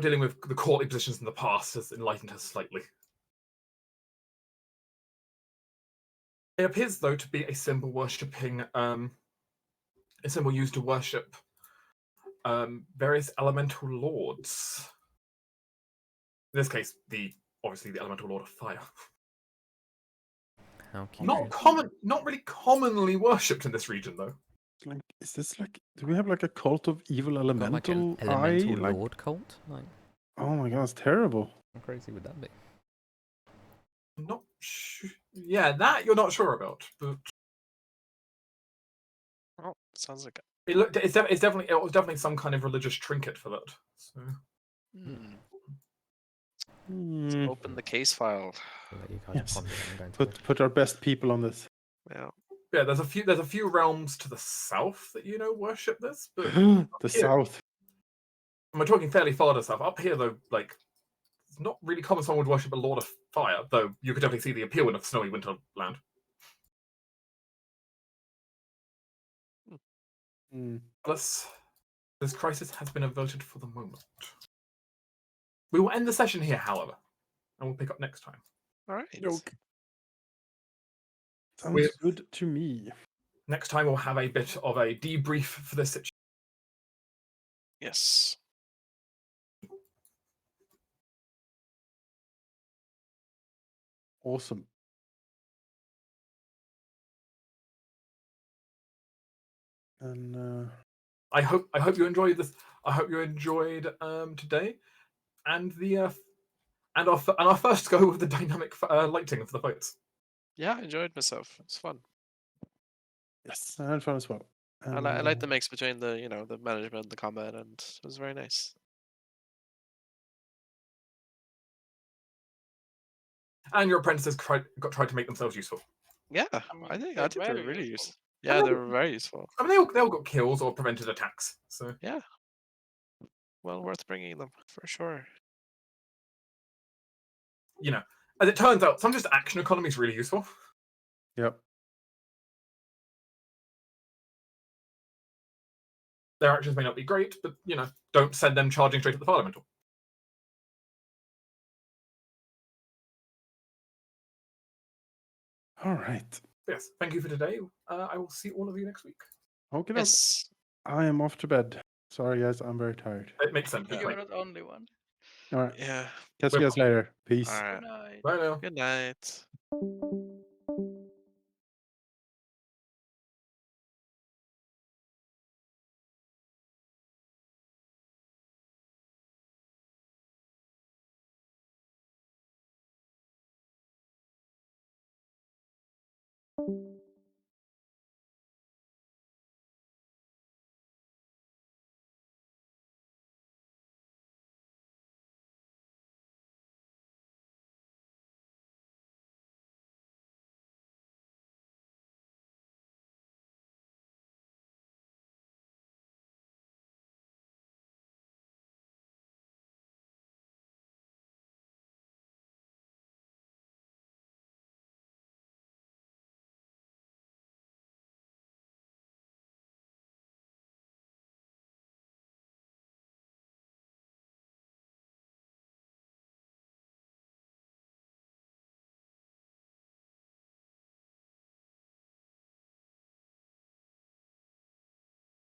dealing with the courtly positions in the past has enlightened her slightly. It appears, though, to be a symbol worshipping a symbol used to worship various elemental lords. In this case, obviously the elemental lord of fire. How cute. Not really commonly worshipped in this region, though. Like, is this like? Do we have like a cult of evil Got like an elemental elemental eye? Like, lord cult? Like, oh my god, it's terrible. how crazy would that be? Not sure. Yeah, that you're not sure about, but Oh, sounds like it was definitely some kind of religious trinket for that. So Hmm. open the case file. I'll let you guys Yes. ponder it. I'm going to bed. Put our best people on this. Yeah. yeah, there's a few realms to the south that worship this, but The here- south. and we're talking fairly far to south. Up here, though, like it's not really common someone would worship a lord of fire, though you could definitely see the appeal in a snowy winter land. Hmm. This crisis has been averted for the moment. We will end the session here, however, and we'll pick up next time. All right. Okay. Sounds We're- good to me. Next time, we'll have a bit of a debrief for this situation. Yes. Awesome. And I hope you enjoyed this. I hope you enjoyed today, and and our first go with the dynamic lighting for the fights. Yeah, I enjoyed myself. It's fun. yes, I had fun as well. I like the mix between the the management, the combat, and it was very nice. And your apprentices tried to make themselves useful. Yeah, mean, I think they're they're very really useful. useful. Yeah, they're very useful. I mean, they all got kills or prevented attacks. So Yeah. Well worth bringing them for sure. as it turns out, some just action economy is really useful. Yep. Their actions may not be great, but don't send them charging straight at the fire elemental. All right. Yes, thank you for today. I will see all of you next week. Okay. Yes. I am off to bed. Sorry, guys. I'm very tired. It makes sense. Yeah. You're not the only one. All right. Yeah. Catch you guys later. Peace. All Good right. night. Bye now. Good night.